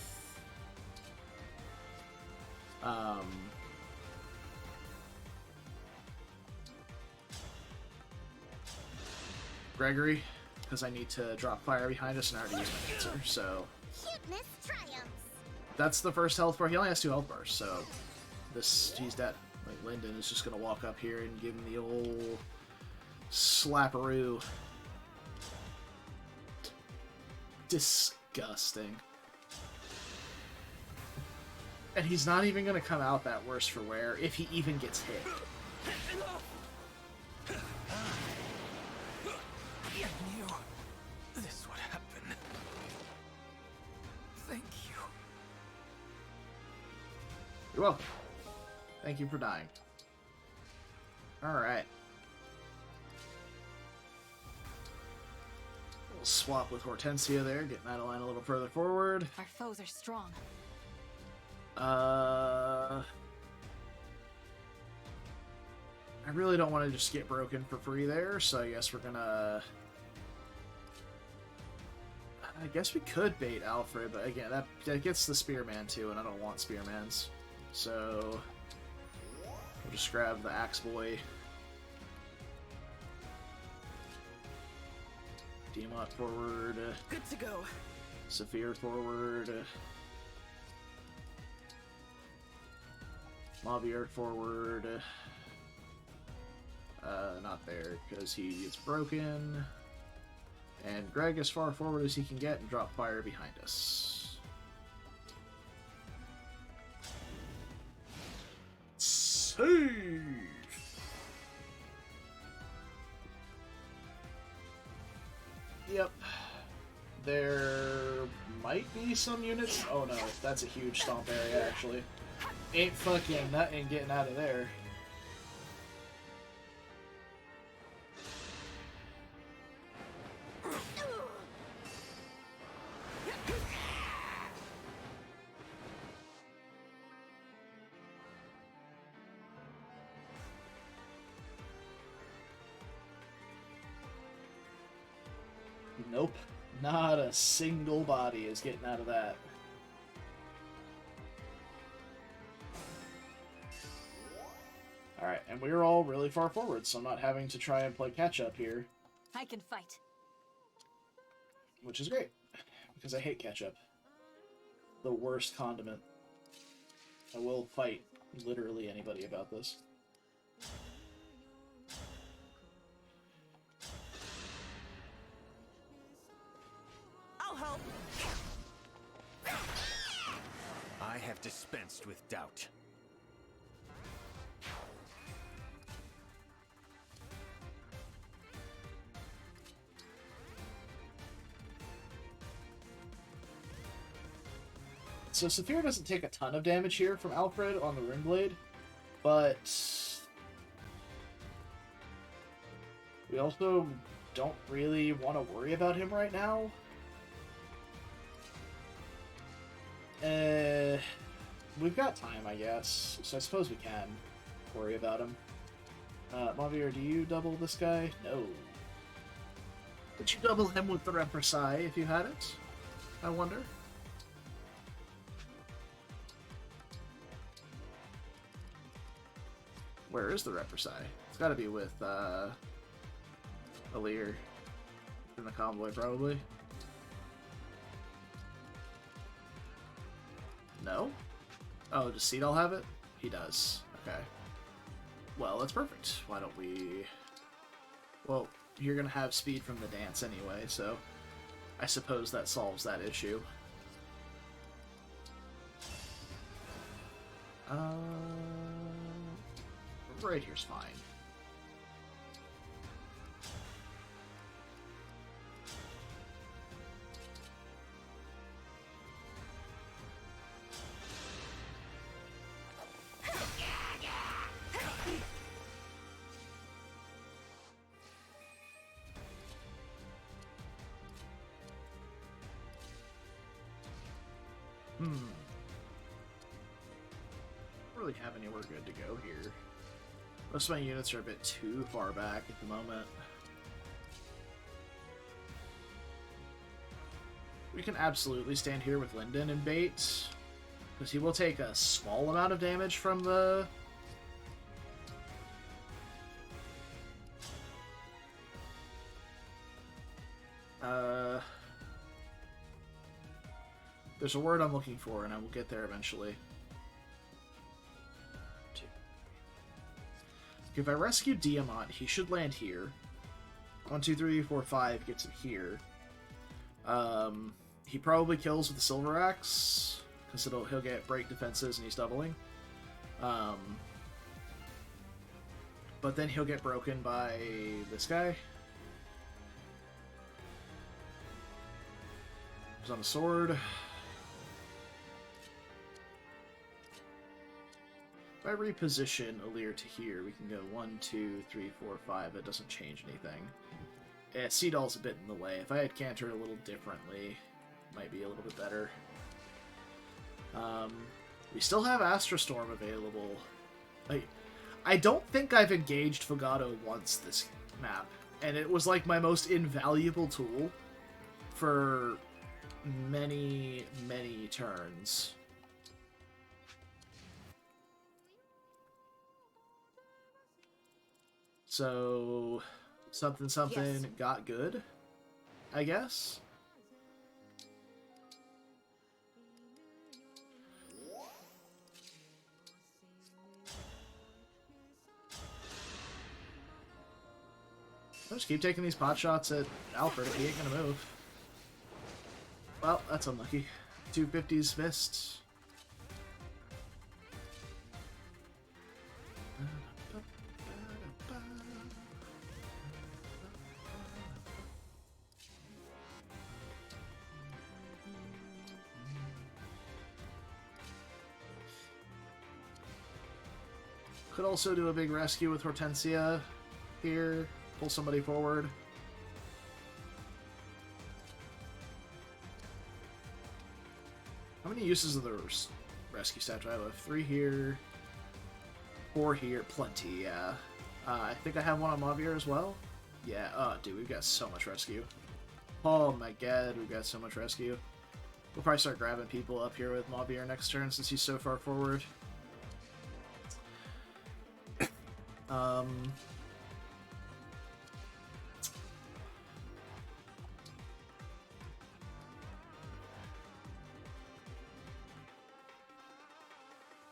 Gregory, because I need to drop fire behind us and I already used my answer, so... Cuteness triumphs. That's the first health bar. He only has 2 health bars, so he's dead. Like, Lyndon is just gonna walk up here and give him the old slapperoo. Disgusting. And he's not even gonna come out that worse for wear if he even gets hit. I knew this would happen. You're welcome. Thank you for dying. Alright. We'll swap with Hortensia there, get Madeline a little further forward. Our foes are strong. I really don't want to just get broken for free there, so I guess we're gonna... I guess we could bait Alfred, but again, that gets the Spearman too, and I don't want Spearmans. So... we'll just grab the Axe Boy. Demont forward. Good to go. Saphir forward. Maviart forward. Not there, because he is broken. And Greg as far forward as he can get and drop fire behind us. Save! Yep. There might be some units. Oh no, that's a huge stomp area actually. Ain't fucking nothing getting out of there. Nope. Not a single body is getting out of that. Alright, and we're all really far forward, so I'm not having to try and play catch-up here. I can fight. Which is great, because I hate ketchup. The worst condiment. I will fight literally anybody about this. I'll help. I have dispensed with doubt. So Saphir doesn't take a ton of damage here from Alfred on the Ring Blade, but we also don't really want to worry about him right now. We've got time, I guess, so I suppose we can worry about him. Mavier, do you double this guy? No. Would you double him with the Reprisai if you had it? I wonder. Where is the Reprisai? It's gotta be with, Alir. In the convoy, probably. No? Oh, does Cedal have it? He does. Okay. Well, that's perfect. Why don't we... Well, you're gonna have speed from the dance anyway, so I suppose that solves that issue. Right here's fine. Don't really have anywhere good to go here. Most of my units are a bit too far back at the moment. We can absolutely stand here with Lyndon and bait, because he will take a small amount of damage from the... There's a word I'm looking for, and I will get there eventually. If I rescue Diamant, he should land here. 1, 2, 3, 4, 5 gets him here. He probably kills with the Silver Axe, because he'll get break defenses and he's doubling. But then he'll get broken by this guy. He's on the sword. If I reposition Alir to here, we can go 1, 2, 3, 4, 5. It doesn't change anything. Sea Doll's a bit in the way. If I had cantered a little differently, it might be a little bit better. We still have Astrostorm available. I don't think I've engaged Fogado once this map, and it was like my most invaluable tool for many, many turns. So, something Yes. got good, I guess. I'll just keep taking these pot shots at Alfred if he ain't gonna move. Well, that's unlucky. 250s missed. Could also do a big rescue with Hortensia here. Pull somebody forward. How many uses of the rescue stat do I have? 3 here, 4 here, plenty, yeah. I think I have one on Mavier as well. Yeah, oh, dude, we've got so much rescue. Oh my god, we've got so much rescue. We'll probably start grabbing people up here with Mavier next turn since he's so far forward.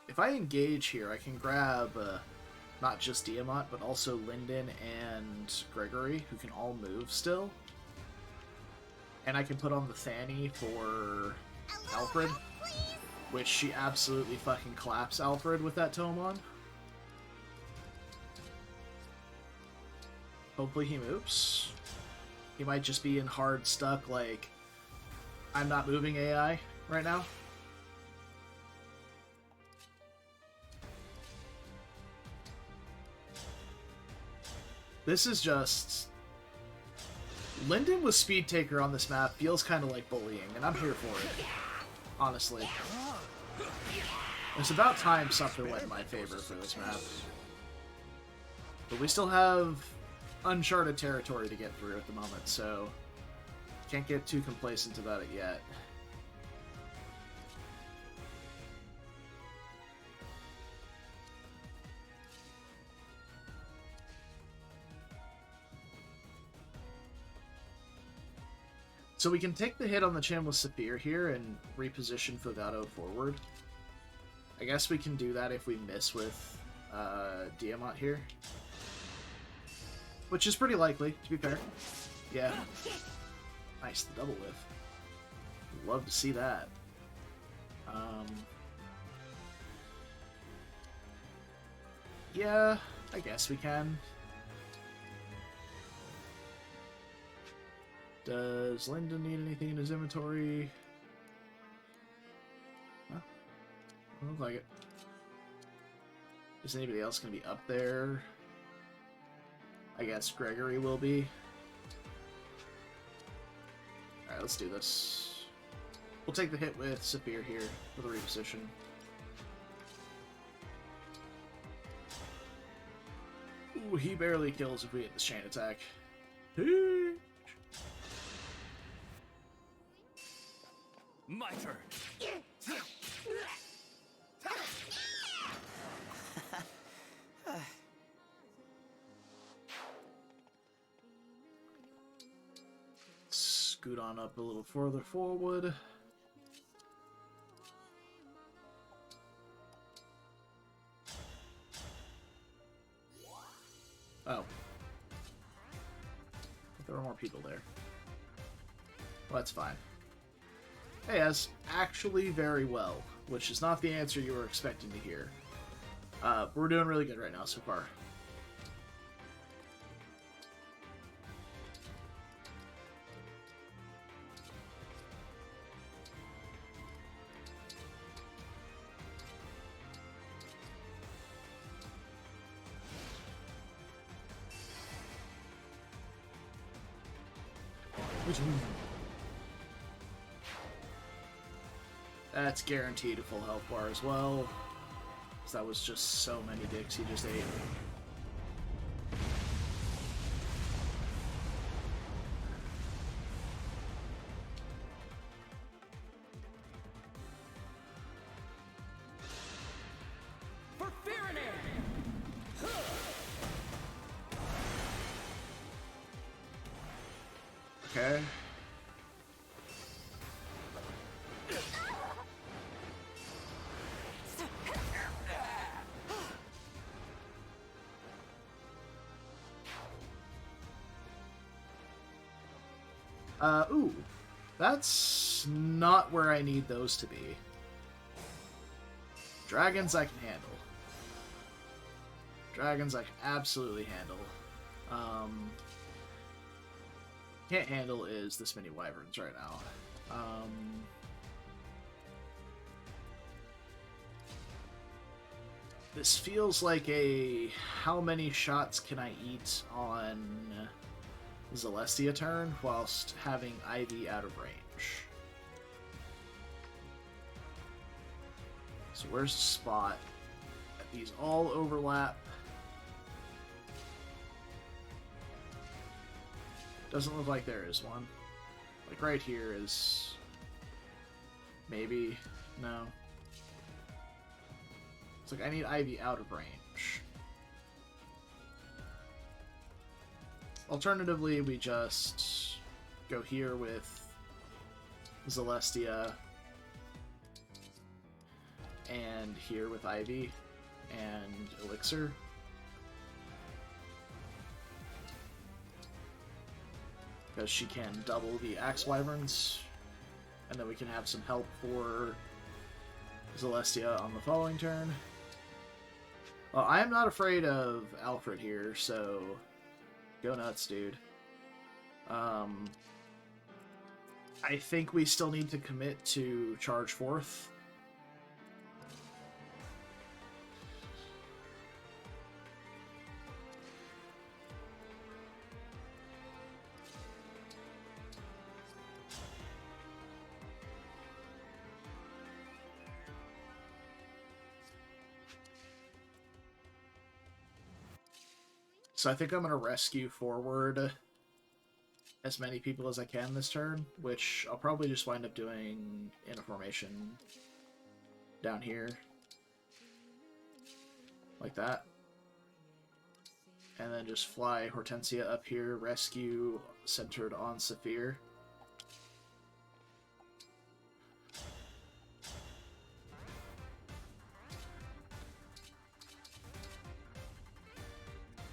If I engage here, I can grab not just Diamant, but also Lyndon and Gregory, who can all move still. And I can put on the Fanny for Alfred, which she absolutely fucking claps Alfred with that tome on. Hopefully he moves. He might just be in hard stuck, like, I'm not moving AI right now. This is just... Lyndon with Speed Taker on this map feels kind of like bullying, and I'm here for it. Honestly. It's about time something went in my favor for this map. But we still have uncharted territory to get through at the moment, so can't get too complacent about it yet. So we can take the hit on the chin with Saphir here and reposition Fogado forward. I guess we can do that if we miss with Diamant here. Which is pretty likely, to be fair. Yeah. Nice, the double whiff. Love to see that. Yeah, I guess we can. Does Lyndon need anything in his inventory? No. Doesn't look like it. Is anybody else going to be up there? I guess Gregory will be. Alright, let's do this. We'll take the hit with Saphir here for the reposition. Ooh, he barely kills if we hit this chain attack. My turn. Scoot on up a little further forward. Oh. There were more people there. Well, that's fine. Hey, as actually very well, which is not the answer you were expecting to hear. We're doing really good right now so far. That's guaranteed a full health bar as well. 'Cause that was just so many dicks he just ate. For Fahrenheit! Okay. Ooh. That's not where I need those to be. Dragons I can handle. Dragons I can absolutely handle. Can't handle is this many wyverns right now. This feels like a how many shots can I eat on Celestia turn whilst having Ivy out of range. So where's the spot? These all overlap. Doesn't look like there is one. Like right here is... maybe? No. It's like I need Ivy out of range. Alternatively, we just go here with Celestia and here with Ivy and Elixir. Because she can double the Axe Wyverns, and then we can have some help for Celestia on the following turn. Well, I am not afraid of Alfred here, so go nuts, dude. I think we still need to commit to charge forth. So I think I'm going to rescue forward as many people as I can this turn, which I'll probably just wind up doing in a formation down here. Like that. And then just fly Hortensia up here, rescue centered on Saphir.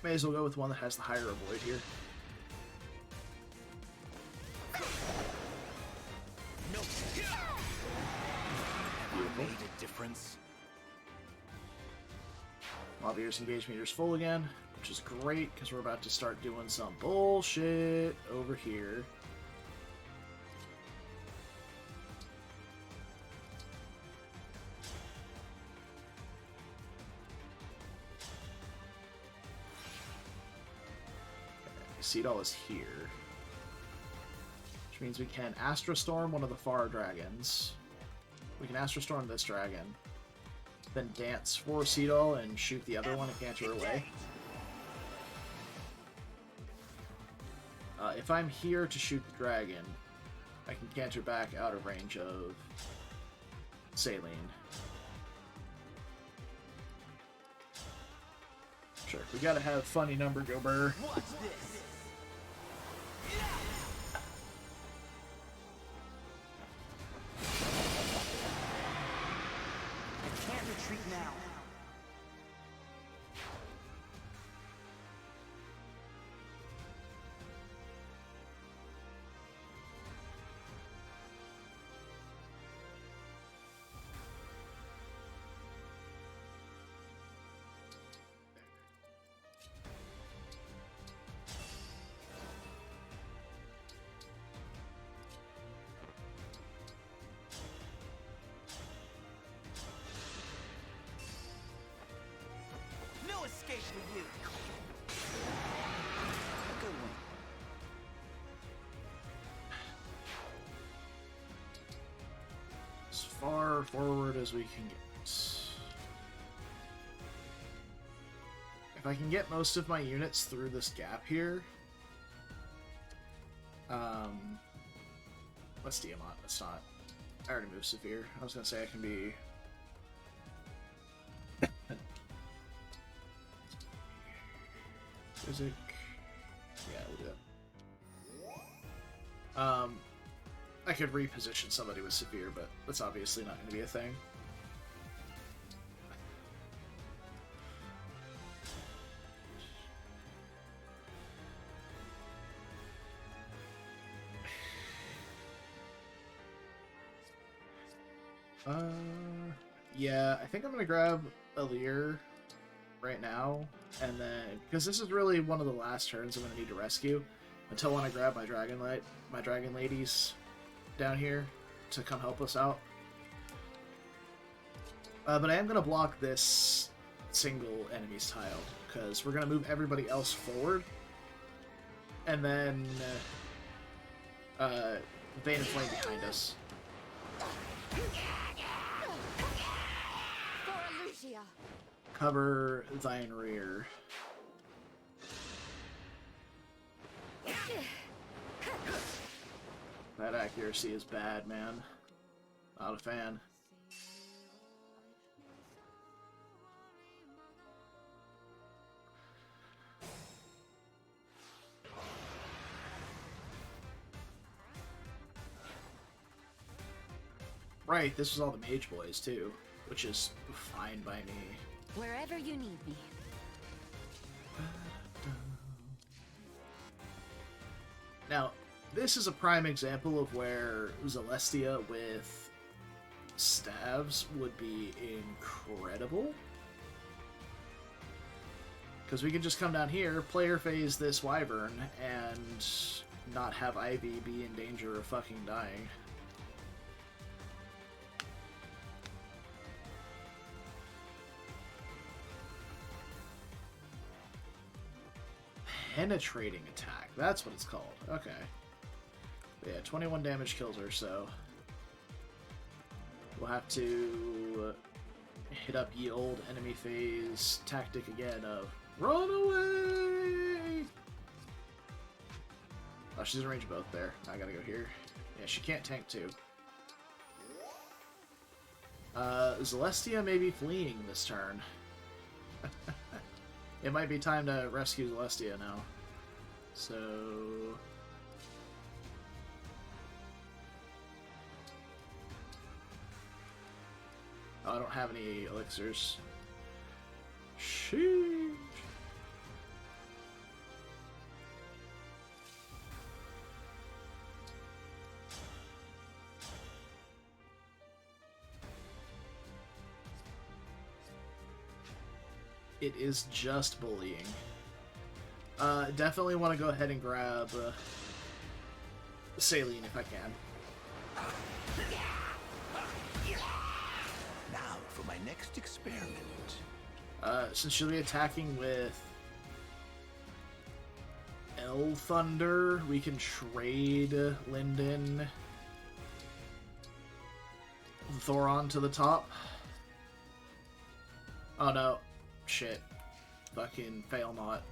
May as well go with one that has the higher avoid here. No. Made a difference. Lavier's engage meter's full again, which is great because we're about to start doing some bullshit over here. Seedall is here, which means we can Astra Storm one of the Far Dragons. We can Astra Storm this dragon, then dance for Seedall and shoot the other one and canter away. If I'm here to shoot the dragon, I can canter back out of range of Saline. Sure, we gotta have funny number go burr. Watch this. Can't retreat now. No escape for you. A good one. far forward as we can get. If I can get most of my units through this gap here... What's Diamant? That's not... I already moved Severe. I was gonna say I can be... Physic... Yeah, we'll do that. I could reposition somebody with Severe, but that's obviously not going to be a thing. Yeah, I think I'm gonna grab Alir right now, and then because this is really one of the last turns I'm gonna need to rescue until when I grab my dragon ladies down here to come help us out. But I am gonna block this single enemy's tile because we're gonna move everybody else forward, and then Vein and Flame behind us. Cover thine rear. That accuracy is bad, man. Not a fan. Right, this was all the mage boys too, which is fine by me. Wherever you need me. Now, this is a prime example of where Celestia with staves would be incredible. Because we can just come down here, player phase this wyvern, and not have Ivy be in danger of fucking dying. Penetrating attack. That's what it's called. Okay. But yeah, 21 damage kills her, so we'll have to hit up ye old enemy phase tactic again of run away! Oh, she's in range of both there. I gotta go here. Yeah, she can't tank too. Celestia may be fleeing this turn. It might be time to rescue Celestia now. So... Oh, I don't have any elixirs. Sheesh. It is just bullying. Definitely want to go ahead and grab Saline if I can. Now for my next experiment. Since she'll be attacking with L Thunder, we can trade Linden Thoron to the top. Oh no. Shit. Fucking fail not.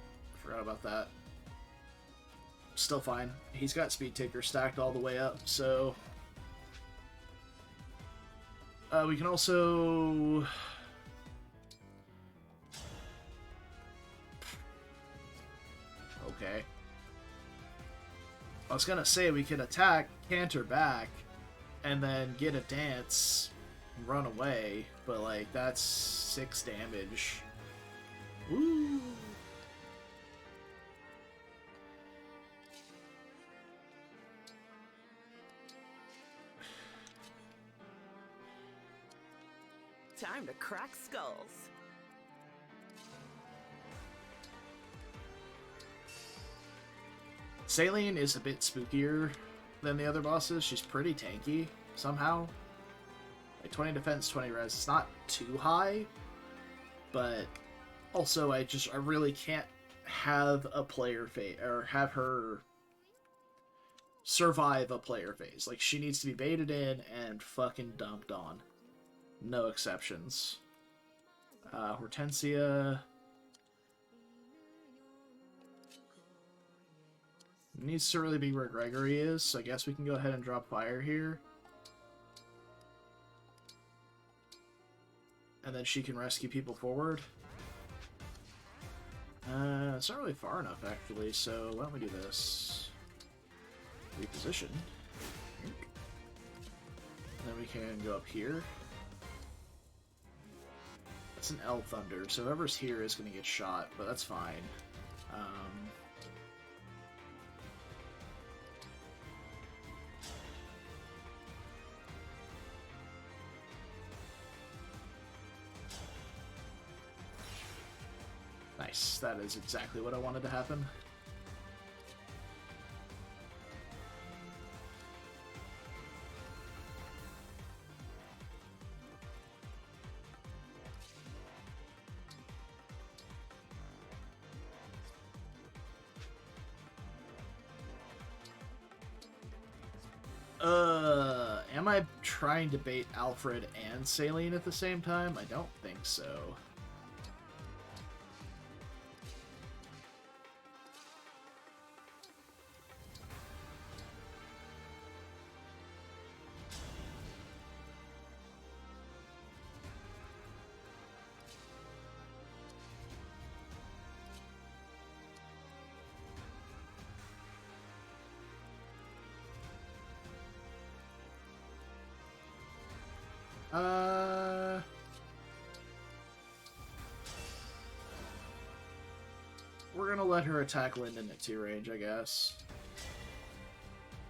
Forgot about that. Still fine. He's got Speed Taker stacked all the way up, so... we can also... Okay. I was gonna say we can attack, canter back, and then get a dance, and run away, but like, that's 6 damage. Woo! Time to crack skulls. Saline is a bit spookier than the other bosses. She's pretty tanky, somehow. Like 20 defense, 20 res. It's not too high, but also I really can't have a player or have her survive a player phase. Like, she needs to be baited in and fucking dumped on. No exceptions. Hortensia needs to really be where Gregory is, so I guess we can go ahead and drop fire here. And then she can rescue people forward. It's not really far enough, actually, so why don't we do this? Reposition. And then we can go up here. It's an L Thunder, so whoever's here is going to get shot, but that's fine. Nice, that is exactly what I wanted to happen. Am I trying to bait Alfred and Saline at the same time? I don't think so. We're gonna let her attack Linden at 2 range, I guess.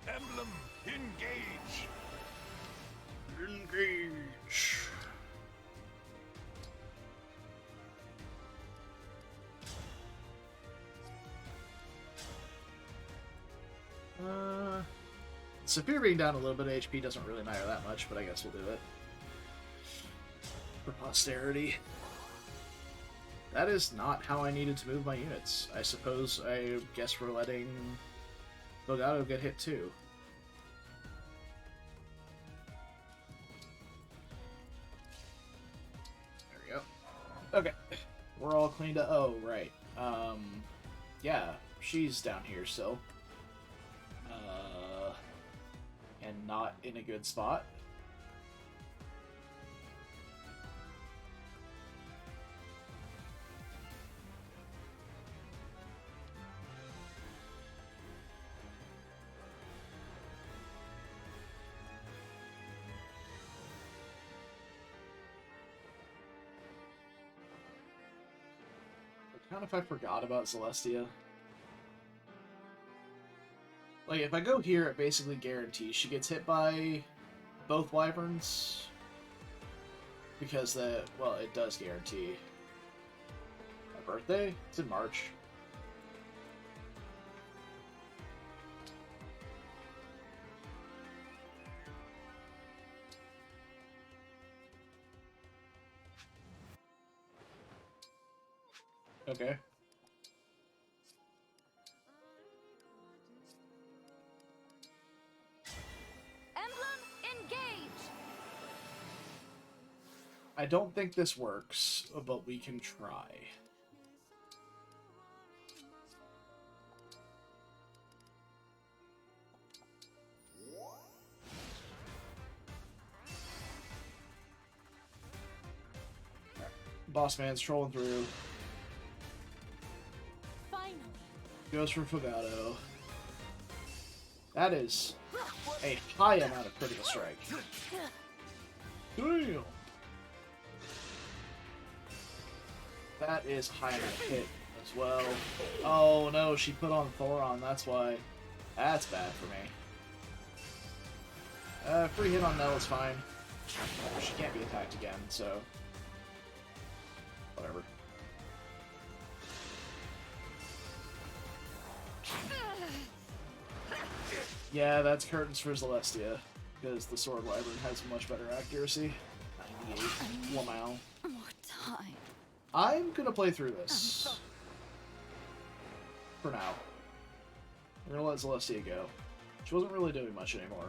Emblem, engage! Engage! Saphir being down a little bit of HP doesn't really matter that much, but I guess we'll do it. For posterity. That is not how I needed to move my units. I guess we're letting Bogado get hit too. There we go. Okay. We're all cleaned up. Oh, right. Yeah, she's down here still. And not in a good spot. Kind of if I forgot about Celestia. Like, if I go here, it basically guarantees she gets hit by both Wyverns. Because well, it does guarantee. My birthday? It's in March. Okay. Emblem, engage! I don't think this works, but we can try. Boss man's trolling through. Goes for Fogado. That is a high amount of critical strike. Damn! That is high amount of hit as well. Oh no, she put on Thoron, that's why. That's bad for me. Free hit on Nell is fine. She can't be attacked again, so... whatever. Yeah, that's curtains for Celestia, because the Sword Wyvern has much better accuracy. 98. Lamau. More time. I'm gonna play through this. For now. We're gonna let Celestia go. She wasn't really doing much anymore.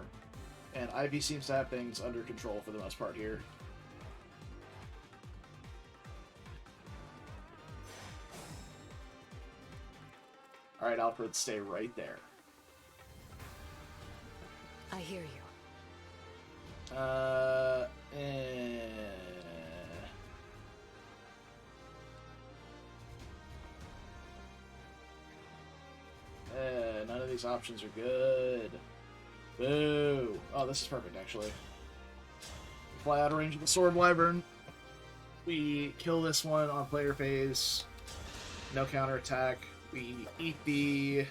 And Ivy seems to have things under control for the most part here. Alright, Alfred, stay right there. I hear you. None of these options are good. Boo! Oh, this is perfect, actually. Fly out of range of the Sword Wyvern. We kill this one on player phase. No counterattack. We eat the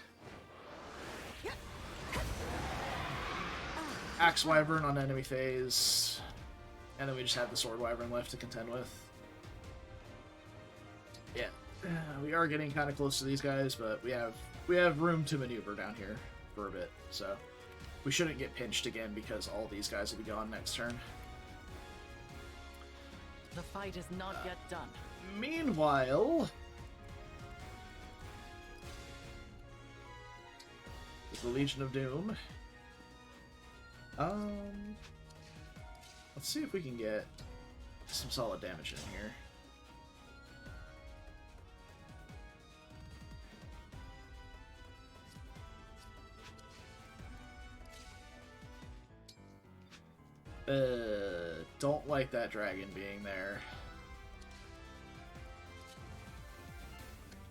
Axe Wyvern on enemy phase. And then we just have the Sword Wyvern left to contend with. Yeah. We are getting kind of close to these guys, but we have room to maneuver down here for a bit, so we shouldn't get pinched again because all these guys will be gone next turn. The fight is not yet done. Meanwhile, with the Legion of Doom, let's see if we can get some solid damage in here. Don't like that dragon being there.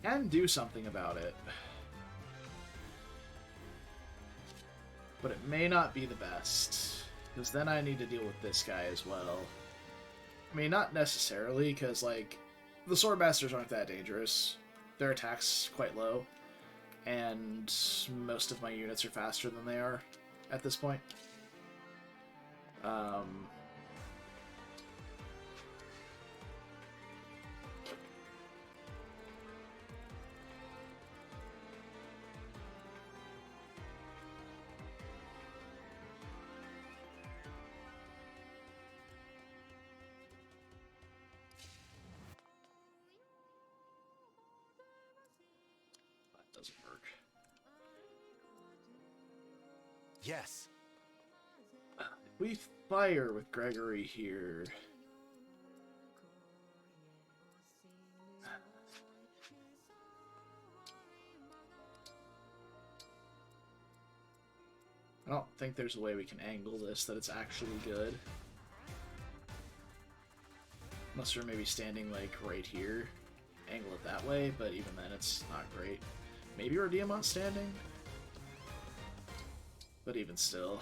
Can do something about it. But it may not be the best. Because then I need to deal with this guy as well. I mean, not necessarily, because, like, the Swordmasters aren't that dangerous. Their attack's quite low. And most of my units are faster than they are at this point. That doesn't work. Yes. We fire with Gregory here. I don't think there's a way we can angle this that it's actually good. Unless we're maybe standing like right here. Angle it that way, but even then it's not great. Maybe we're Diamant standing? But even still.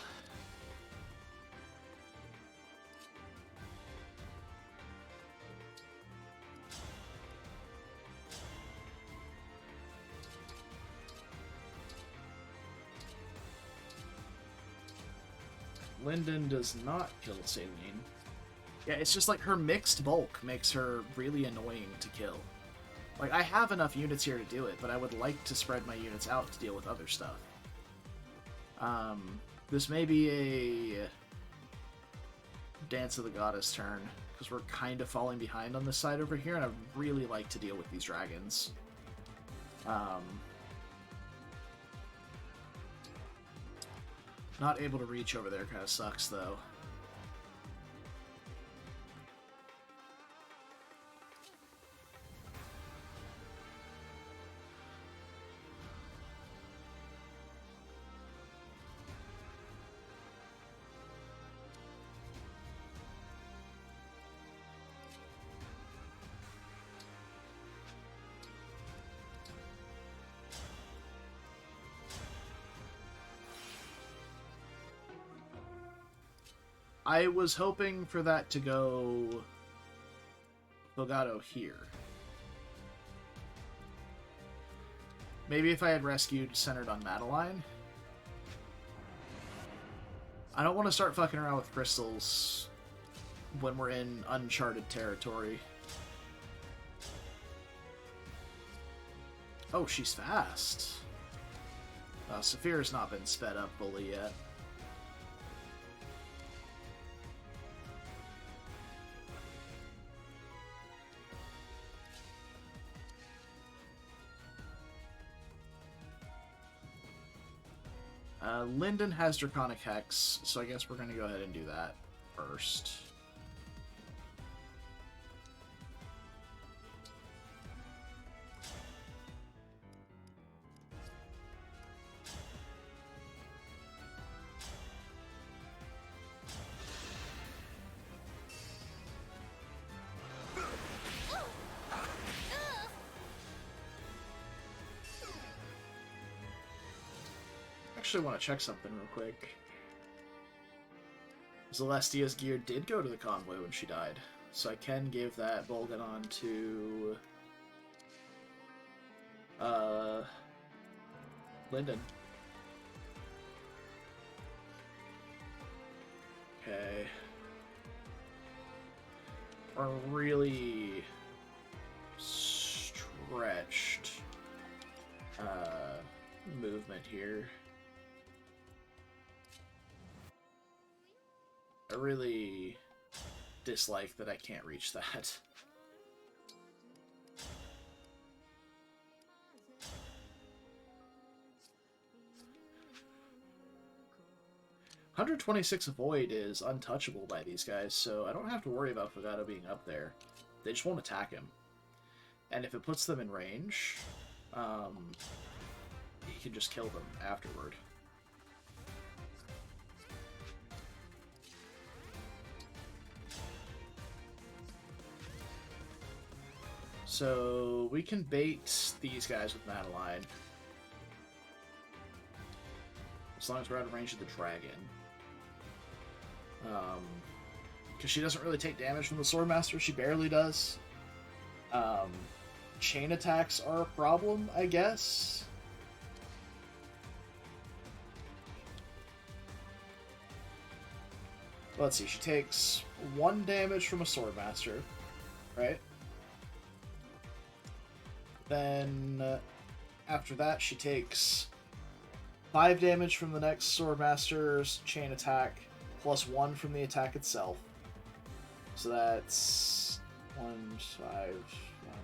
Linden does not kill Saline. Yeah, it's just like her mixed bulk makes her really annoying to kill. Like, I have enough units here to do it, but I would like to spread my units out to deal with other stuff. This may be a Dance of the Goddess turn, because we're kind of falling behind on this side over here, and I'd really like to deal with these dragons. Not able to reach over there kind of sucks, though. I was hoping for that to go Bogado here. Maybe if I had rescued centered on Madeline. I don't want to start fucking around with crystals when we're in uncharted territory. Oh, she's fast. Saphira's not been sped up fully yet. Lyndon has Draconic Hex, so I guess we're going to go ahead and do that first. Actually want to check something real quick. Celestia's gear did go to the convoy when she died, so I can give that Bolganon to Lyndon. Okay. We're really stretched movement here. I really dislike that I can't reach that. $126 Avoid is untouchable by these guys, so I don't have to worry about Fogado being up there. They just won't attack him. And if it puts them in range, he can just kill them afterward. So we can bait these guys with Madeline. As long as we're out of range of the dragon. Because she doesn't really take damage from the Swordmaster, she barely does. Chain attacks are a problem, I guess. Let's see, she takes 1 damage from a Swordmaster, right? Then, after that, she takes 5 damage from the next Swordmaster's chain attack, plus 1 from the attack itself. So that's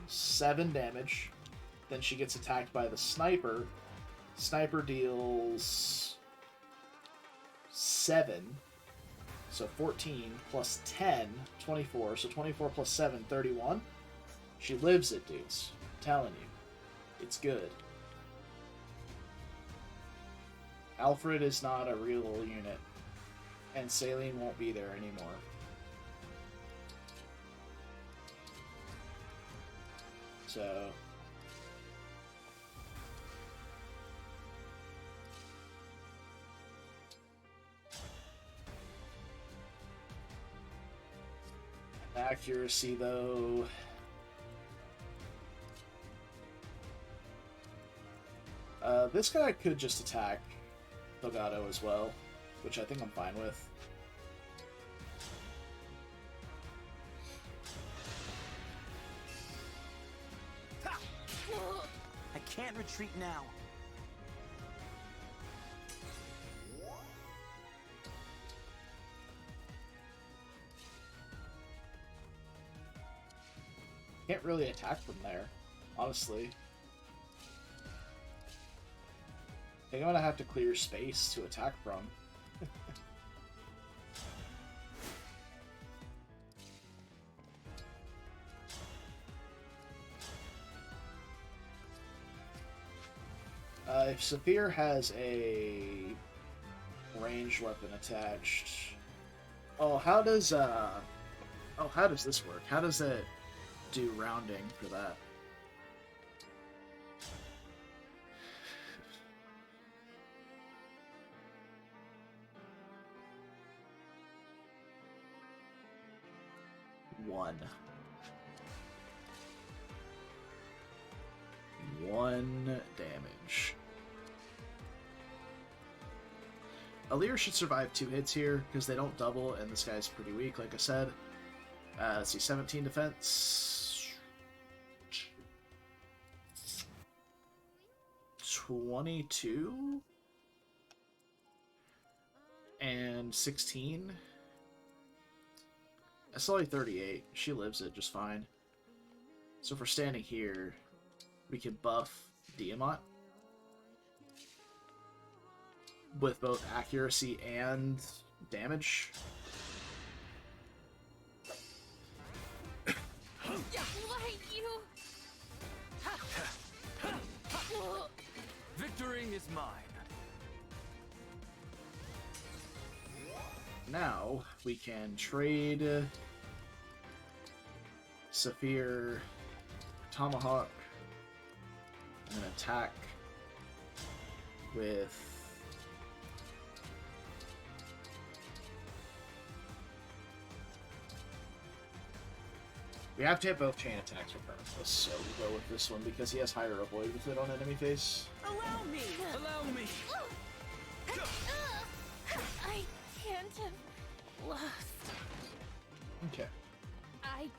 7 damage. Then she gets attacked by the Sniper. Sniper deals 7. So 14 plus 10, 24. So 24 plus 7, 31. She lives it, dudes. Telling you, it's good. Alfred is not a real unit, and Saline won't be there anymore. So accuracy, though. This guy could just attack Fogado as well, which I think I'm fine with. I can't retreat now. Can't really attack from there, honestly. I think I'm gonna have to clear space to attack from. If Saphir has a ranged weapon attached... Oh, how does this work? How does it do rounding for that? One damage. Alir should survive 2 hits here, because they don't double, and this guy's pretty weak, like I said. Let's see, 17 defense. 22? And 16? That's only 38. She lives it just fine. So if we're standing here, we can buff Diamant. with both accuracy and damage. Why you? Victory is mine. Now we can trade Saphir, Tomahawk, and attack with we have to hit both chain attacks regardless, so we'll go with this one because he has higher avoid with it on enemy face. Allow me! Allow me. I can't have lost. Okay. I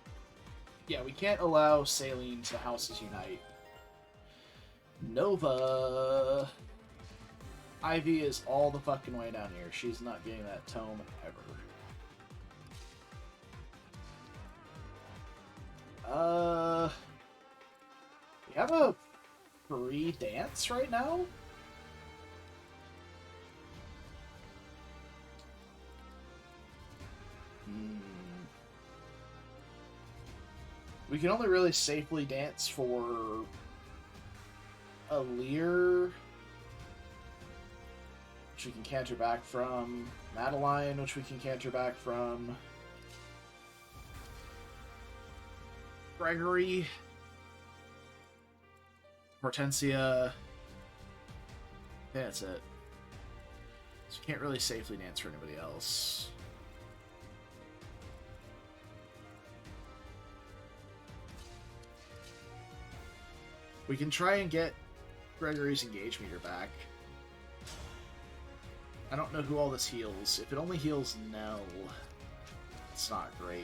Yeah, we can't allow Saline to Houses Unite. Nova! Ivy is all the fucking way down here. She's not getting that tome ever. We have a free dance right now? We can only really safely dance for a Lear, which we can counter back from, Madeline, which we can counter back from, Gregory, Hortensia. I think that's it. So we can't really safely dance for anybody else. We can try and get Gregory's engage meter back. I don't know who all this heals. If it only heals Nell, it's not great.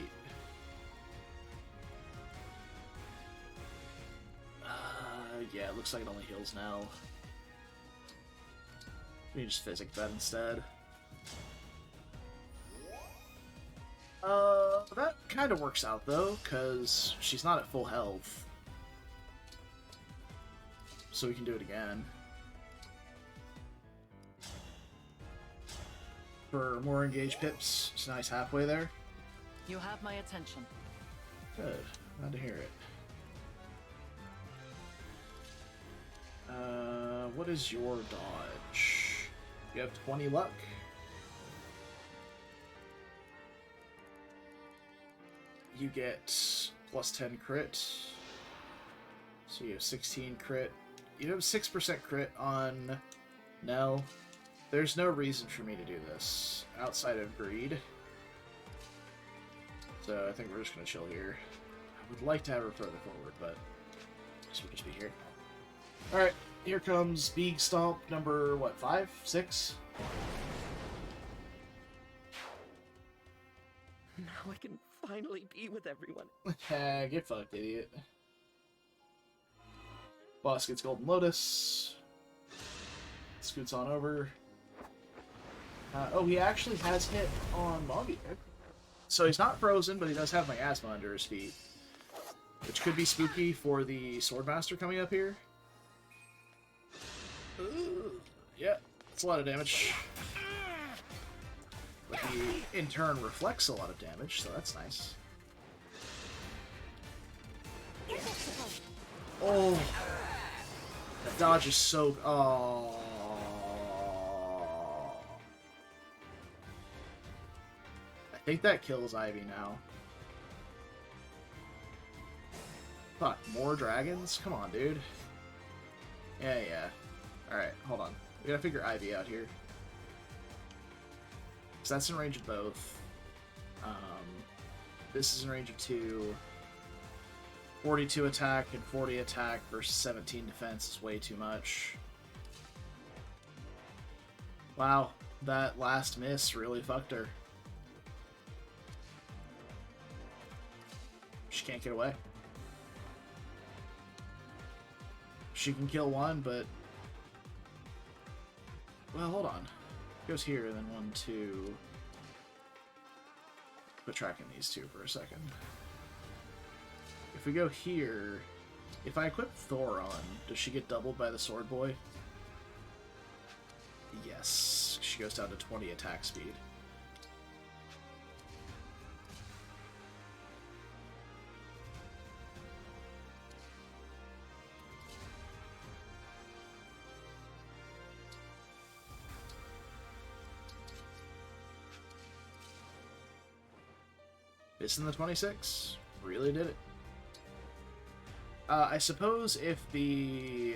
Yeah, it looks like it only heals Nell. We can just physic that instead. That kind of works out though, because she's not at full health. So we can do it again. For more engaged pips, it's nice halfway there. You have my attention. Good. Glad to hear it. What is your dodge? You have 20 luck. You get plus 10 crit. So you have 16 crit. You have 6% crit on Nell. There's no reason for me to do this outside of greed. So I think we're just going to chill here. I would like to have her further forward, but this will just be here. Alright, here comes Beeg Stomp number, what, 5? 6? Now I can finally be with everyone. Get fucked, idiot. Boss gets Golden Lotus. Scoots on over. Oh, he actually has hit on Mombi. So he's not frozen, but he does have Miasma under his feet. Which could be spooky for the Swordmaster coming up here. Ooh, yeah, it's a lot of damage. But he, in turn, reflects a lot of damage, so that's nice. Oh! That dodge is so... Oh. I think that kills Ivy now. Fuck, more dragons? Come on, dude. Yeah. Alright, hold on. We gotta figure Ivy out here. So that's in range of both. This is in range of 2. 42 attack and 40 attack versus 17 defense is way too much. Wow, that last miss really fucked her. She can't get away. She can kill one, but... Well, hold on. It goes here, and then 1, 2... Quit tracking these two for a second. If we go here... If I equip Thor on, does she get doubled by the Sword Boy? Yes, she goes down to 20 attack speed. Missing the 26. Really did it. I suppose if the...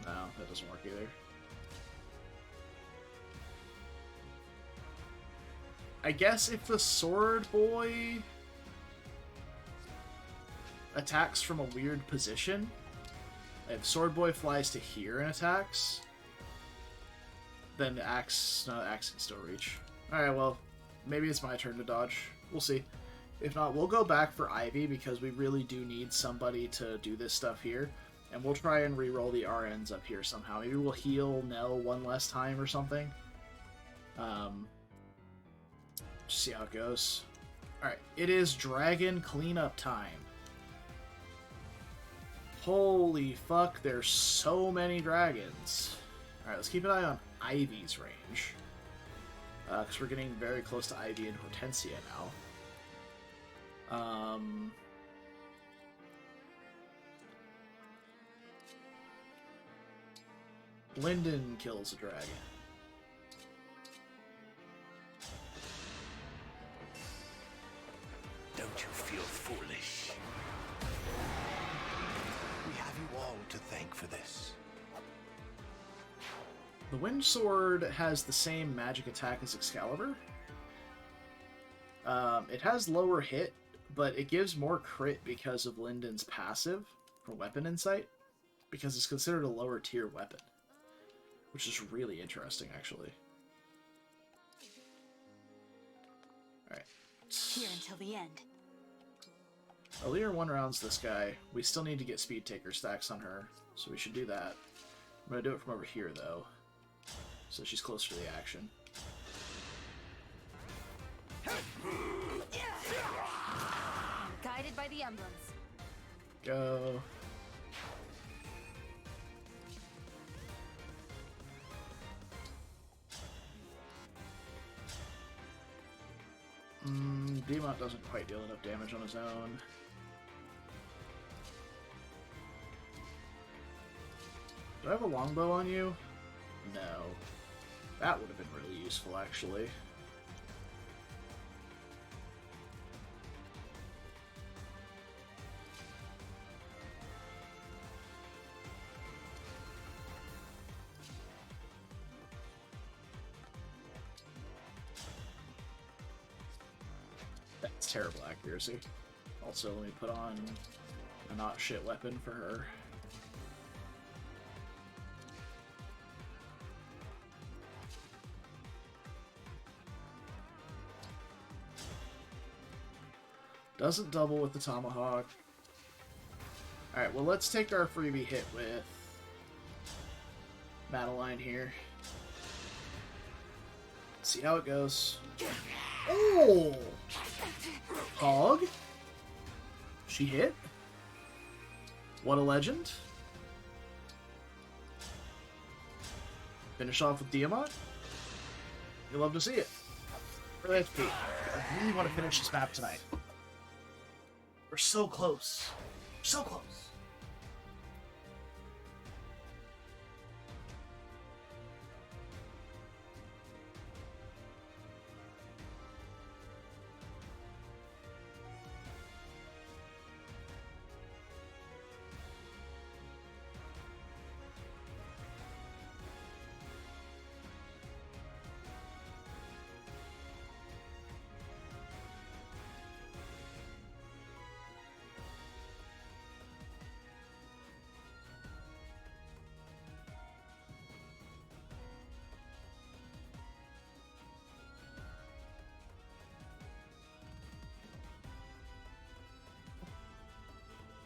No, that doesn't work either. I guess if the sword boy attacks from a weird position, if sword boy flies to here and attacks, then the axe, no, the axe can still reach. Alright, well, maybe it's my turn to dodge. We'll see. If not, we'll go back for Ivy because we really do need somebody to do this stuff here. And we'll try and re-roll the RNs up here somehow. Maybe we'll heal Nell one less time or something. See how it goes. Alright, it is dragon cleanup time. Holy fuck, there's so many dragons. Alright, let's keep an eye on Ivy's range. Because we're getting very close to Ivy and Hortensia now. Lyndon kills a dragon. Don't you feel foolish? We have you all to thank for this. The Wind Sword has the same magic attack as Excalibur. It has lower hit, but it gives more crit because of Lyndon's passive for Weapon Insight, because it's considered a lower tier weapon, which is really interesting, actually. Alright. Here until the end. Alear one-rounds this guy. We still need to get Speed Taker stacks on her, so we should do that. I'm going to do it from over here, though, so she's closer to the action. Guided by the emblems. Go. Demont doesn't quite deal enough damage on his own. Do I have a longbow on you? No. That would have been really useful, actually. That's terrible accuracy. Also, let me put on a not shit weapon for her. Doesn't double with the tomahawk. Alright, well, let's take our freebie hit with Madeline here. See how it goes. Oh! Hog? She hit? What a legend. Finish off with Diamant? You love to see it. Really HP. I really want to finish this map tonight. We're so close. So close.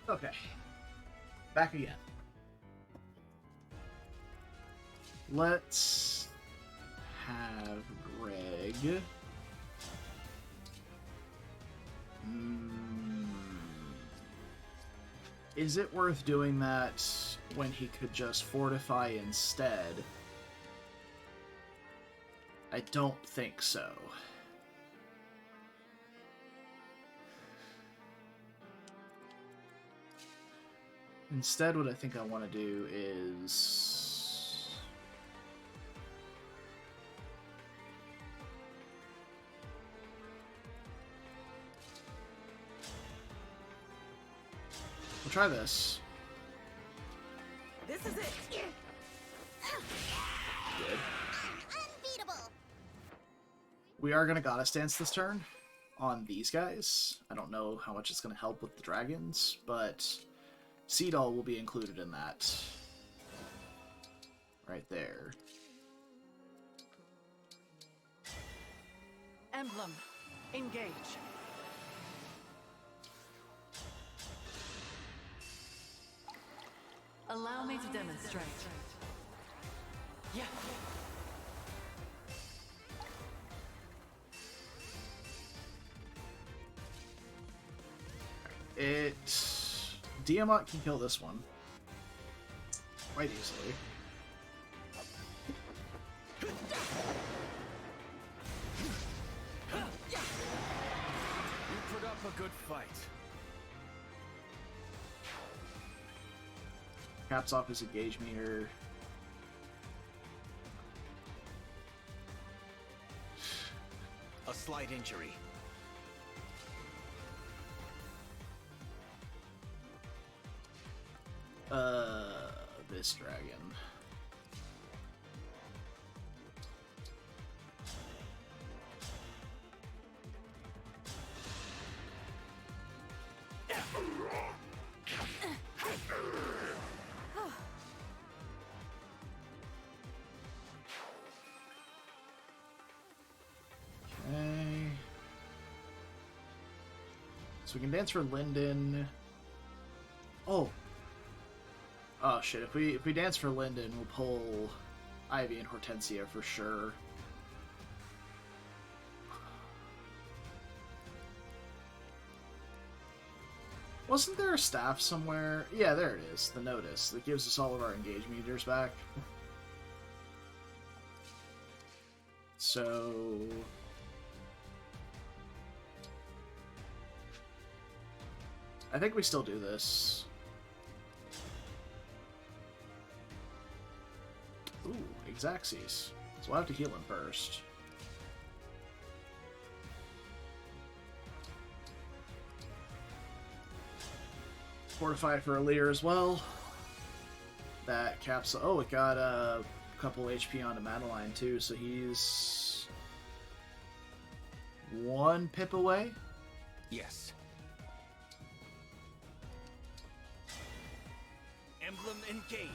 Okay. Back again. Let's have Greg. Is it worth doing that when he could just fortify instead? I don't think so. Instead, what I think I want to do is... we'll try this. This is it. Good. We are going to Goddess Dance this turn on these guys. I don't know how much it's going to help with the dragons, but Sea Doll will be included in that. Right there. Emblem, engage. Allow me to demonstrate. Yeah. Diamant can kill this one quite easily. You put up a good fight. Caps off his engage meter. A slight injury. This dragon. Okay. So we can dance for Linden. Oh. Oh shit, if we dance for Linden, we'll pull Ivy and Hortensia for sure. Wasn't there a staff somewhere? Yeah, there it is, the notice that gives us all of our engage meters back. So I think we still do this. Ooh, Exaxes. So we'll have to heal him first. Fortify for Alear as well. That caps... oh, it got a couple HP onto Madeline too, so he's... 1 pip away? Yes. Emblem engage.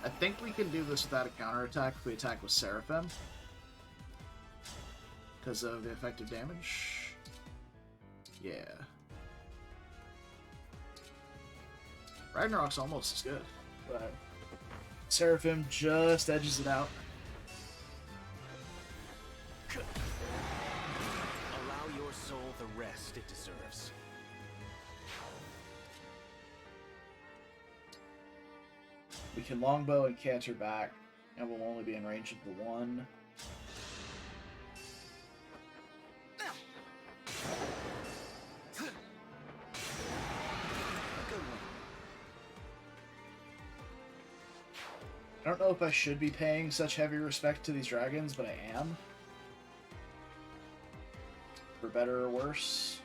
I think we can do this without a counterattack if we attack with Seraphim. Because of the effective damage. Yeah. Ragnarok's almost as good. But Seraphim just edges it out. Allow your soul the rest it deserves. We can longbow and canter back, and we'll only be in range of the one. I don't know if I should be paying such heavy respect to these dragons, but I am. For better or worse.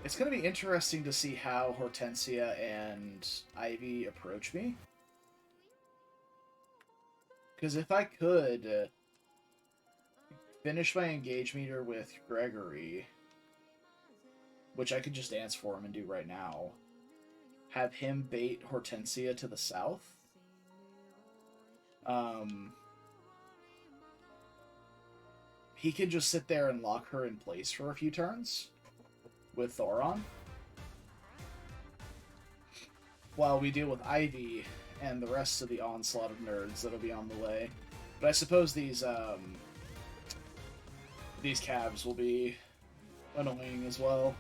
It's going to be interesting to see how Hortensia and Ivy approach me. Because if I could finish my engage meter with Gregory, which I could just dance for him and do right now, have him bait Hortensia to the south, he can just sit there and lock her in place for a few turns with Thoron, while we deal with Ivy and the rest of the onslaught of nerds that'll be on the way. But I suppose these cabs will be annoying as well.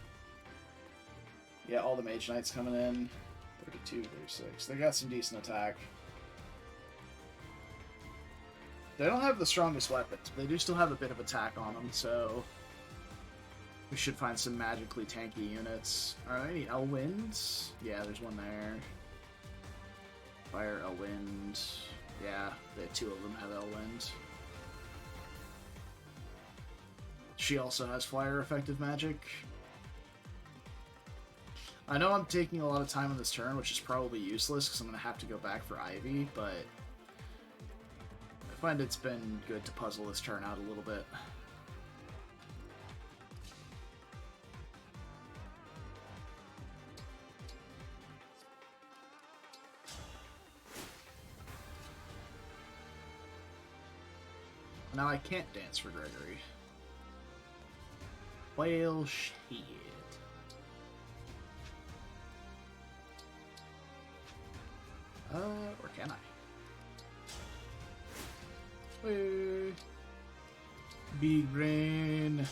Yeah, all the Mage Knights coming in. 236. They got some decent attack. They don't have the strongest weapons, but they do still have a bit of attack on them, so we should find some magically tanky units. Are there any Elwinds? Yeah, there's one there. Fire Elwind. Yeah, two of them have Elwind. She also has fire effective magic. I know I'm taking a lot of time on this turn, which is probably useless because I'm going to have to go back for Ivy, but I find it's been good to puzzle this turn out a little bit. Now I can't dance for Gregory. Well, shit. Or can I? Hey. Big brain.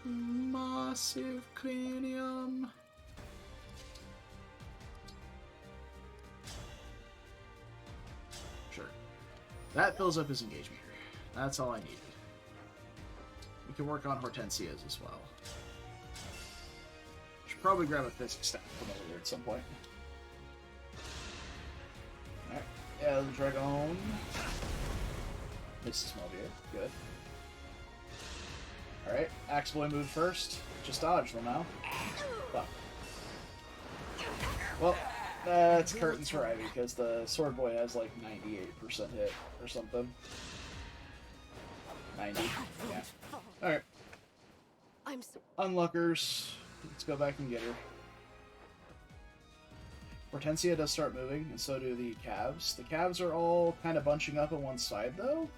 Massive cranium. Sure. That fills up his engage meter. That's all I needed. We can work on Hortensia's as well. Should probably grab a physics staff from over there at some point. Alright. Yeah, the Dragon. Mrs. Melvier. Good. Alright. Axe Boy moved first. Just dodge them now. Fuck. Well, that's curtains for Ivy, because the Sword Boy has like 98% hit or something. 90. Yeah. Alright. Unluckers. Let's go back and get her. Hortensia does start moving, and so do the calves. The calves are all kind of bunching up on one side, though.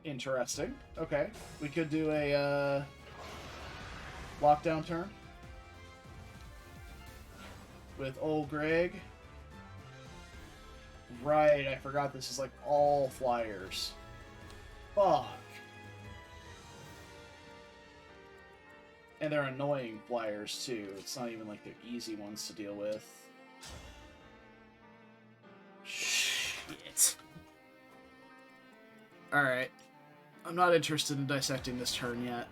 Interesting. Okay. We could do a lockdown turn with old Greg. Right, I forgot this is like all flyers. Fuck. And they're annoying flyers too. It's not even like they're easy ones to deal with. Shit. Alright. I'm not interested in dissecting this turn yet.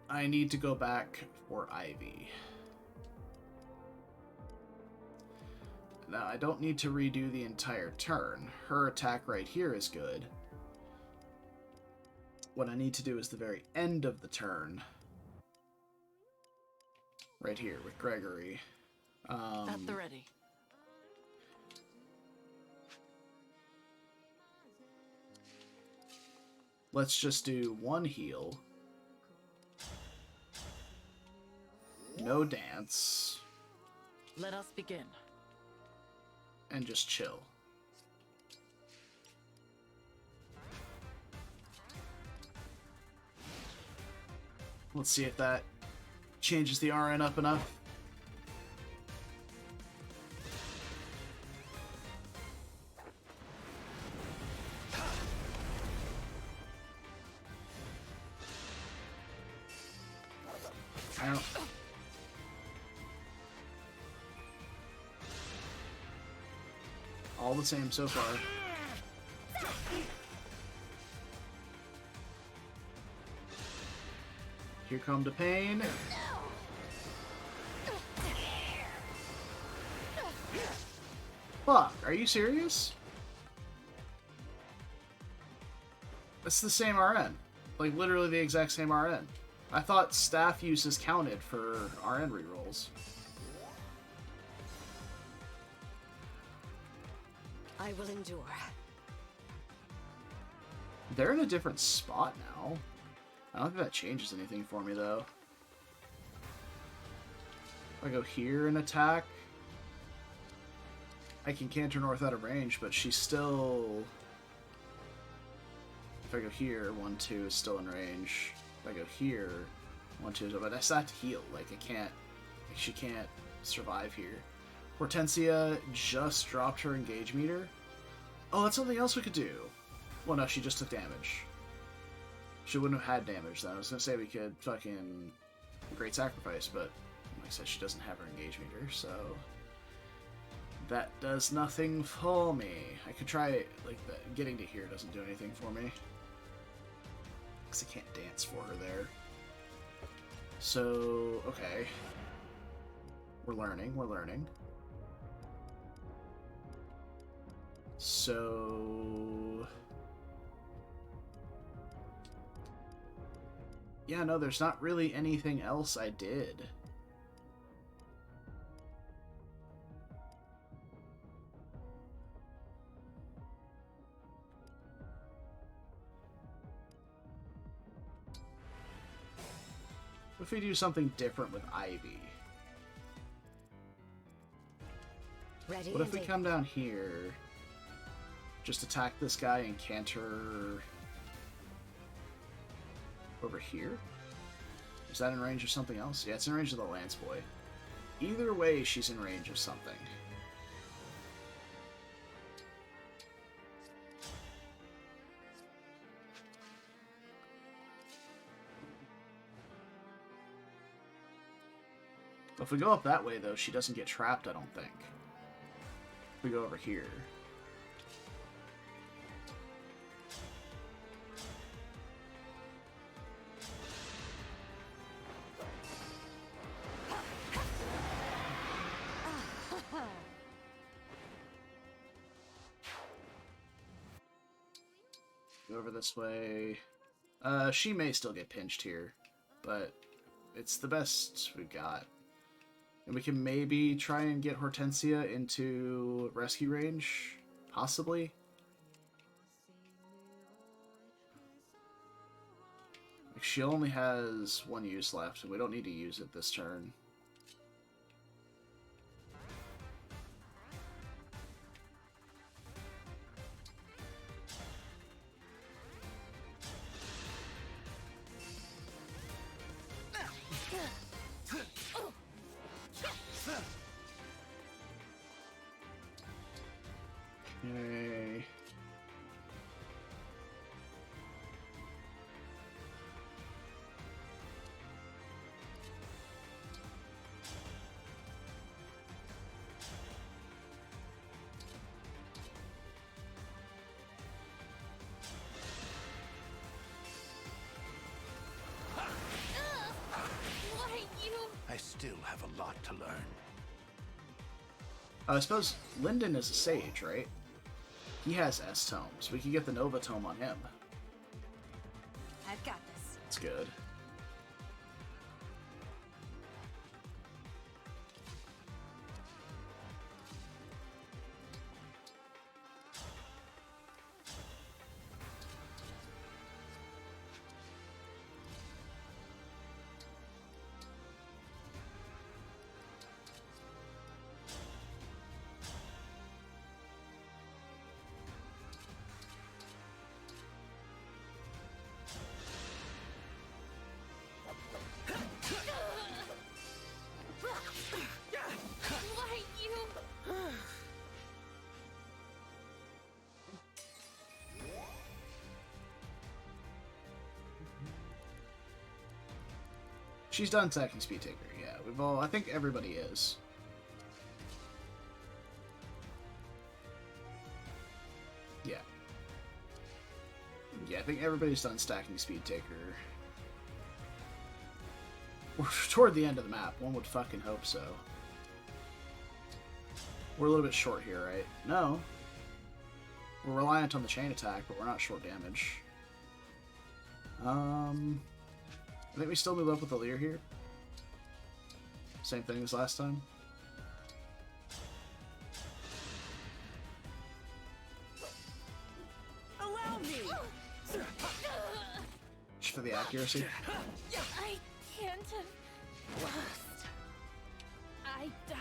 I need to go back for Ivy. Now, I don't need to redo the entire turn. Her attack right here is good. What I need to do is the very end of the turn. Right here with Gregory. At the ready. Let's just do one heal. No dance. Let us begin. And just chill. Let's see if that changes the RN up enough. I don't... All the same so far. Here come the pain. Fuck, are you serious? It's the same RN. Like, literally the exact same RN. I thought staff uses counted for RN rerolls. I will endure. They're in a different spot now. I don't think that changes anything for me, though. If I go here and attack, I can canter north out of range, but she's still... If I go here, 1-2 is still in range. If I go here, 1-2 is... But I still have to heal. Like, I can't... Like, she can't survive here. Hortensia just dropped her engage meter. Oh, that's something else we could do. Well, no, she just took damage. She wouldn't have had damage then. I was gonna say we could fucking Great Sacrifice, but like I said, she doesn't have her engage meter, so that does nothing for me. I could try, like, getting to here doesn't do anything for me. Because I can't dance for her there. So, okay. We're learning, we're learning. So... yeah, no, there's not really anything else I did. What if we do something different with Ivy? Ready? What if we come down here, just attack this guy and canter over here? Is that in range of something else? Yeah, it's in range of the Lance Boy. Either way, she's in range of something. If we go up that way, though, she doesn't get trapped, I don't think. If we go over here. Go over this way. She may still get pinched here, but it's the best we got. And we can maybe try and get Hortensia into rescue range, possibly. Like, she only has one use left, and we don't need to use it this turn. Okay. Why you? I still have a lot to learn. I suppose Lyndon is a sage, right? He has S-tomes. We could get the Nova tome on him. I've got this. That's good. Why you? She's done attacking Speed Taker, yeah. We've all... I think everybody is. Yeah. Yeah, I think everybody's done stacking Speed Taker. We're toward the end of the map. One would fucking hope so. We're a little bit short here, right? No. We're reliant on the chain attack, but we're not short damage. I think we still move up with the Leer here. Same thing as last time. Allow me! Just for the accuracy. I can't have lost. I died.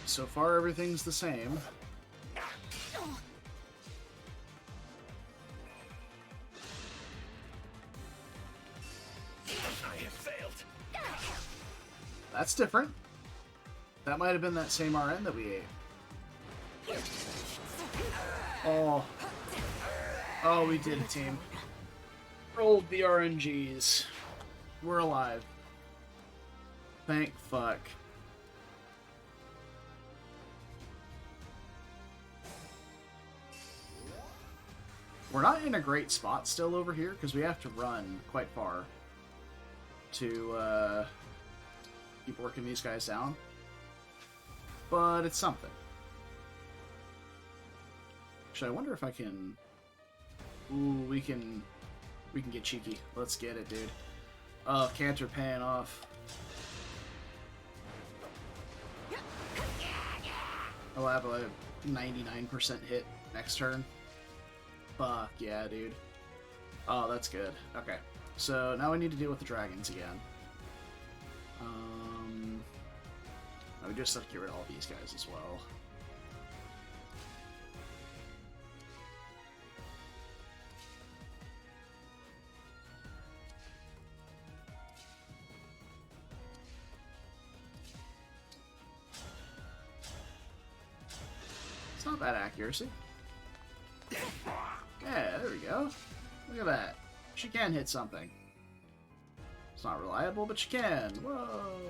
So far, everything's the same. I have failed. That's different. That might have been that same RN that we ate. Oh. Oh, we did it, team. Rolled the RNGs. We're alive. Thank fuck. We're not in a great spot still over here, because we have to run quite far to keep working these guys down. But it's something. Actually, I wonder if I can... Ooh, we can get cheeky. Let's get it, dude. Oh, Cantor paying off. I'll have a 99% hit next turn. Fuck yeah, dude. Oh, that's good. Okay. So now we need to deal with the dragons again. We just have to get rid of all these guys as well. It's not bad accuracy. Yeah, there we go. Look at that. She can hit something. It's not reliable, but she can. Whoa.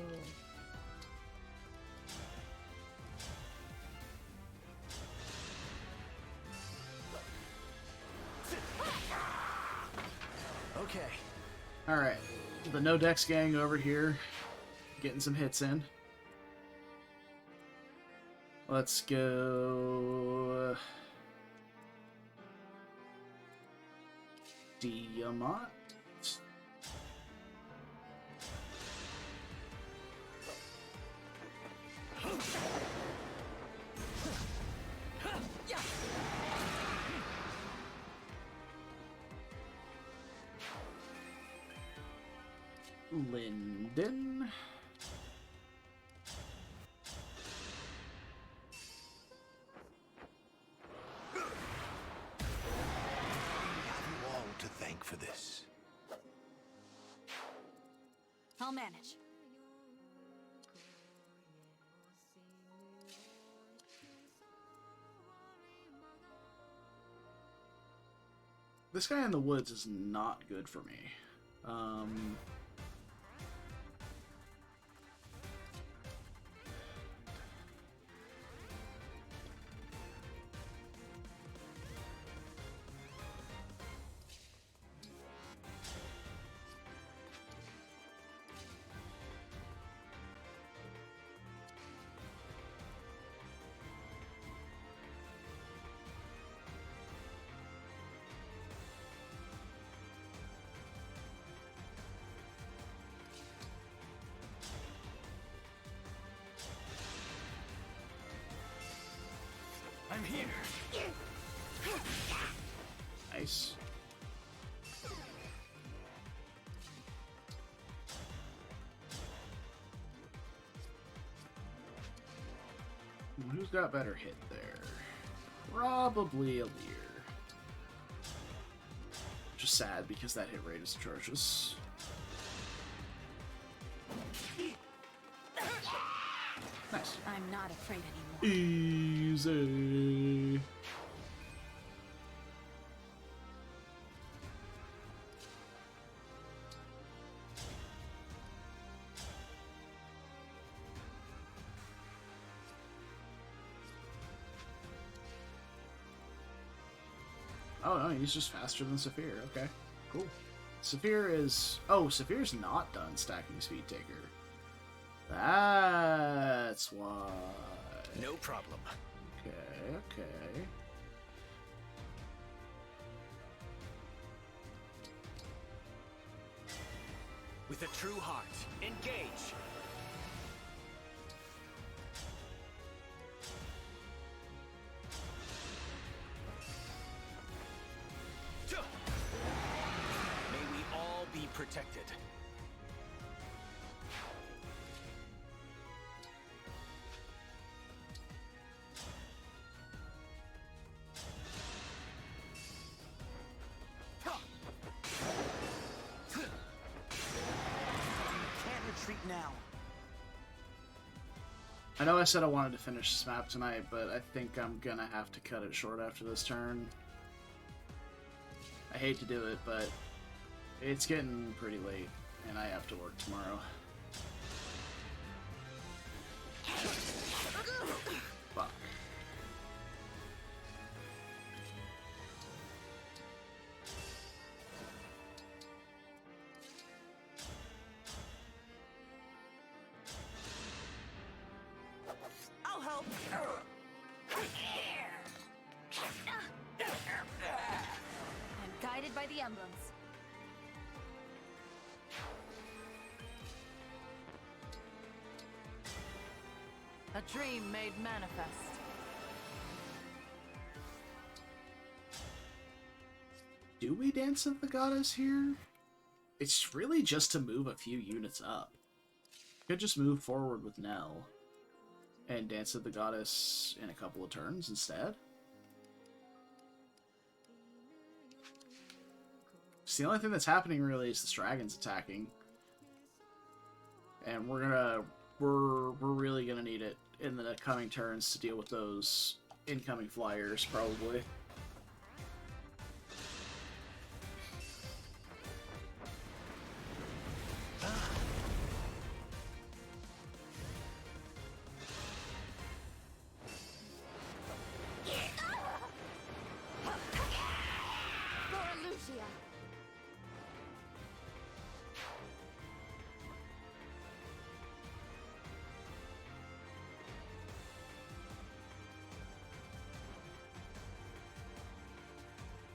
Okay. Alright. The no dex gang over here. Getting some hits in. Let's go... Diamant. Linden. To thank for this. I'll manage. This guy in the woods is not good for me. I'm here. Nice. Who's got better hit there? Probably a Lear. Just sad because that hit rate is atrocious. Nice. I'm not afraid anymore. Easy. Oh no, he's just faster than Saphir. Okay, cool. Saphir is... Oh, Saphir's not done stacking Speed Taker. That's why. No problem. Okay, okay. With a true heart, engage. May we all be protected. now. I know I said I wanted to finish this map tonight, but I think I'm gonna have to cut it short after this turn. I hate to do it, but it's getting pretty late, and I have to work tomorrow. Fuck. I'll help. I'm guided by the emblems. A dream made manifest. Do we Dance of the Goddess here? It's really just to move a few units up. Could just move forward with Nell and Dance of the Goddess in a couple of turns instead. So the only thing that's happening really is this dragon's attacking. And we're really gonna need it in the coming turns to deal with those incoming flyers, probably. Lucia.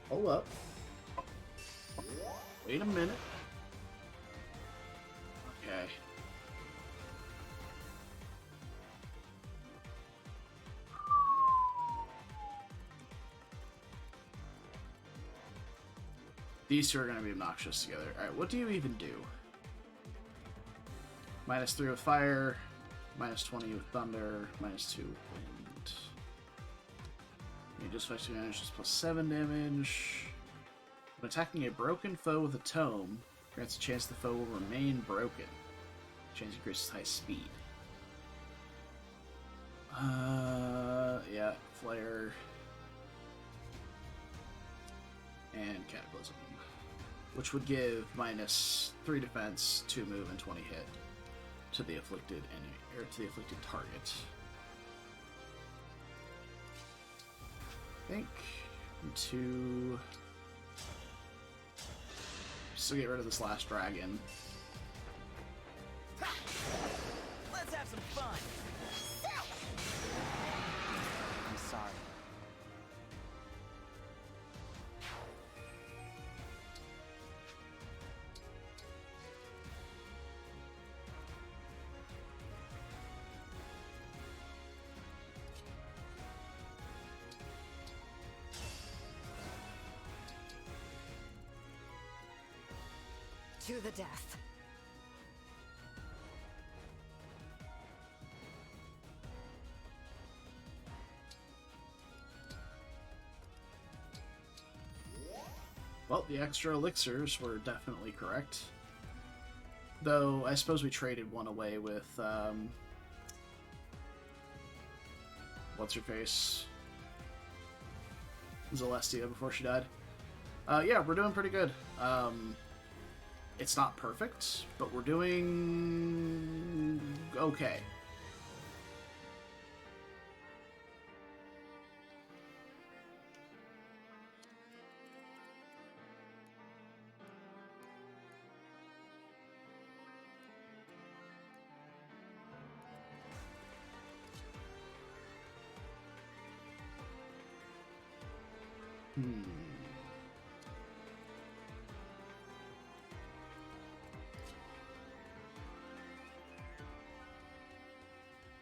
Hold up. Wait a minute. Okay. These two are going to be obnoxious together. Alright, what do you even do? -3 with fire, -20 with thunder, -2 with wind. You just fight damage, just +7 damage. When attacking a broken foe with a tome, grants a chance the foe will remain broken. Chance increases high speed. Yeah, flare. And Cataclysm. Which would give -3 defense, 2 move, and 20 hit to the afflicted enemy, or to the afflicted target. I think to still get rid of this last dragon. Let's have some fun. I'm sorry. To the death. Well, the extra elixirs were definitely correct. Though, I suppose we traded one away with, what's-her-face? Celestia before she died. Yeah, we're doing pretty good. It's not perfect, but we're doing okay.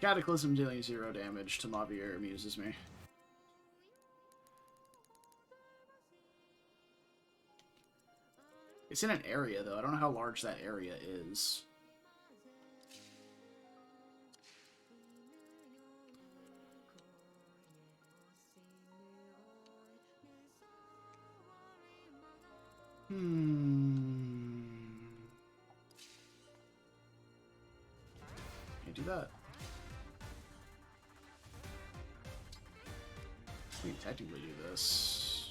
Cataclysm dealing 0 damage to Mavier amuses me. It's in an area, though. I don't know how large that area is. do that? We can technically do this.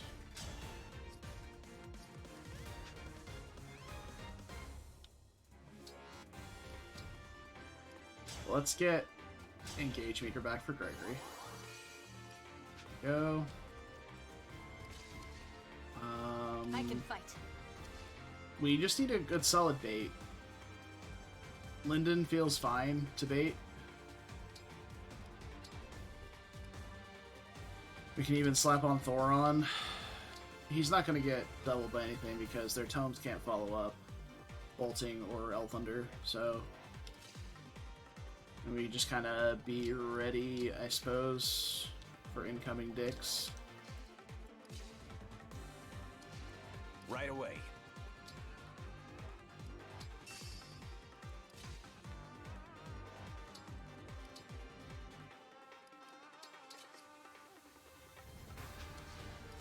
Let's get Engage Maker back for Gregory. Go. I can fight. We just need a good solid bait. Lyndon feels fine to bait. We can even slap on Thoron. He's not going to get doubled by anything because their tomes can't follow up Bolting or Elthunder, so we just kind of be ready, I suppose, for incoming dicks. Right away.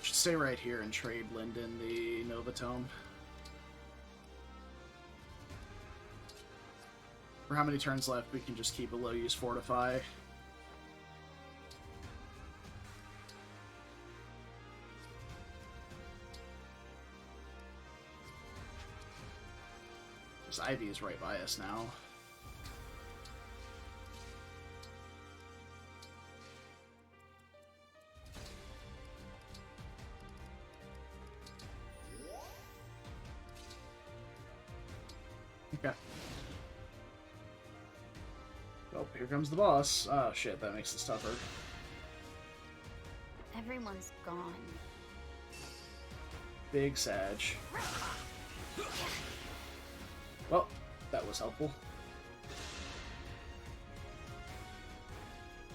Should stay right here and trade Lyndon the Nova Tome. For how many turns left, we can just keep a low use Fortify. This Ivy is right by us now. Okay. Oh, here comes the boss. Oh shit, that makes this tougher. Everyone's gone. Big Sag. Well, that was helpful.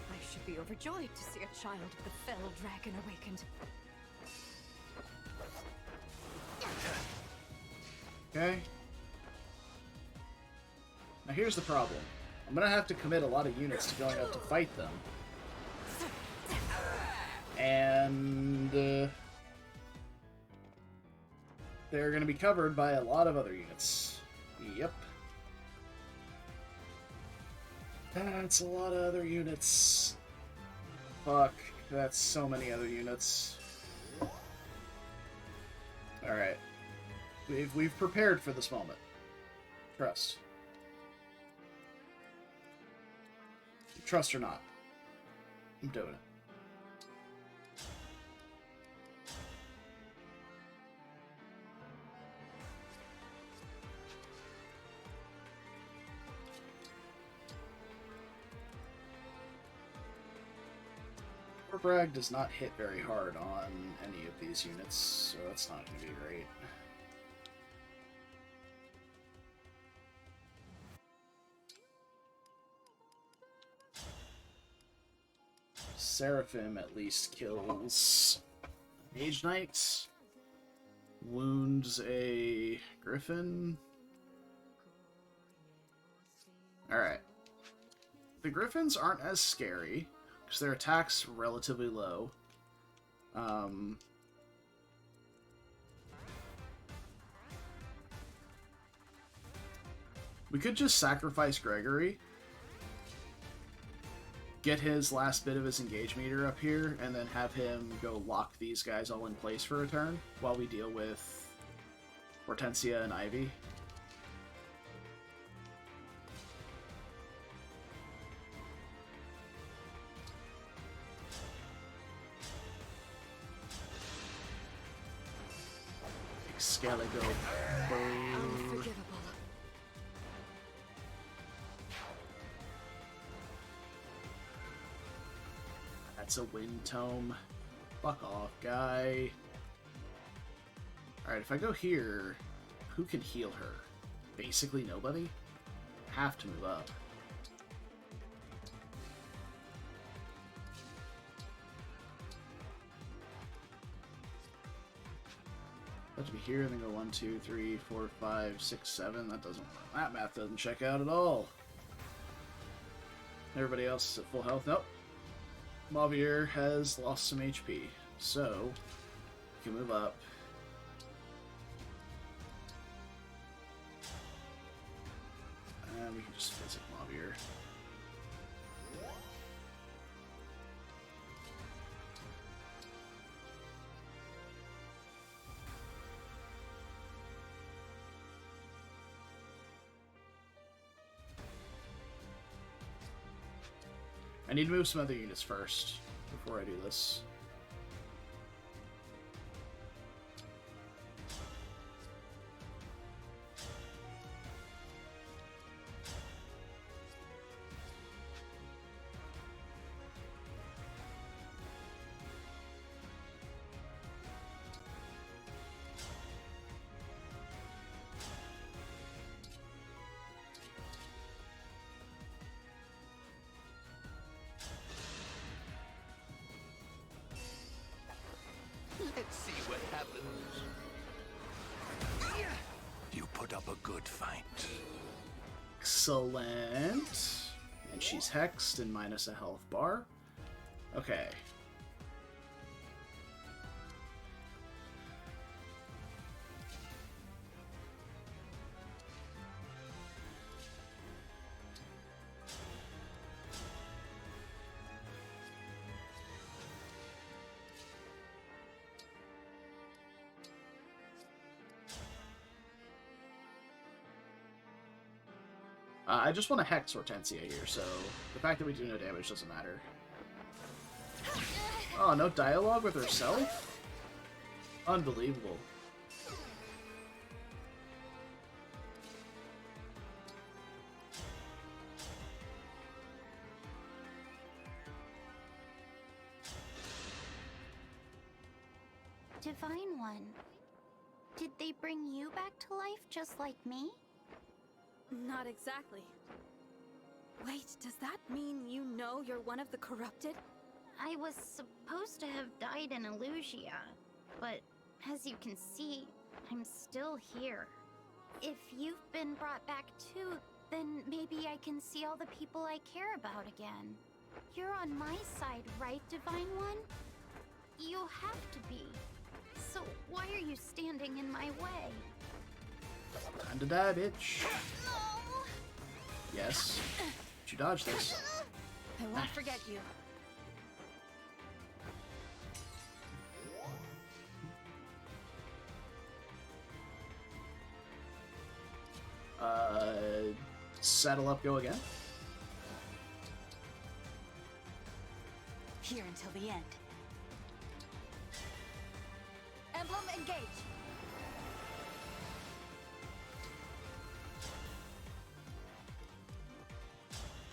I should be overjoyed to see a child of the Fell Dragon awakened. Okay. Now here's the problem. I'm gonna have to commit a lot of units to going up to fight them. And they're gonna be covered by a lot of other units. Yep. That's a lot of other units. Fuck, that's so many other units. Alright. We've prepared for this moment. Trust. Trust or not. I'm doing it. Bragg does not hit very hard on any of these units, so that's not going to be great. Seraphim at least kills Mage Knights, wounds a Griffin. Alright. The Griffins aren't as scary, because their attack's relatively low. We could just sacrifice Gregory, get his last bit of his engage meter up here, and then have him go lock these guys all in place for a turn while we deal with Hortensia and Ivy. Excaligo. Unforgivable. That's a wind tome. Fuck off, guy. Alright, if I go here, who can heal her? Basically nobody? Have to move up. Have to be here, then go 1, 2, 3, 4, 5, 6, 7. That doesn't. That math doesn't check out at all. Everybody else is at full health. Nope. Mavier has lost some HP, so we can move up. And we can just visit Mavier. I need to move some other units first before I do this. Let's see what happens. You put up a good fight. Excellent. And she's hexed and minus a health bar. Okay. I just want to hex Hortensia here, so the fact that we do no damage doesn't matter. Oh, no dialogue with herself? Unbelievable. Divine One, did they bring you back to life just like me? Not exactly. Wait, does that mean you know you're one of the corrupted? I was supposed to have died in Illusia, but as you can see, I'm still here. If you've been brought back too, then maybe I can see all the people I care about again. You're on my side, right, Divine One? You have to be. So why are you standing in my way? Time to die, bitch. No! Yes. But you dodged this. I won't forget you. Saddle up, go again. Here until the end. Emblem engage.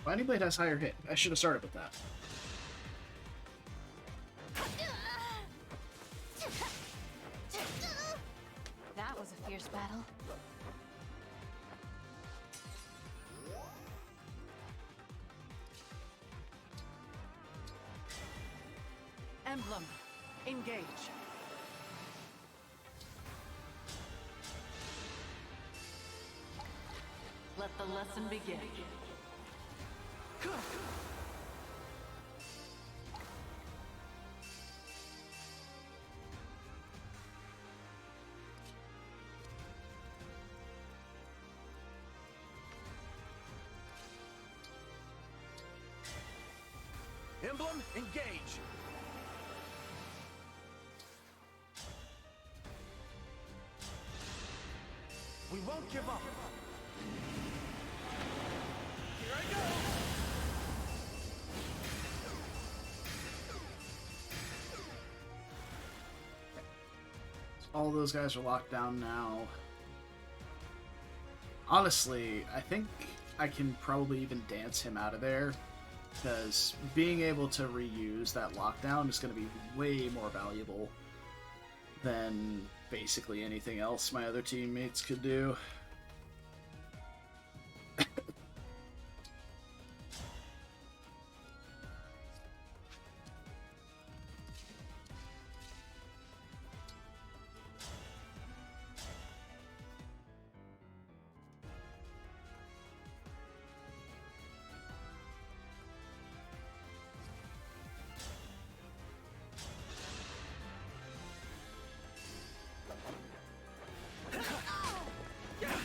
Binding Blade has higher hit. I should have started with that. That was a fierce battle. Emblem engage. Let the lesson begin. Emblem, engage! We won't give up! Here I go! All those guys are locked down now. Honestly, I think I can probably even dance him out of there, because being able to reuse that lockdown is going to be way more valuable than basically anything else my other teammates could do.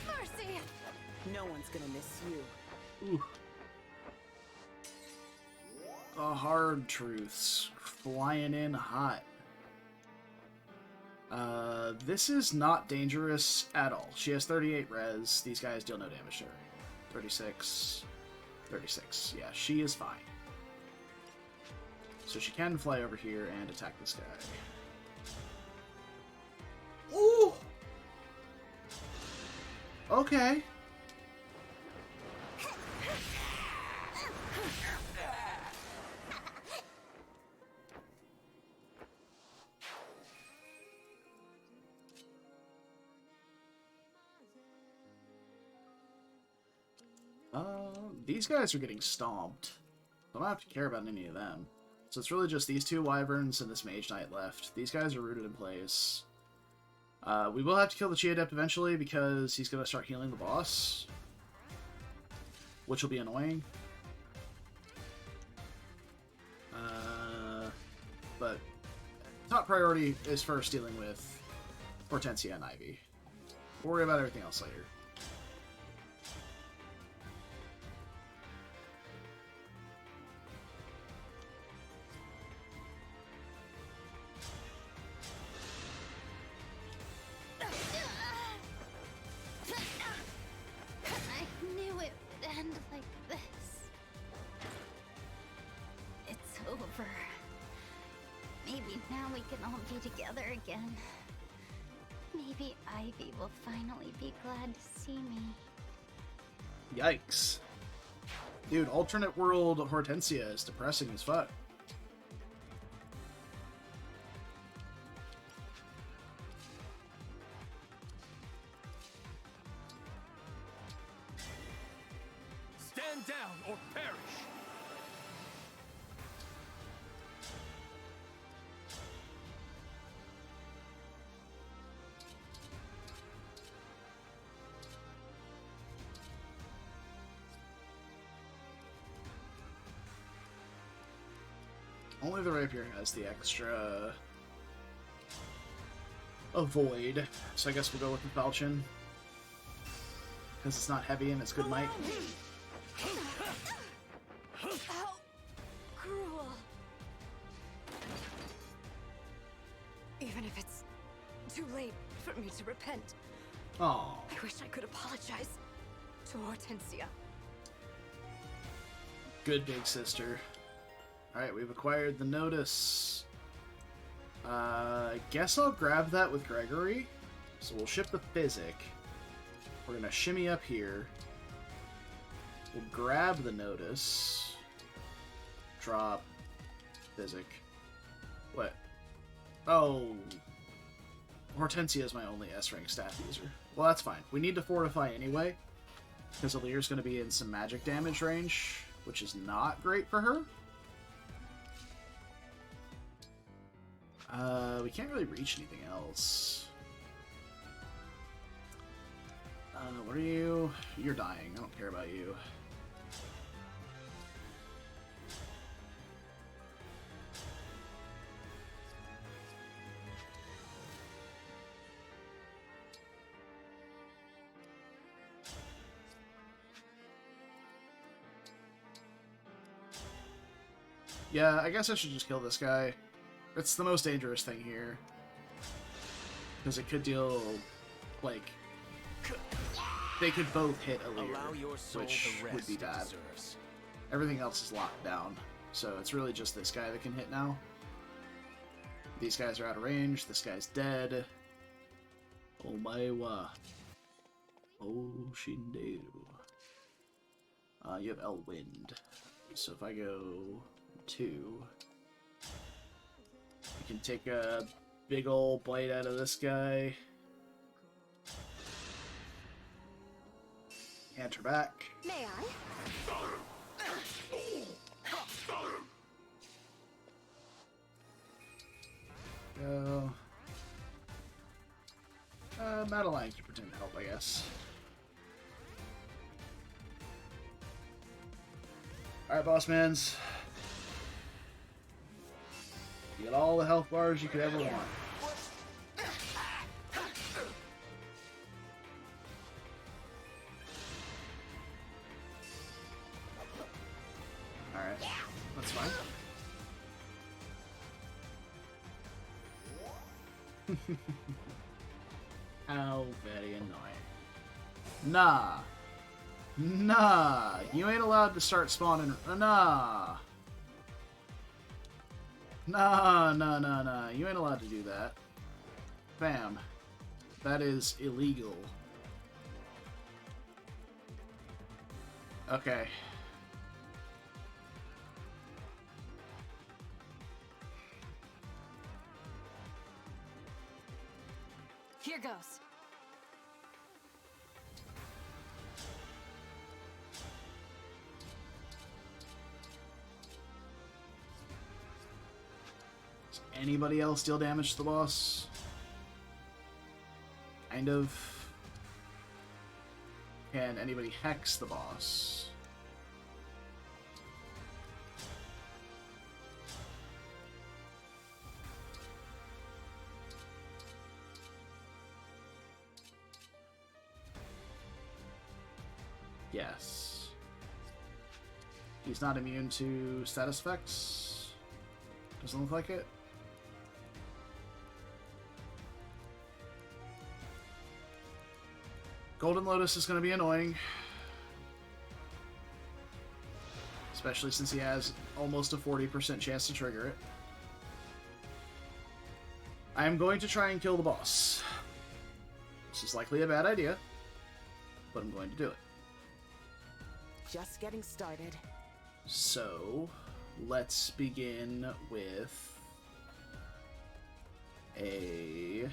Mercy! No one's gonna miss you. Ooh. The hard truths flying in hot. This is not dangerous at all. She has 38 res. These guys deal no damage to her. 36. 36. Yeah, she is fine. So she can fly over here and attack this guy. Ooh! Okay. These guys are getting stomped. I don't have to care about any of them. So it's really just these two wyverns and this mage knight left. These guys are rooted in place. We will have to kill the Chi Adept eventually because he's going to start healing the boss, which will be annoying. But top priority is first dealing with Hortensia and Ivy. We'll worry about everything else later. I knew it would end like this. It's over. Maybe now we can all be together again. Maybe Ivy will finally be glad to see me. Yikes. Dude, alternate world Hortensia is depressing as fuck. Stand down or perish! Only the rapier has the extra avoid, so I guess we'll go with the falchion. Because it's not heavy and it's good might. How cruel. Even if it's too late for me to repent, Oh, I wish I could apologize to Hortensia. good big sister. Alright, we've acquired the notice. I guess I'll grab that with Gregory. So we'll ship the physic. We're gonna shimmy up here. We'll grab the notice. Drop. Physic. What? Oh. Hortensia is my only S-rank staff user. Well, that's fine. We need to fortify anyway. Because Alir's gonna be in some magic damage range, which is not great for her. We can't really reach anything else. What are you? You're dying. I don't care about you. Yeah, I guess I should just kill this guy. It's the most dangerous thing here. Because it could deal, like... They could both hit Allow your Alir, soul which the would rest be it bad. deserves. Everything else is locked down. So it's really just this guy that can hit now. These guys are out of range. This guy's dead. Oh my wa. Oh Shinderu. You have Elwind. So if I go 2... You can take a big ol' bite out of this guy. Canter back. May I? Go. Madeline can pretend to help, I guess. Alright, boss mans. You get all the health bars you could ever want. Alright, that's fine. How very annoying. Nah. Nah. You ain't allowed to start spawning. Nah. Nah, nah, nah, nah. You ain't allowed to do that. Bam. That is illegal. Okay. Here goes. Does anybody else deal damage to the boss? Kind of. Can anybody hex the boss? Yes. He's not immune to status effects. Doesn't look like it. Golden Lotus is going to be annoying. Especially since he has almost a 40% chance to trigger it. I am going to try and kill the boss. This is likely a bad idea, but I'm going to do it. Just getting started. So, let's begin with a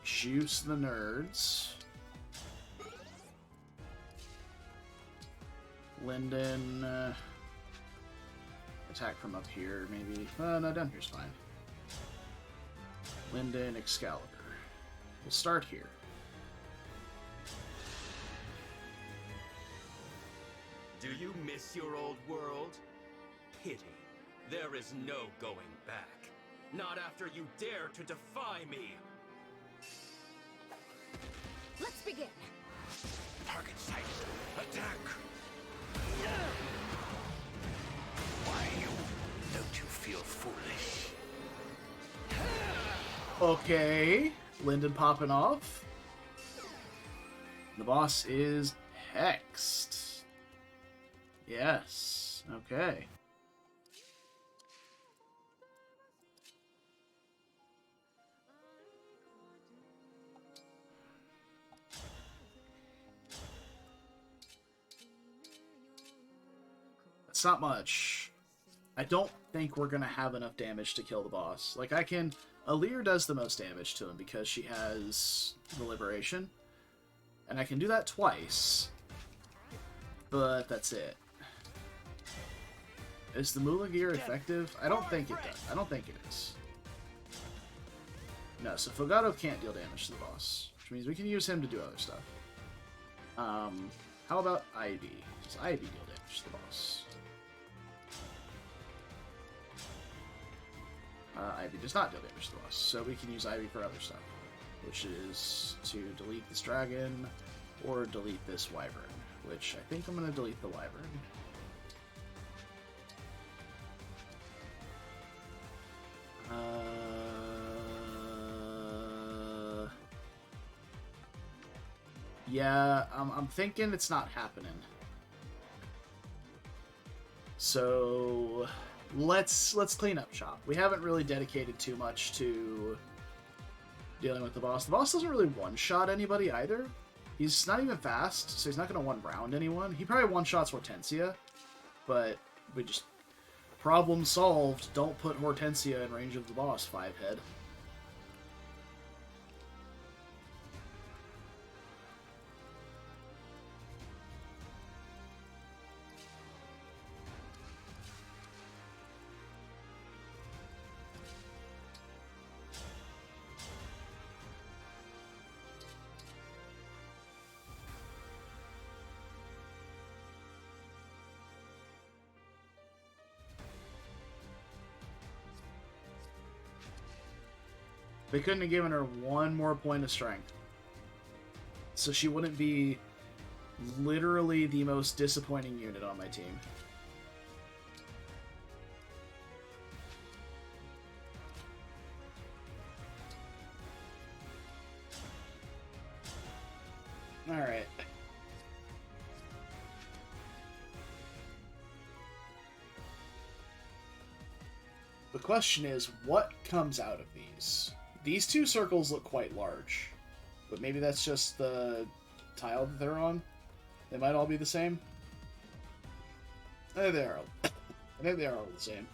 Juice the Nerds. Linden, attack from up here, maybe. No, down here's fine. Linden, Excalibur. We'll start here. Do you miss your old world? Pity. There is no going back. Not after you dare to defy me! Let's begin. Target sight. Attack. Why you? Don't you feel foolish? Okay, Linden popping off. The boss is hexed. Yes, okay. That's not much. I don't think we're gonna have enough damage to kill the boss. Like, I can... Aleer does the most damage to him because she has the Liberation. And I can do that twice. But that's it. Is the Moolah Gear effective? I don't think it does. I don't think it is. No, so Fogado can't deal damage to the boss. Which means we can use him to do other stuff. How about Ivy? Does Ivy deal damage to the boss? Ivy does not deal damage to the boss, so we can use Ivy for other stuff. Which is to delete this dragon, or delete this wyvern. Which I think I'm going to delete the wyvern. Yeah, I'm thinking it's not happening. So let's clean up shop. We haven't really dedicated too much to dealing with the boss. The boss doesn't really one-shot anybody either. He's not even fast, so he's not going to one-round anyone. He probably one-shots Hortensia, but we just... Problem solved. Don't put Hortensia in range of the boss, Fivehead. They couldn't have given her one more point of strength. So she wouldn't be literally the most disappointing unit on my team. Alright. The question is, what comes out of these? These two circles look quite large, but maybe that's just the tile that they're on. They might all be the same. There they are. I think they are all the same.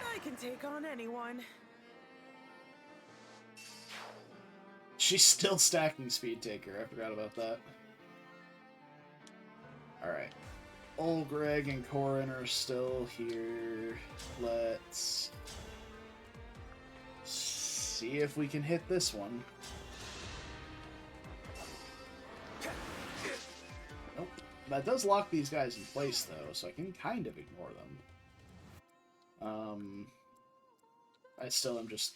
I can take on anyone. She's still stacking Speed Taker. I forgot about that. Alright. Old Greg and Corin are still here. Let's see if we can hit this one. Nope. That does lock these guys in place, though, so I can kind of ignore them. I still am just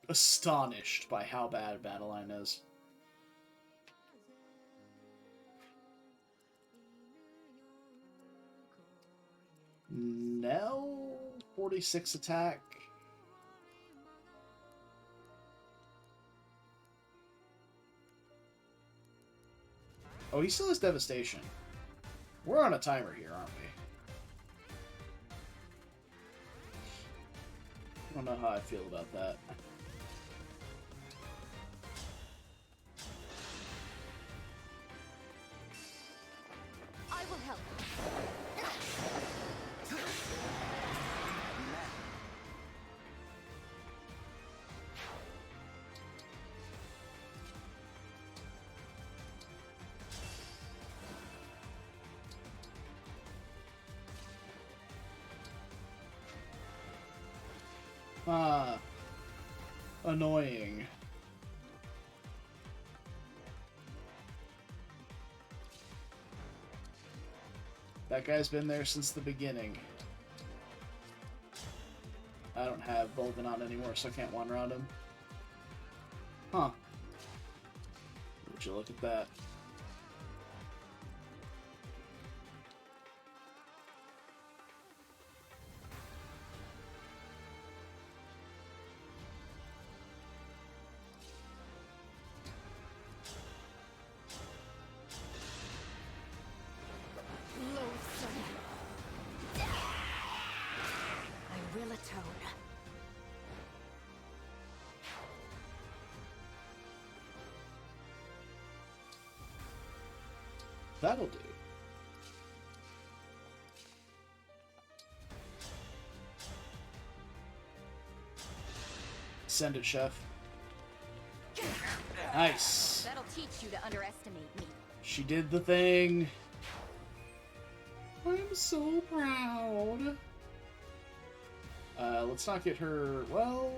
astonished by how bad Battleline is. No, 46 attack. Oh, he still has Devastation. We're on a timer here, aren't we? I don't know how I feel about that. I will help. Ah, annoying. That guy's been there since the beginning. I don't have Bolden on anymore, so I can't wander around him. Huh. Would you look at that? I will atone. That'll do. Send it, Chef. Nice. That'll teach you to underestimate me. She did the thing. I'm so proud. Let's not get her, well,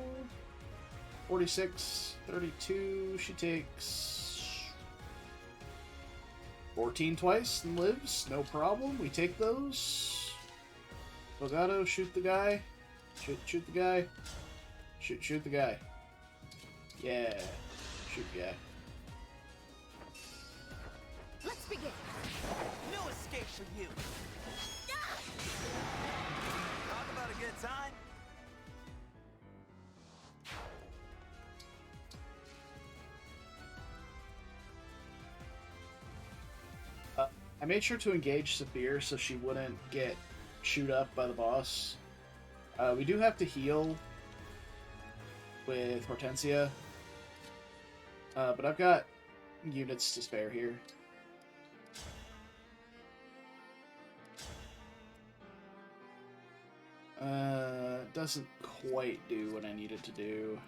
46, 32, she takes 14 twice and lives, no problem, we take those. Bogado, shoot the guy, shoot the guy, shoot the guy. Yeah, shoot the guy. Let's begin. No escape for you. Talk about a good time. I made sure to engage Saphir so she wouldn't get chewed up by the boss. We do have to heal with Hortensia, but I've got units to spare here. Doesn't quite do what I needed to do.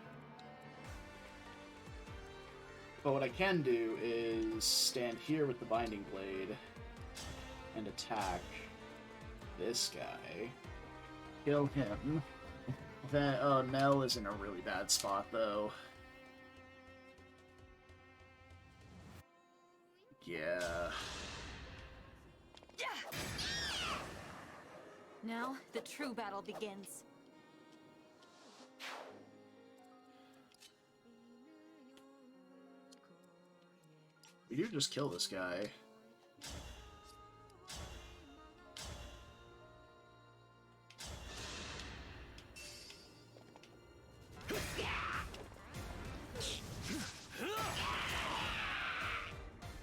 But what I can do is stand here with the Binding Blade and attack this guy. Kill him. Then, oh, Nell is in a really bad spot, though. Yeah. Now, the true battle begins. We do just kill this guy.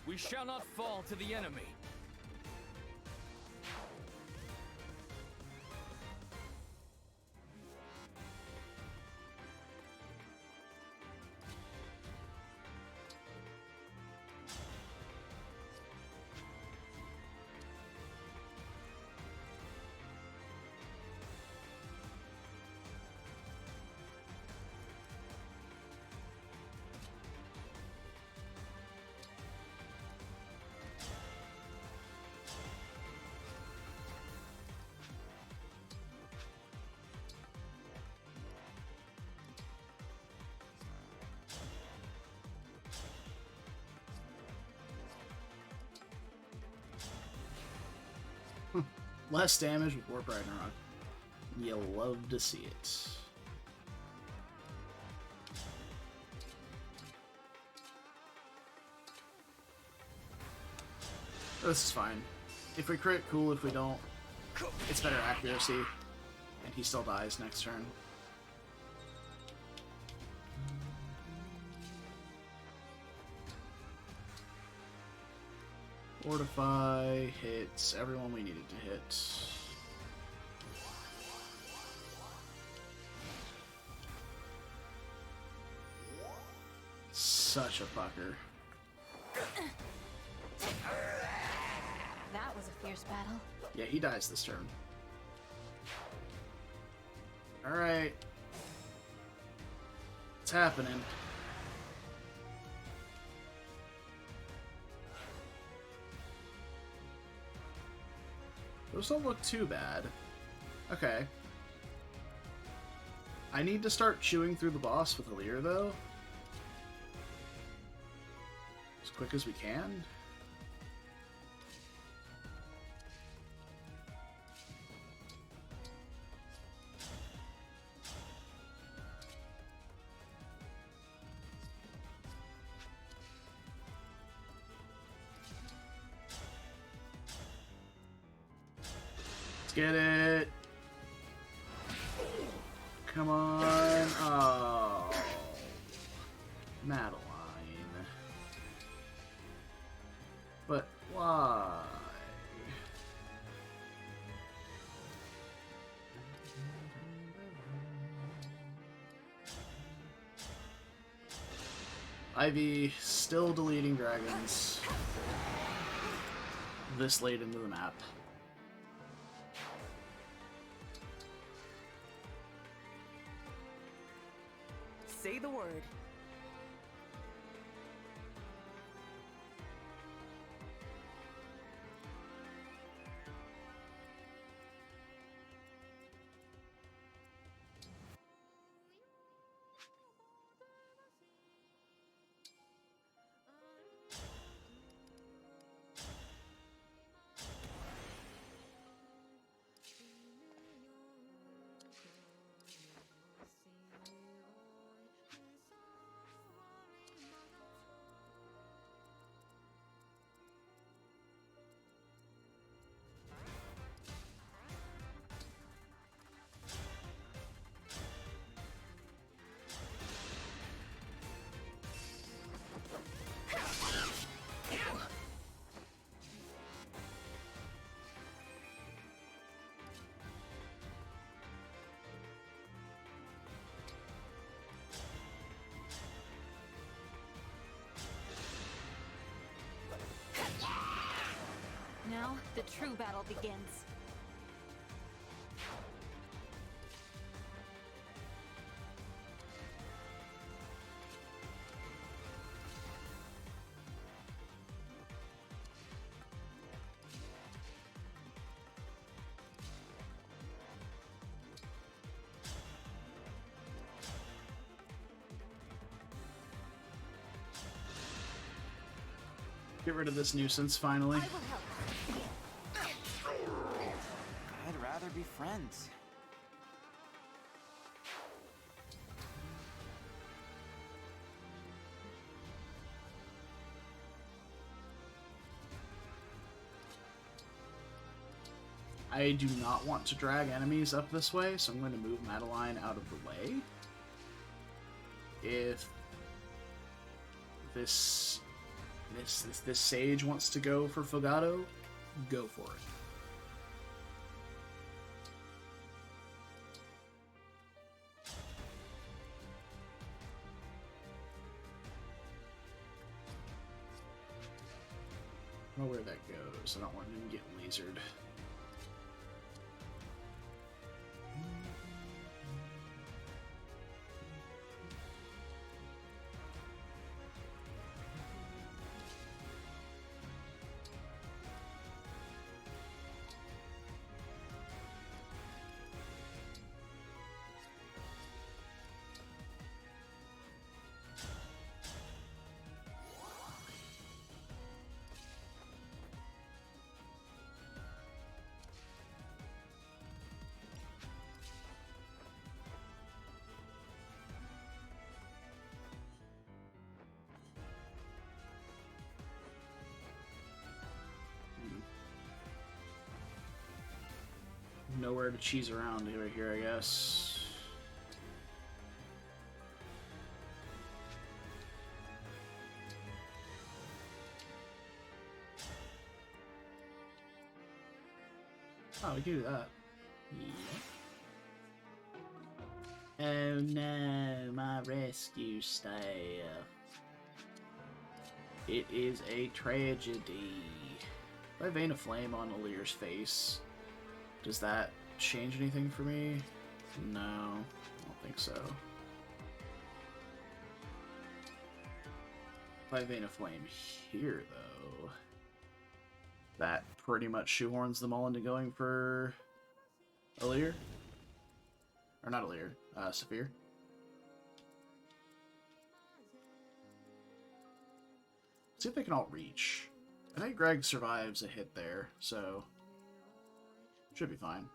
We shall not fall to the enemy. Less damage with Warp Ragnarok. You'll love to see it. This is fine. If we crit, cool. If we don't, it's better accuracy. And he still dies next turn. Fortify hits everyone we needed to hit. Such a fucker. That was a fierce battle. Yeah, he dies this turn. Alright. It's happening. Those don't look too bad. Okay. I need to start chewing through the boss with Alir, though. As quick as we can. Get it. Come on. Oh. Madeline. But why? Ivy still deleting dragons this late into the map. Say the word. Now, the true battle begins. Get rid of this nuisance, finally. I'd rather be friends. I do not want to drag enemies up this way, so I'm going to move Madeline out of the way. If this sage wants to go for Fogado, go for it. I don't know where that goes. I don't want him to get lasered. Nowhere to cheese around over here, I guess. Oh, we can do that. Yeah. Oh no, my rescue staff. It is a tragedy. If I Vein of Flame on Alir's face, does that change anything for me? No, I don't think so. If I Vein of Flame here, though, that pretty much shoehorns them all into going for Alir. Or not Alir, Saphir. See if they can all reach. I think Greg survives a hit there, so should be fine.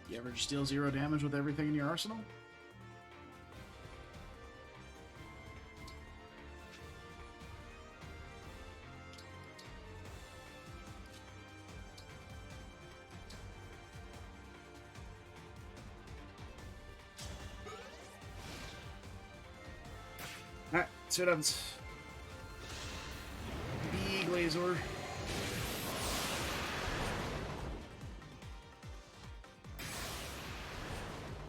You ever just deal 0 damage with everything in your arsenal? Alright, see what happens. Big laser.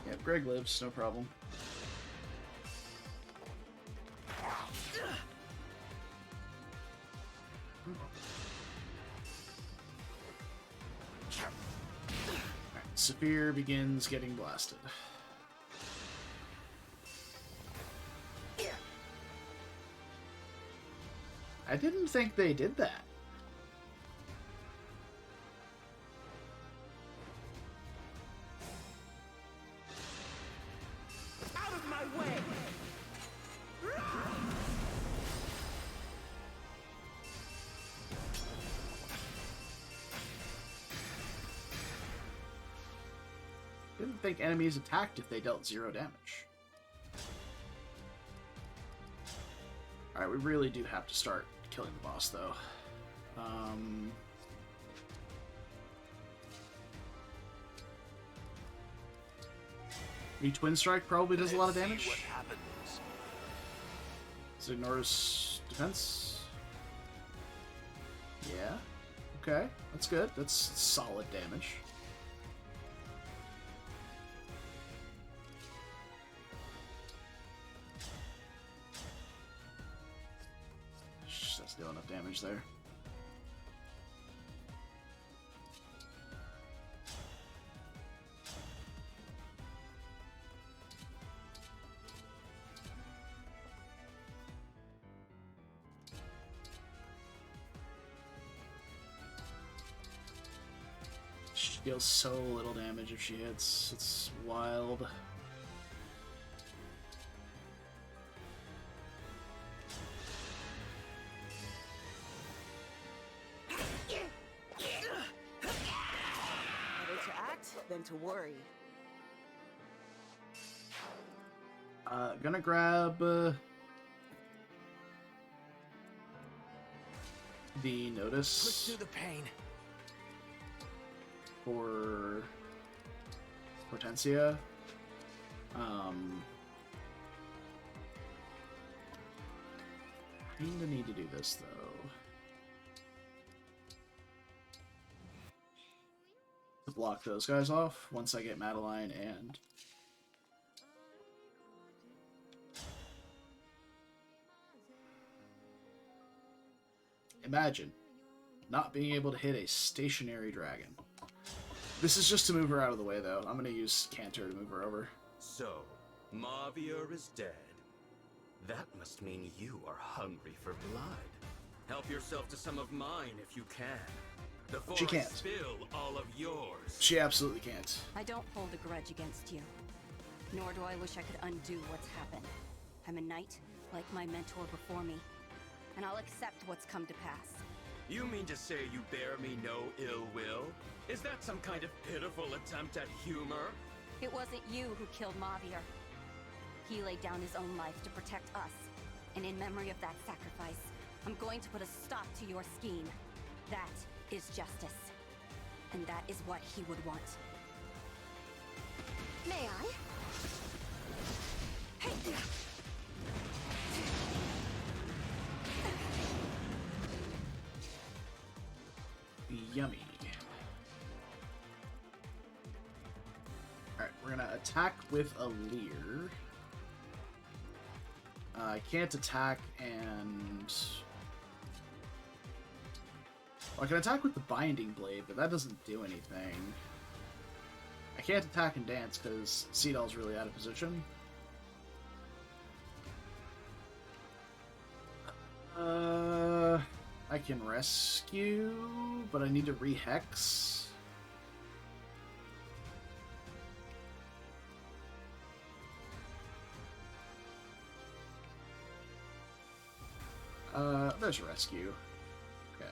Yep, Greg lives, no problem. Alright, Saphir begins getting blasted. I didn't think they did that. Out of my way! Didn't think enemies attacked if they dealt 0 damage. Alright, we really do have to start killing the boss, though. Twin Strike probably does a lot of damage. What happens? So ignores defense. Yeah. Okay, that's good. That's solid damage. That's still enough damage there. She deals so little damage if she hits. It's wild. reason to worry. Gonna grab the Push notice through the pain. for Hortensia. Kinda need to do this though. To block those guys off once I get Madeline and imagine not being able to hit a stationary dragon. This is just to move her out of the way though. I'm gonna use Cantor to move her over. So, Mavier is dead. That must mean you are hungry for blood. Help yourself to some of mine if you can. Before She can't. I spill all of yours. She absolutely can't. I don't hold a grudge against you. Nor do I wish I could undo what's happened. I'm a knight, like my mentor before me. And I'll accept what's come to pass. You mean to say you bear me no ill will? Is that some kind of pitiful attempt at humor? It wasn't you who killed Mavier. He laid down his own life to protect us. And in memory of that sacrifice, I'm going to put a stop to your scheme. That is justice. And that is what he would want. May I? Hey! Yummy. Alright, we're gonna attack with a leer. I can't attack and... Well, I can attack with the Binding Blade, but that doesn't do anything. I can't attack and dance because Seedall's really out of position. I can rescue, but I need to re-hex. There's rescue. Okay.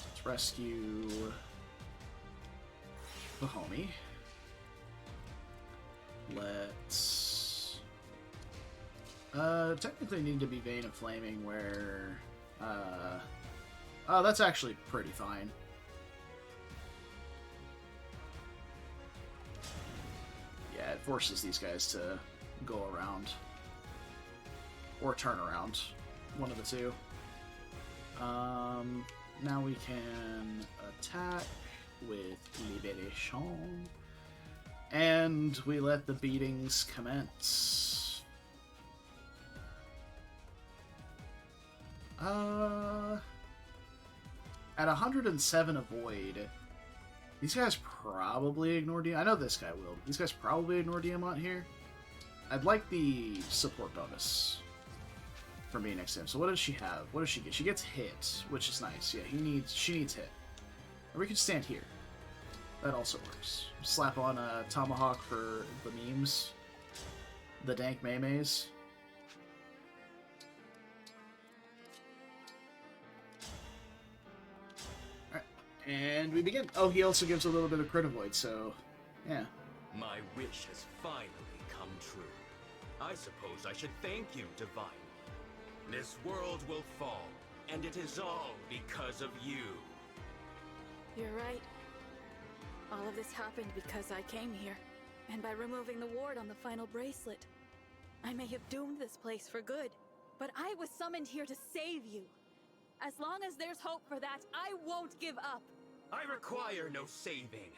Let's rescue the homie. Let's... technically need to be Vein of Flaming where... Oh, that's actually pretty fine. Yeah, it forces these guys to go around. Or turn around. One of the two. Now we can attack with Liberation. And we let the beatings commence. At 107 avoid. These guys probably ignore Diamant. I know this guy will. These guys probably ignore Diamant here. I'd like the support bonus from being next to him. So what does she have? What does she get? She gets hit, which is nice. Yeah, she needs hit. Or we could stand here. That also works. Slap on a Tomahawk for the memes. The dank maymays. Alright, and we begin. Oh, he also gives a little bit of crit avoid, so yeah. My wish has finally come true. I suppose I should thank you, Divine. This world will fall, and it is all because of you. You're right. All of this happened because I came here, and by removing the ward on the final bracelet. I may have doomed this place for good, but I was summoned here to save you. As long as there's hope for that, I won't give up. I require no saving.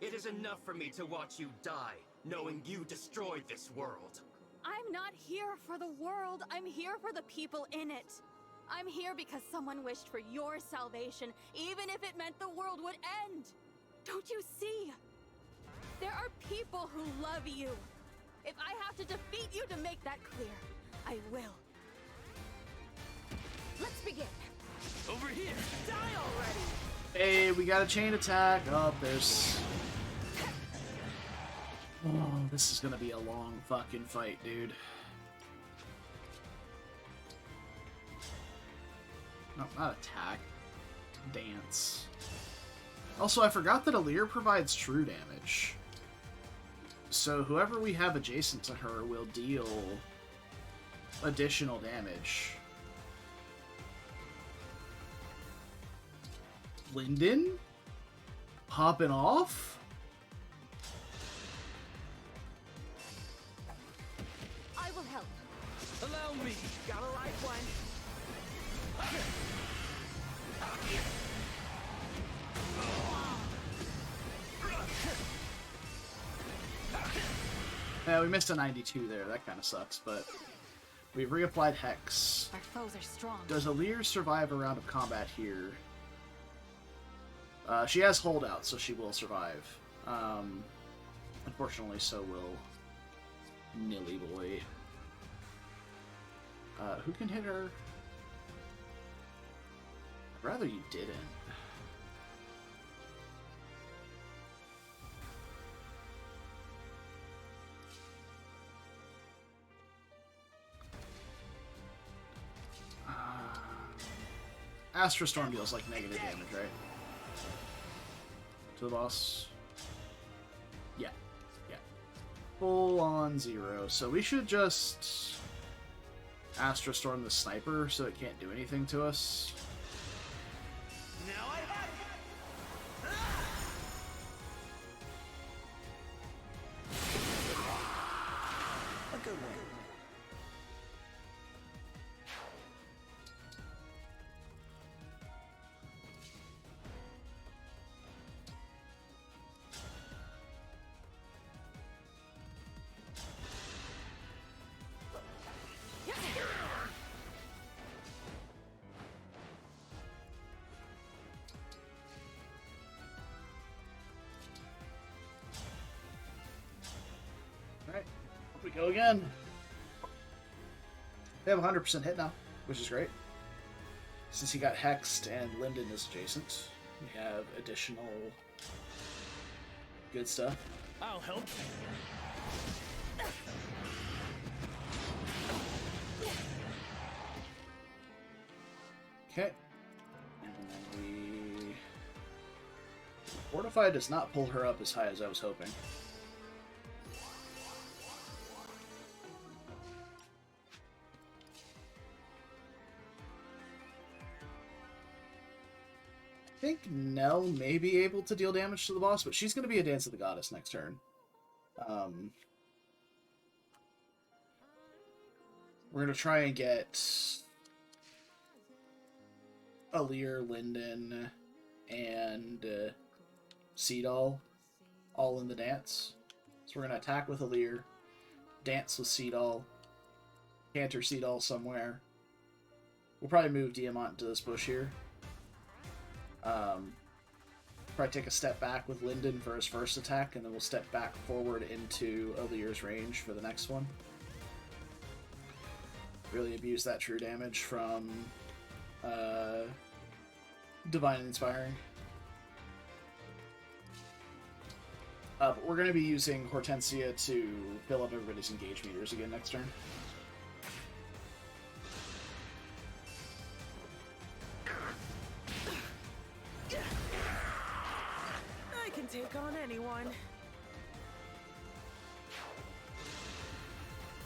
It is enough for me to watch you die, knowing you destroyed this world. I'm not here for the world, I'm here for the people in it. I'm here because someone wished for your salvation, even if it meant the world would end. Don't you see? There are people who love you. If I have to defeat you to make that clear, I will. Let's begin. Over here! Die already! Hey, we got a chain attack. Oh, there's... Oh, this is gonna be a long fucking fight, dude. No, not attack. Dance. Also, I forgot that Alear provides true damage. So whoever we have adjacent to her will deal additional damage. Linden? Popping off? I will help. Allow me. Gotta like one. Yeah, we missed a 92 there. That kind of sucks, but we've reapplied Hex. Our foes are strong. Does Alear survive a round of combat here? She has holdout, so she will survive. Unfortunately, so will Nilly Boy. Who can hit her? I'd rather you didn't. Astra Storm deals like negative damage, right? To the boss. Yeah. Yeah. Full on 0. So we should just Astra Storm the sniper so it can't do anything to us. Now I have A good one. Alright, up we go again. They have 100% hit now, which is great. Since he got hexed and Linden is adjacent, we have additional good stuff. I'll help. Okay. And then we... Fortify does not pull her up as high as I was hoping. I think Nell may be able to deal damage to the boss, but she's going to be a Dance of the Goddess next turn. We're going to try and get Alear, Linden, and Seedall all in the dance. So we're going to attack with Alear, dance with Seedall, canter Seedall somewhere. We'll probably move Diamant into this bush here. Probably take a step back with Linden for his first attack, and then we'll step back forward into Alear's range for the next one. Really abuse that true damage from Divine Inspiring. But we're going to be using Hortensia to fill up everybody's engage meters again next turn. I can take on anyone.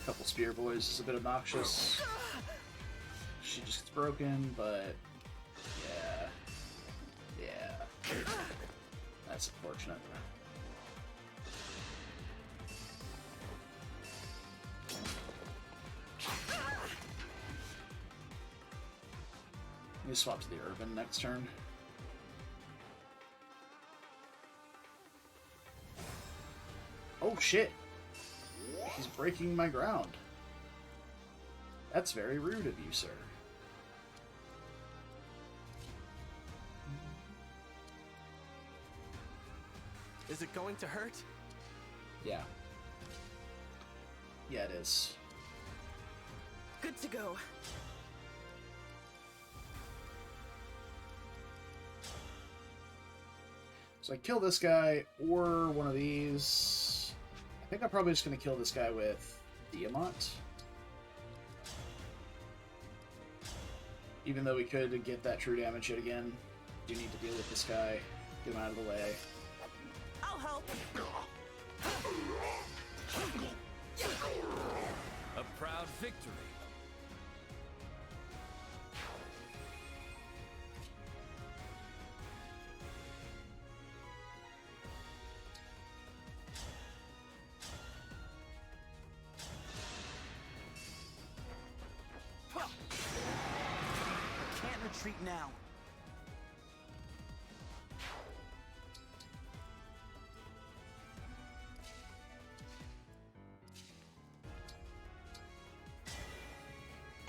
Couple Spear Boys is a bit obnoxious. She just gets broken, but yeah. That's unfortunate. Let me swap to the Urban next turn. Oh shit! He's breaking my ground. That's very rude of you, sir. Is it going to hurt? Yeah. Yeah, it is. Good to go. So I kill this guy or one of these. I think I'm probably just going to kill this guy with Diamant. Even though we could get that true damage hit again, do need to deal with this guy. Get him out of the way. I'll help. A proud victory. Can't retreat now.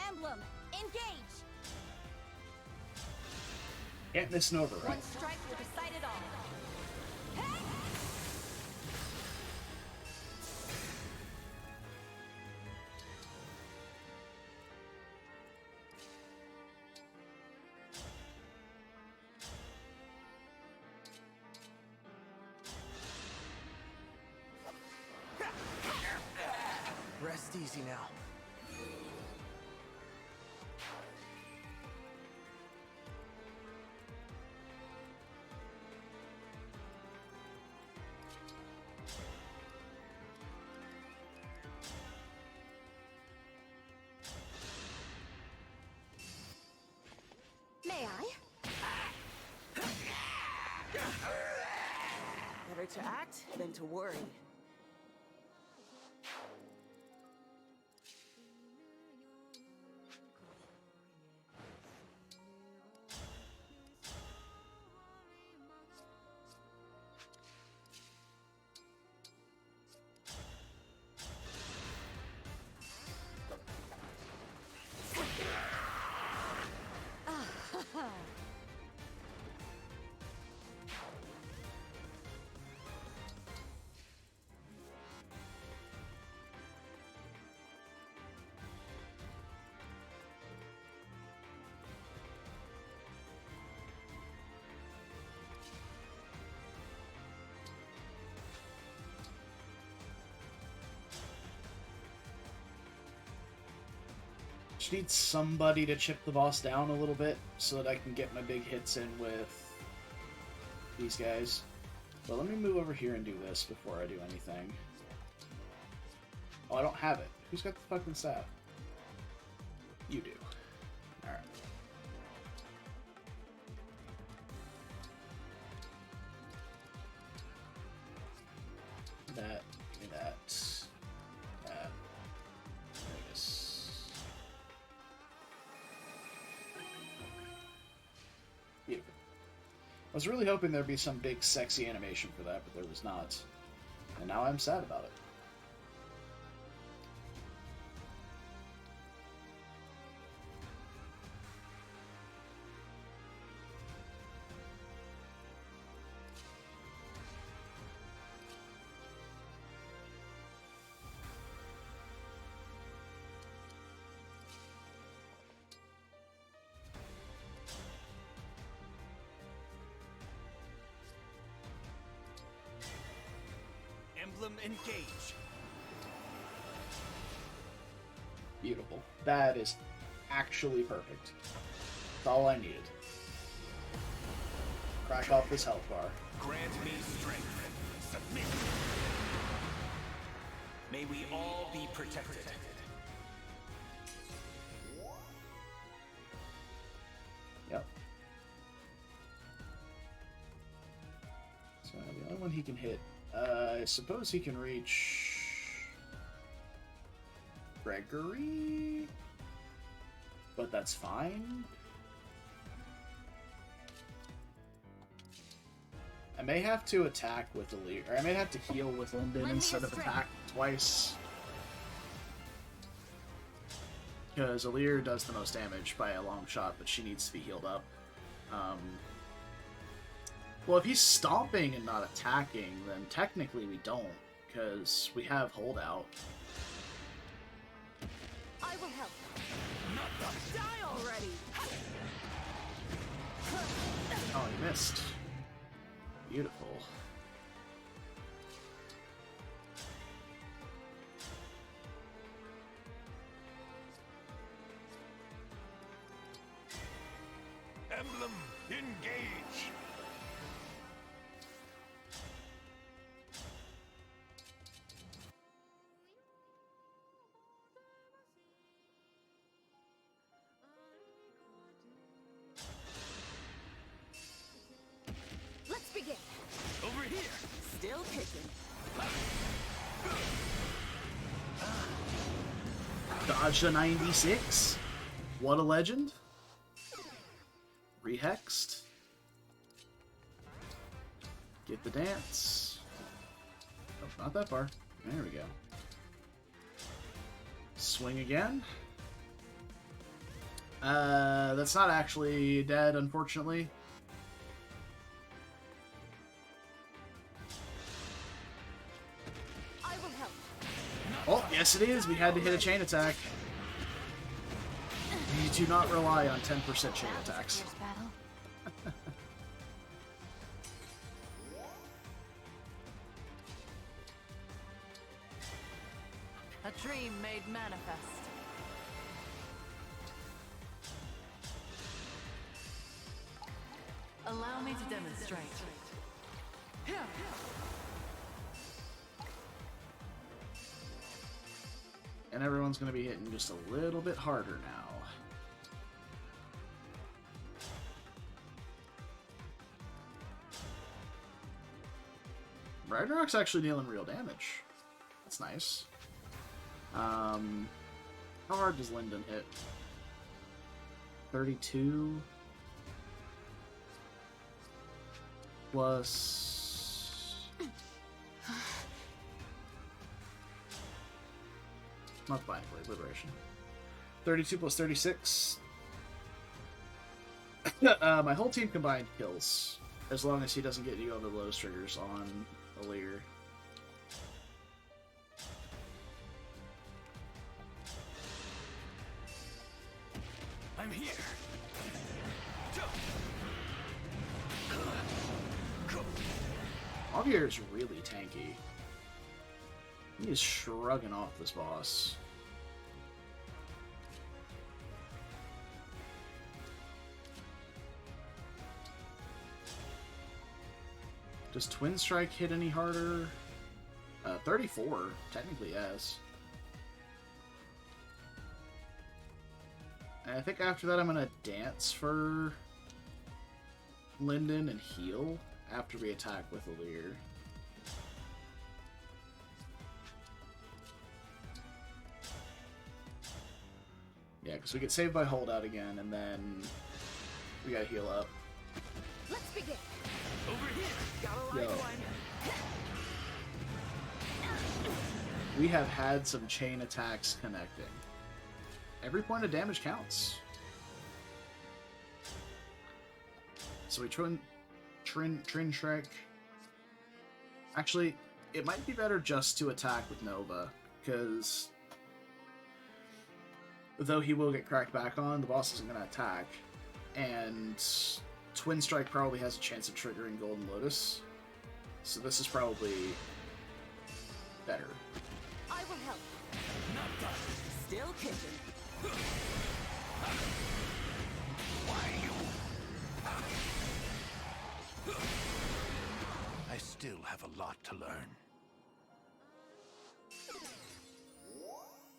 Emblem, engage! Can't miss an override. One strike will decide it all. Hey! Rest easy now. May I? Better to act than to worry. Just need somebody to chip the boss down a little bit so that I can get my big hits in with these guys. But let me move over here and do this before I do anything. Oh, I don't have it. Who's got the fucking staff? You do. Alright. That. Give me that. That. This. Beautiful. I was really hoping there'd be some big sexy animation for that, but there was not. And now I'm sad about it. Emblem engage. Beautiful. That is actually perfect. That's all I needed. Crack off this health bar. Grant me strength. Submit. May we all be protected. Yep. So the only one he can hit. I suppose he can reach Gregory, but that's fine. I may have to attack with Alir, or I may have to heal with Linden instead of attack twice. Because Alir does the most damage by a long shot, but she needs to be healed up. Well, if he's stomping and not attacking, then technically we don't, because we have holdout. I will help. Die already! Oh, he missed. Beautiful. Emblem engage. Dodged a 96. What a legend. Rehexed. Get the dance. Oh, not that far. There we go. Swing again. That's not actually dead, unfortunately. I will help. Oh, yes it is. We had to hit a chain attack. You do not rely on 10% chain attacks. A dream made manifest. Allow me to demonstrate. Here. And everyone's going to be hitting just a little bit harder now. Ragnarok's actually dealing real damage. That's nice. How hard does Lyndon hit? 32 plus not Blind Blade, Liberation. 32 plus 36. My whole team combined kills, as long as he doesn't get you over the Lotus triggers on Alear. I'm here. Javier is really tanky. He is shrugging off this boss. Does Twin Strike hit any harder? 34, technically, yes. And I think after that I'm gonna dance for Lyndon and heal after we attack with Alear. Yeah, because we get saved by holdout again, and then we gotta heal up. Let's begin. Over here. Got a light one. We have had some chain attacks connecting. Every point of damage counts. So we Trin Shrek. Actually, it might be better just to attack with Nova, because though he will get cracked back on, the boss isn't going to attack, and Twin Strike probably has a chance of triggering Golden Lotus, so this is probably better. I will help. Not done. Still kicking. I still have a lot to learn.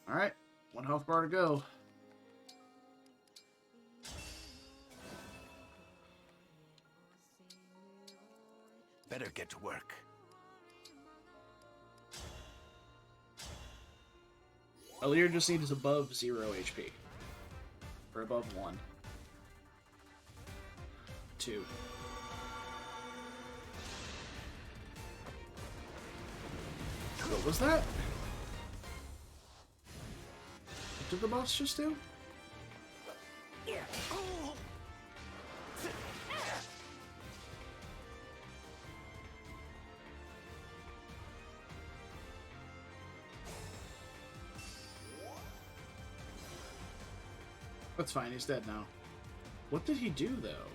Alright, 1 health bar to go. Better get to work. Alear just needs above 0 HP. Or above 1. 2. What was that? What did the boss just do? That's fine, he's dead now. What did he do, though?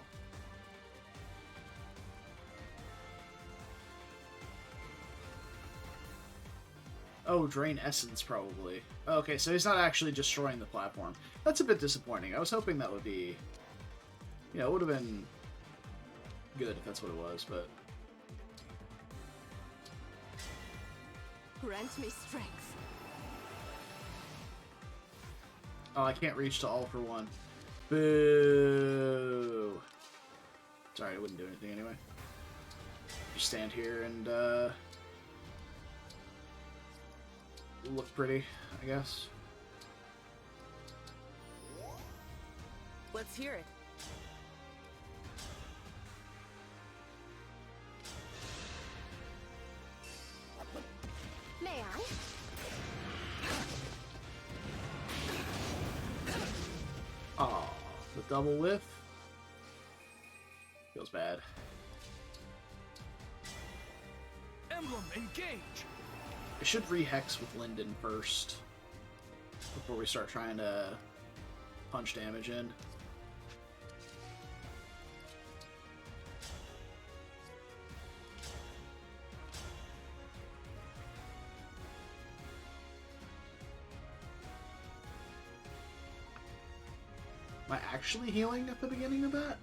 Oh, drain essence, probably. Okay, so he's not actually destroying the platform. That's a bit disappointing. I was hoping that would be... You know, it would have been good if that's what it was, but... Grant me strength. Oh, I can't reach to all for one. Boo! Sorry, I wouldn't do anything anyway. Just stand here and, look pretty, I guess. Let's hear it. May I? Oh, the double whiff. Feels bad. Emblem, engage! I should re-hex with Linden first before we start trying to punch damage in. Am I actually healing at the beginning of that?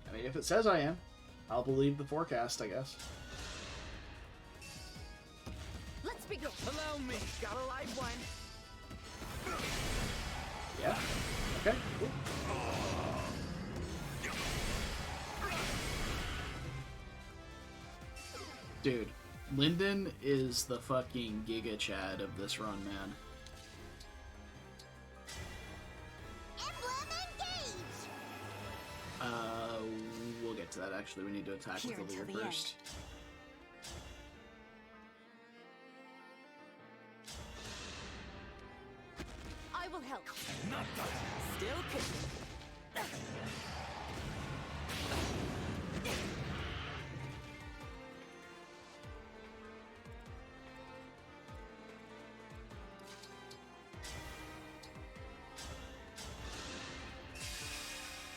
I mean, if it says I am, I'll believe the forecast, I guess. Let's begin. Allow me! Got a live one. Yeah. Okay, cool. Dude, Linden is the fucking Giga Chad of this run, man. Emblem engage. We'll get to that actually. We need to attack Here with the until leer the first. I will help. Not done! Still kicking. I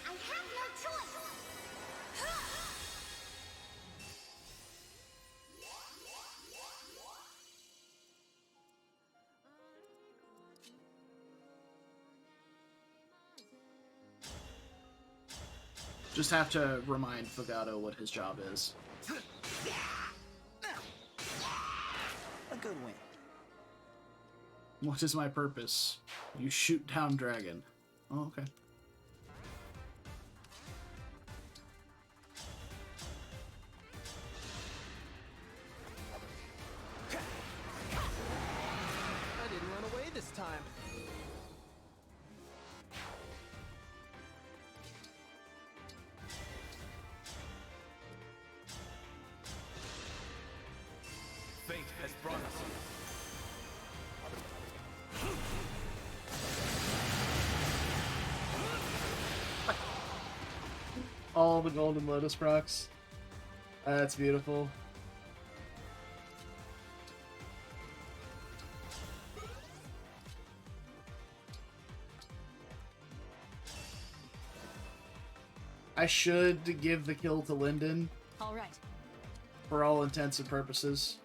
have no choice. Just have to remind Fogato what his job is. A good win. What is my purpose? You shoot down dragon. Oh, okay. I didn't run away this time. Fate has brought us. All the golden lotus procs. That's beautiful. I should give the kill to Linden All right. for all intents and purposes.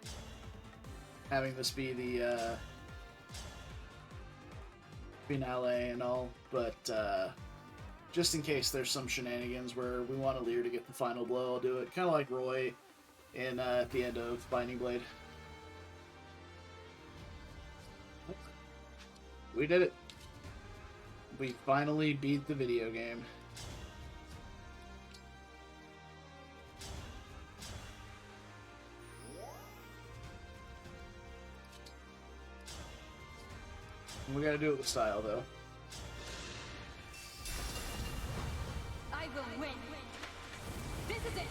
Having this be the finale and all, but just in case there's some shenanigans where we want Lear to get the final blow, I'll do it. Kind of like Roy in at the end of Binding Blade. We did it. We finally beat the video game. We gotta do it with style, though. I will win. This is it.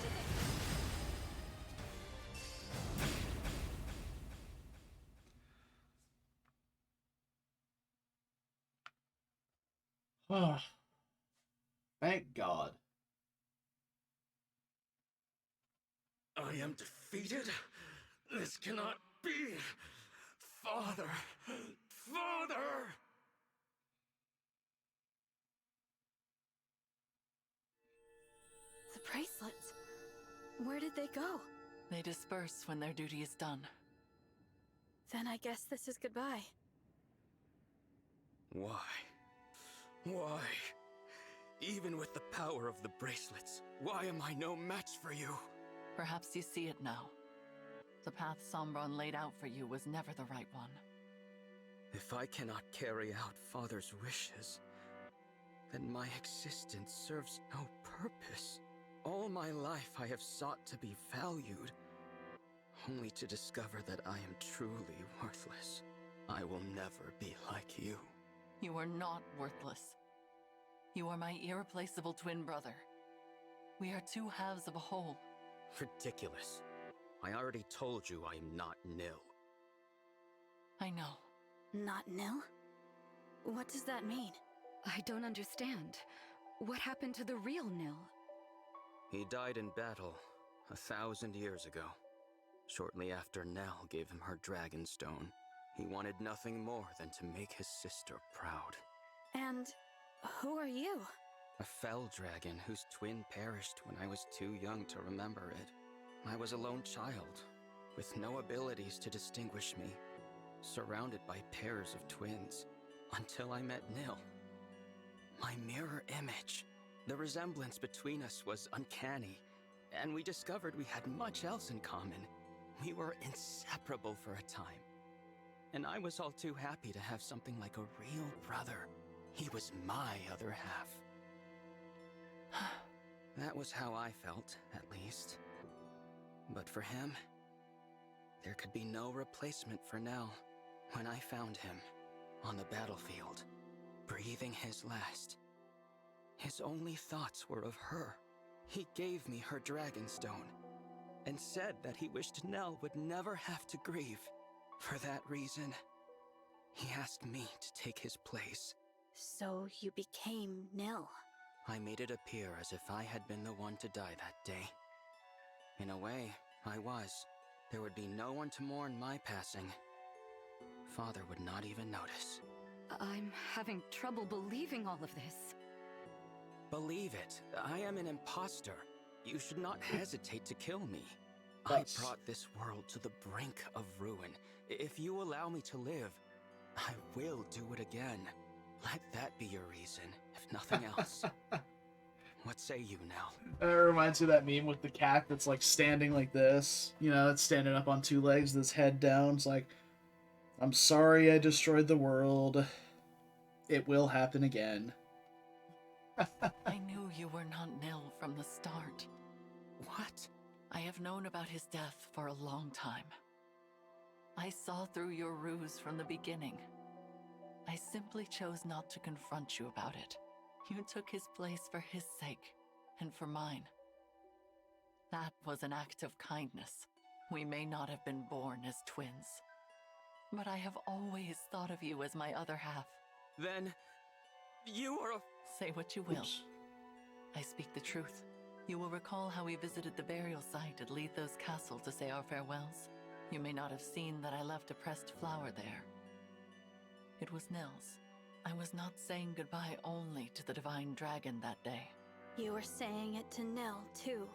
Thank God. I am defeated? This cannot be! Father! Father! The bracelets. Where did they go? They disperse when their duty is done. Then I guess this is goodbye. Why? Why? Even with the power of the bracelets, why am I no match for you? Perhaps you see it now. The path Sombron laid out for you was never the right one. If I cannot carry out Father's wishes, then my existence serves no purpose. All my life I have sought to be valued. only to discover that I am truly worthless. I will never be like you. You are not worthless. You are my irreplaceable twin brother. We are two halves of a whole. Ridiculous. I already told you I am not Nil. I know. Not Nil? What does that mean? I don't understand. What happened to the real Nil? He died in battle 1,000 years ago. Shortly after Nell gave him her dragon stone, he wanted nothing more than to make his sister proud. And who are you? A fell dragon whose twin perished when I was too young to remember it. I was a lone child, with no abilities to distinguish me, surrounded by pairs of twins, until I met Nil. My mirror image. The resemblance between us was uncanny, and we discovered we had much else in common. We were inseparable for a time. And I was all too happy to have something like a real brother. He was my other half. That was how I felt, at least. But for him, there could be no replacement for Nell. When I found him, on the battlefield, breathing his last, his only thoughts were of her. He gave me her dragon stone, and said that he wished Nell would never have to grieve. For that reason, he asked me to take his place. So you became Nil. I made it appear as if I had been the one to die that day. In a way, I was. There would be no one to mourn my passing. Father would not even notice. I'm having trouble believing all of this. Believe it, I am an imposter. You should not hesitate to kill me. That's... I brought this world to the brink of ruin. If you allow me to live, I will do it again. Let that be your reason, if nothing else. What say you now? It reminds me of that meme with the cat that's like standing like this. You know, it's standing up on two legs with its head down. It's like, I'm sorry I destroyed the world. It will happen again. I knew you were not Nil from the start. What? I have known about his death for a long time. I saw through your ruse from the beginning. I simply chose not to confront you about it. You took his place for his sake, and for mine. That was an act of kindness. We may not have been born as twins, but I have always thought of you as my other half. Then, you are a... Say what you will. Oops. I speak the truth. You will recall how we visited the burial site at Letho's castle to say our farewells. You may not have seen that I left a pressed flower there. It was Nil's. I was not saying goodbye only to the divine dragon that day. You were saying it to Nil, too.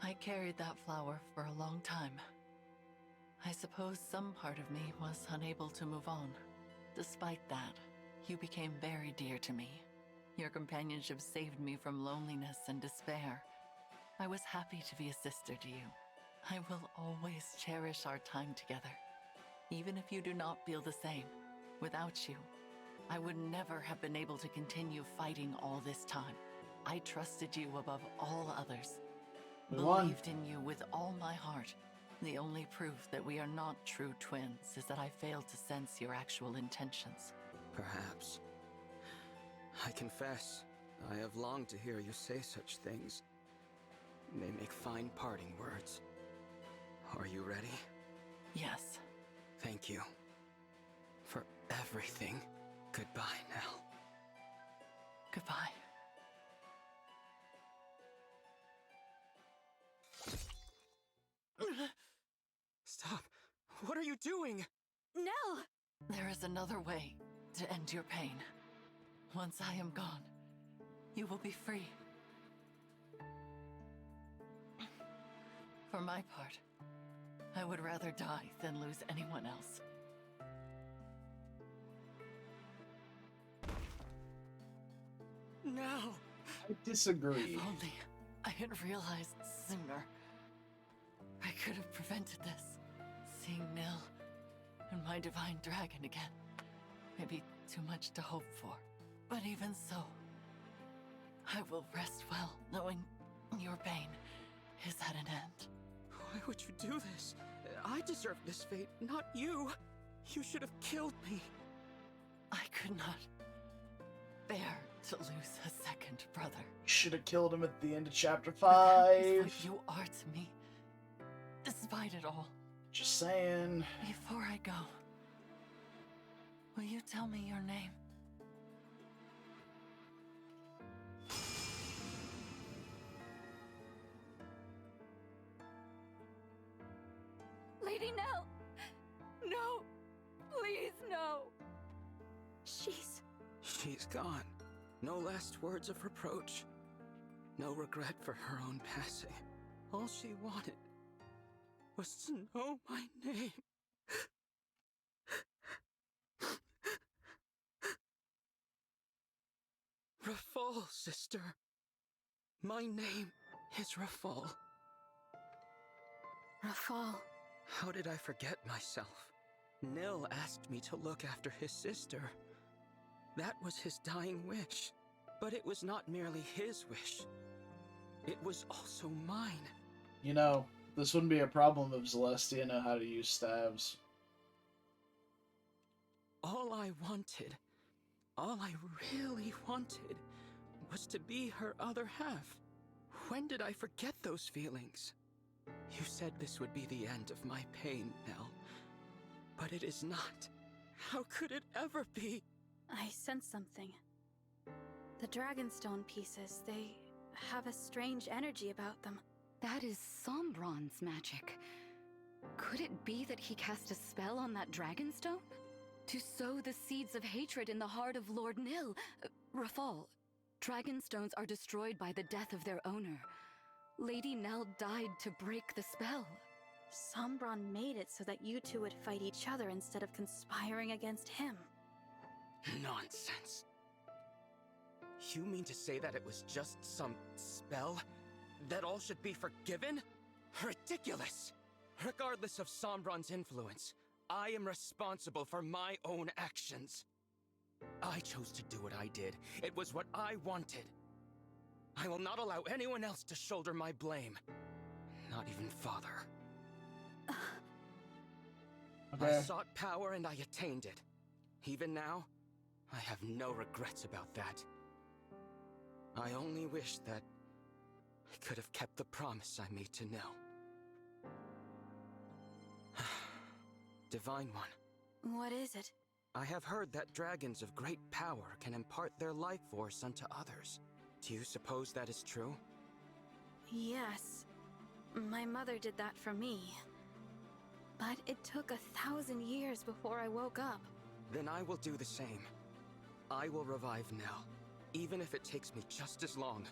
I carried that flower for a long time. I suppose some part of me was unable to move on. Despite that, you became very dear to me. Your companionship saved me from loneliness and despair. I was happy to be a sister to you. I will always cherish our time together, even if you do not feel the same. Without you, I would never have been able to continue fighting all this time. I trusted you above all others. Believed in you with all my heart. The only proof that we are not true twins is that I failed to sense your actual intentions. Perhaps. I confess, I have longed to hear you say such things. They make fine parting words. Are you ready? Yes. Thank you. For everything. Goodbye, Nell. Goodbye. Stop. What are you doing? Nell! There is another way to end your pain. Once I am gone, you will be free. For my part, I would rather die than lose anyone else. No! I disagree. If only I had realized sooner. I could have prevented this. Seeing Nil and my divine dragon again may be too much to hope for. But even so, I will rest well knowing your pain is at an end. Why would you do this? I deserve this fate, not you. You should have killed me. I could not bear to lose a second brother. Should have killed him at the end of chapter That is 5. what you are to me, despite it all. Just saying. Before I go, will you tell me your name? Lady Nell! No! Please, no! She's gone. No last words of reproach. No regret for her own passing. All she wanted was to know my name. Rafal, sister. My name is Rafal. Rafal. How did I forget myself? Nil asked me to look after his sister. That was his dying wish. But it was not merely his wish. It was also mine. You know, this wouldn't be a problem if Celestia knew how to use stabs. All I wanted, all I really wanted, was to be her other half. When did I forget those feelings? You said this would be the end of my pain, Nell. But it is not. How could it ever be? I sense something. The Dragonstone pieces, they have a strange energy about them. That is Sombron's magic. Could it be that he cast a spell on that Dragonstone? To sow the seeds of hatred in the heart of Lord Nil? Rafal, Dragonstones are destroyed by the death of their owner. Lady Nell died to break the spell. Sombron made it so that you two would fight each other instead of conspiring against him. Nonsense. You mean to say that it was just some spell? That all should be forgiven? Ridiculous! Regardless of Sombron's influence, I am responsible for my own actions. I chose to do what I did. It was what I wanted. I will not allow anyone else to shoulder my blame. Not even Father. Okay. I sought power and I attained it. Even now, I have no regrets about that. I only wish that I could have kept the promise I made to Nil. Divine One. What is it? I have heard that dragons of great power can impart their life force unto others. Do you suppose that is true? Yes. My mother did that for me. But it took 1,000 years before I woke up. Then I will do the same. I will revive Nell. Even if it takes me just as long,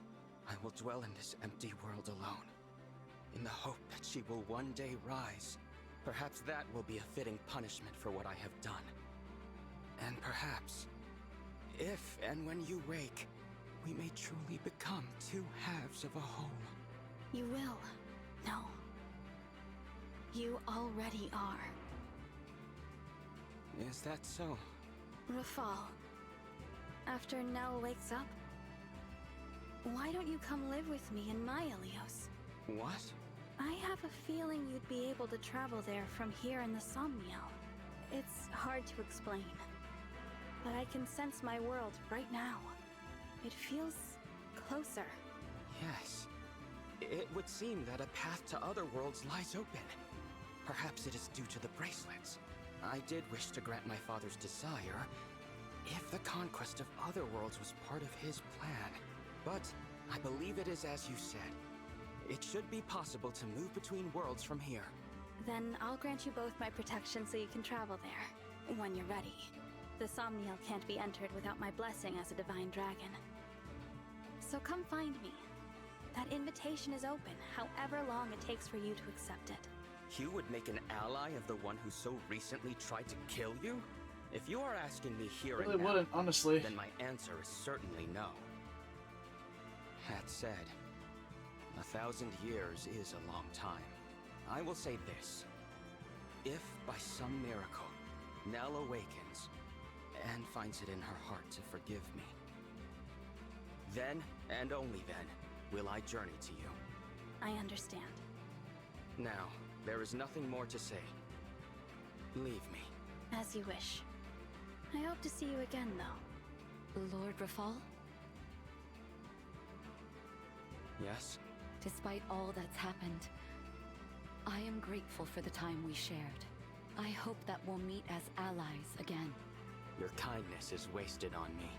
I will dwell in this empty world alone. In the hope that she will one day rise. Perhaps that will be a fitting punishment for what I have done. And perhaps, if and when you wake, we may truly become two halves of a whole. You will. No. You already are. Is that so? Rafal, after Nell wakes up, why don't you come live with me in my Ilios? What? I have a feeling you'd be able to travel there from here in the Somniel. It's hard to explain, but I can sense my world right now. It feels closer. Yes. It would seem that a path to other worlds lies open. Perhaps it is due to the bracelets. I did wish to grant my father's desire, if the conquest of other worlds was part of his plan. But I believe it is as you said. It should be possible to move between worlds from here. Then I'll grant you both my protection so you can travel there, when you're ready. The Somniel can't be entered without my blessing as a divine dragon. So come find me. That invitation is open, however long it takes for you to accept it. You would make an ally of the one who so recently tried to kill you? If you are asking me here Really and now, wouldn't, honestly. then my answer is certainly no. That said, 1,000 years is a long time. I will say this. If by some miracle, Nell awakens and finds it in her heart to forgive me, then, and only then, will I journey to you. I understand. Now, There is nothing more to say. Leave me. As you wish. I hope to see you again, though. Lord Rafal? Yes? Despite all that's happened, I am grateful for the time we shared. I hope that we'll meet as allies again. Your kindness is wasted on me.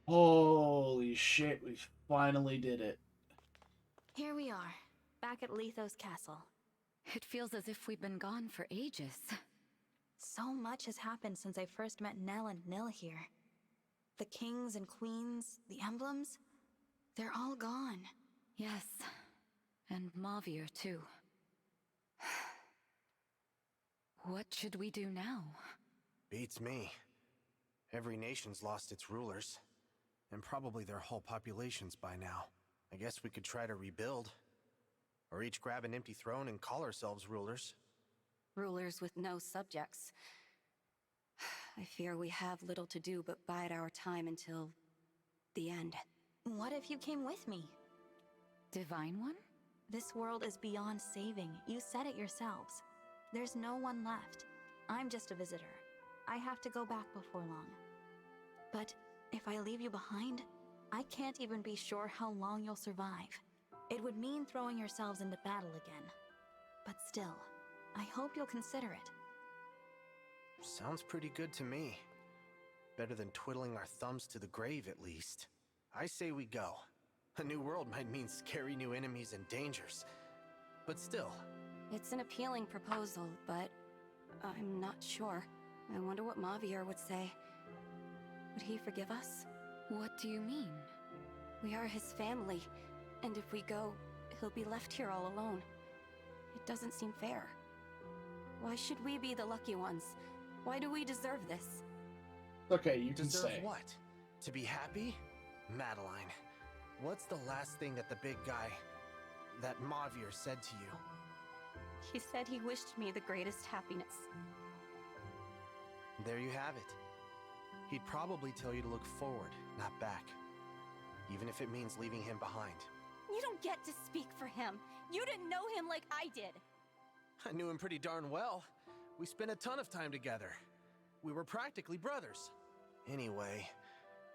Holy shit, we finally did it. Here we are, back at Lethos Castle. It feels as if we've been gone for ages. So much has happened since I first met Nell and Nil here. The kings and queens, the emblems, they're all gone. Yes, and Mavier too. What should we do now? Beats me. Every nation's lost its rulers. And probably their whole populations by now. I guess we could try to rebuild. Or each grab an empty throne and call ourselves rulers. Rulers with no subjects. I fear we have little to do but bide our time until the end. What if you came with me? Divine One? This world is beyond saving. You said it yourselves. There's no one left. I'm just a visitor. I have to go back before long. But if I leave you behind, I can't even be sure how long you'll survive. It would mean throwing yourselves into battle again. But still, I hope you'll consider it. Sounds pretty good to me. Better than twiddling our thumbs to the grave, at least. I say we go. A new world might mean scary new enemies and dangers. But still. It's an appealing proposal, but I'm not sure. I wonder what Mavier would say. Would he forgive us? What do you mean? We are his family, and if we go, he'll be left here all alone. It doesn't seem fair. Why should we be the lucky ones? Why do we deserve this? Okay, you can Deserve say. what? To be happy? Madeline, what's the last thing that the big guy, that Mavier, said to you? He said he wished me the greatest happiness. There you have it. He'd probably tell you to look forward, not back. Even if it means leaving him behind. You don't get to speak for him. You didn't know him like I did. I knew him pretty darn well. We spent a ton of time together. We were practically brothers. Anyway,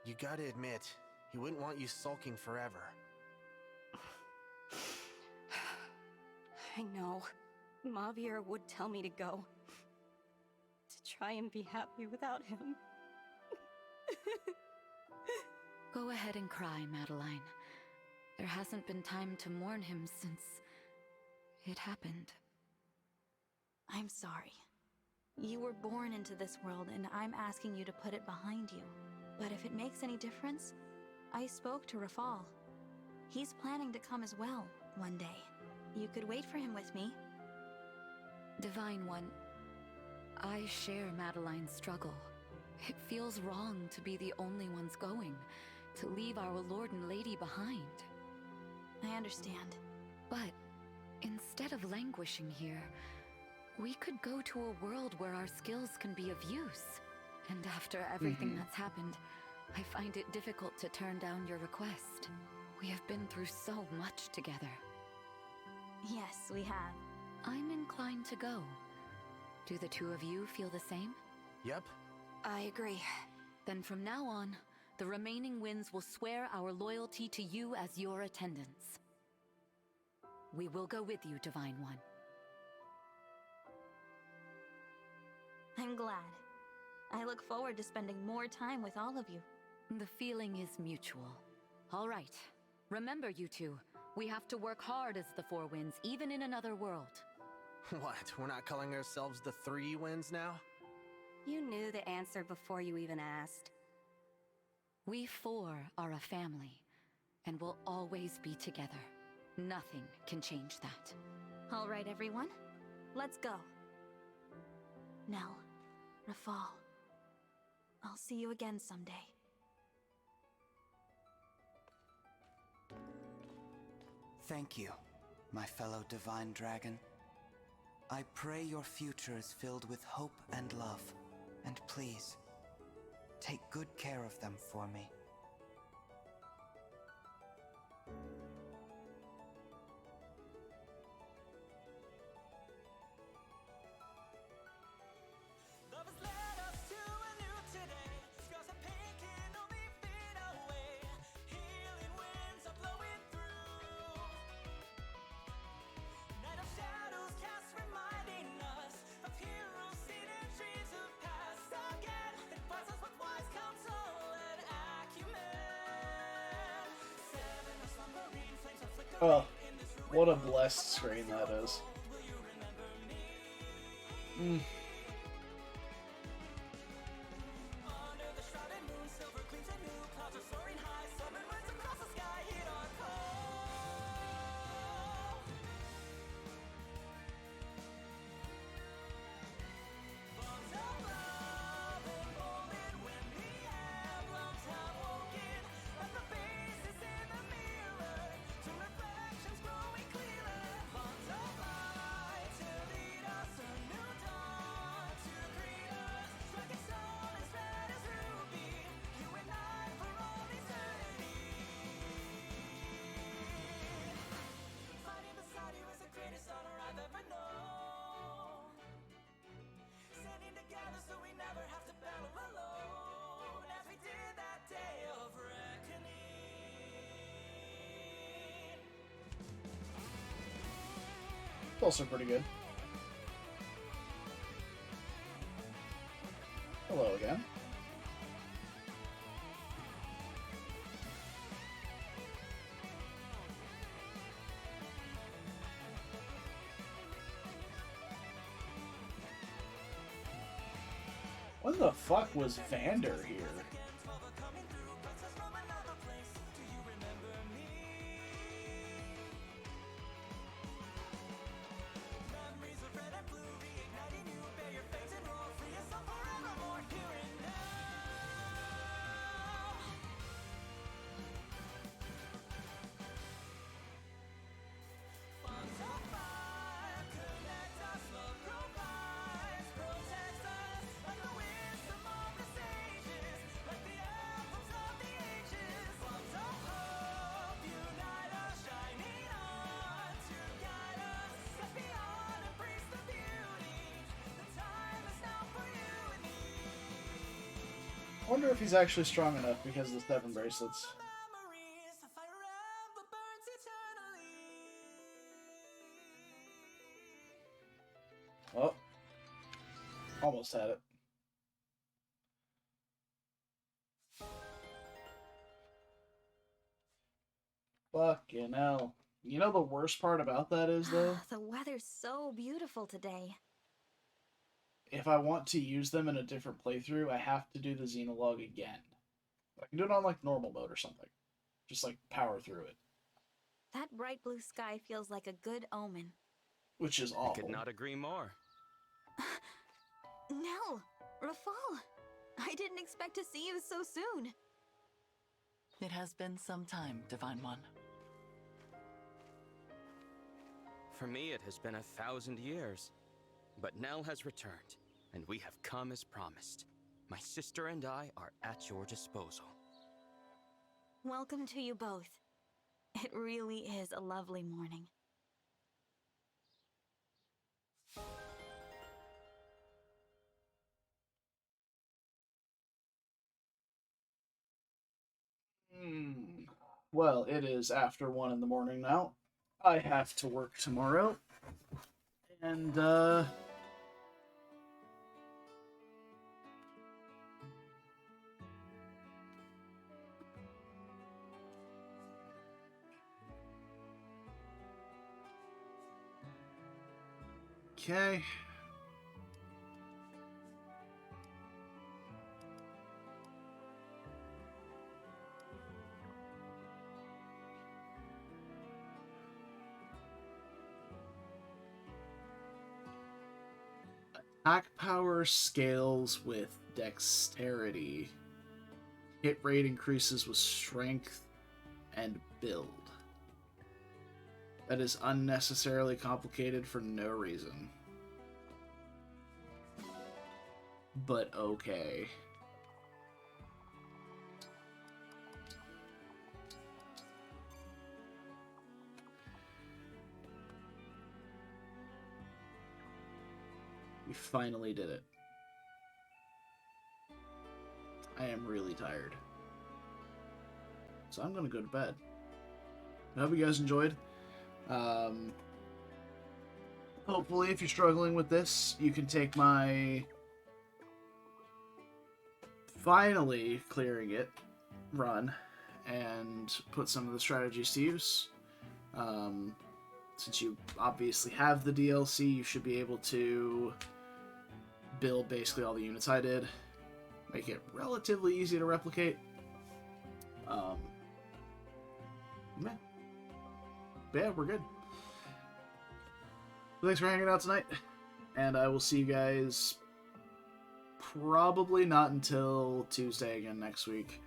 you gotta admit, he wouldn't want you sulking forever. I know. Mavier would tell me to go. To try and be happy without him. Go ahead and cry, Madeline. There hasn't been time to mourn him since it happened. I'm sorry. You were born into this world, and I'm asking you to put it behind you. But if it makes any difference, I spoke to Rafal. He's planning to come as well, one day. You could wait for him with me. Divine One, I share Madeline's struggle. It feels wrong to be the only ones going, to leave our Lord and Lady behind. I understand. But instead of languishing here, we could go to a world where our skills can be of use. And after everything that's happened, I find it difficult to turn down your request. We have been through so much together. Yes, we have. I'm inclined to go. Do the two of you feel the same? Yep. I agree. Then from now on, the remaining winds will swear our loyalty to you as your attendants. We will go with you, Divine One. I'm glad. I look forward to spending more time with all of you. The feeling is mutual. All right. Remember, you two, we have to work hard as the Four Winds, even in another world. What, we're not calling ourselves the Three Winds now? You knew the answer before you even asked. We four are a family, and will always be together. Nothing can change that. All right, everyone. Let's go. Nell, Rafal, I'll see you again someday. Thank you, my fellow divine dragon. I pray your future is filled with hope and love. And please, take good care of them for me. Oh, what a blessed screen that is. Also pretty good. Hello again. What the fuck was Vander here? I wonder if he's actually strong enough because of the 7 bracelets. Oh. Almost had it. Fucking hell. You know the worst part about that is, though? The weather's so beautiful today. If I want to use them in a different playthrough, I have to do the Xenologue again. I can do it on, like, normal mode or something. Just, like, power through it. That bright blue sky feels like a good omen. Which is awful. I could not agree more. Nell! Rafal! I didn't expect to see you so soon. It has been some time, Divine One. For me, it has been 1,000 years. But Nell has returned, and we have come as promised. My sister and I are at your disposal. Welcome to you both. It really is a lovely morning. Well, it is after 1 in the morning now. I have to work tomorrow. And, okay. Attack power scales with dexterity. Hit rate increases with strength and build. That is unnecessarily complicated for no reason. but okay. We finally did it. I am really tired. So I'm gonna go to bed. I hope you guys enjoyed. Hopefully, if you're struggling with this, you can take my finally clearing it run and put some of the strategies to use. Since you obviously have the DLC, you should be able to build basically all the units I did. Make it relatively easy to replicate. Yeah, we're good. Well, thanks for hanging out tonight, and I will see you guys probably not until Tuesday again next week.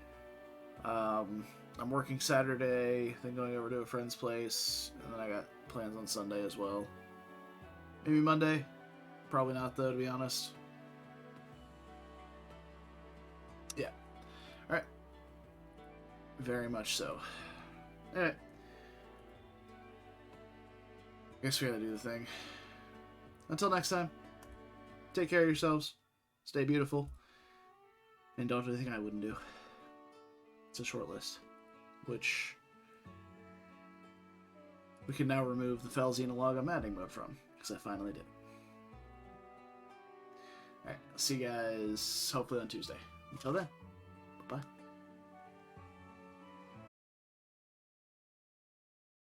I'm working Saturday, then going over to a friend's place, and then I got plans on Sunday as well. Maybe Monday. Probably not, though, to be honest. Yeah. Alright. Very much so. Alright. Guess we gotta do the thing. Until next time, take care of yourselves, stay beautiful, and don't do anything I wouldn't do. It's a short list, which we can now remove the Fell Xenologue on Maddening mode from, because I finally did it. Alright, I'll see you guys hopefully on Tuesday. Until then.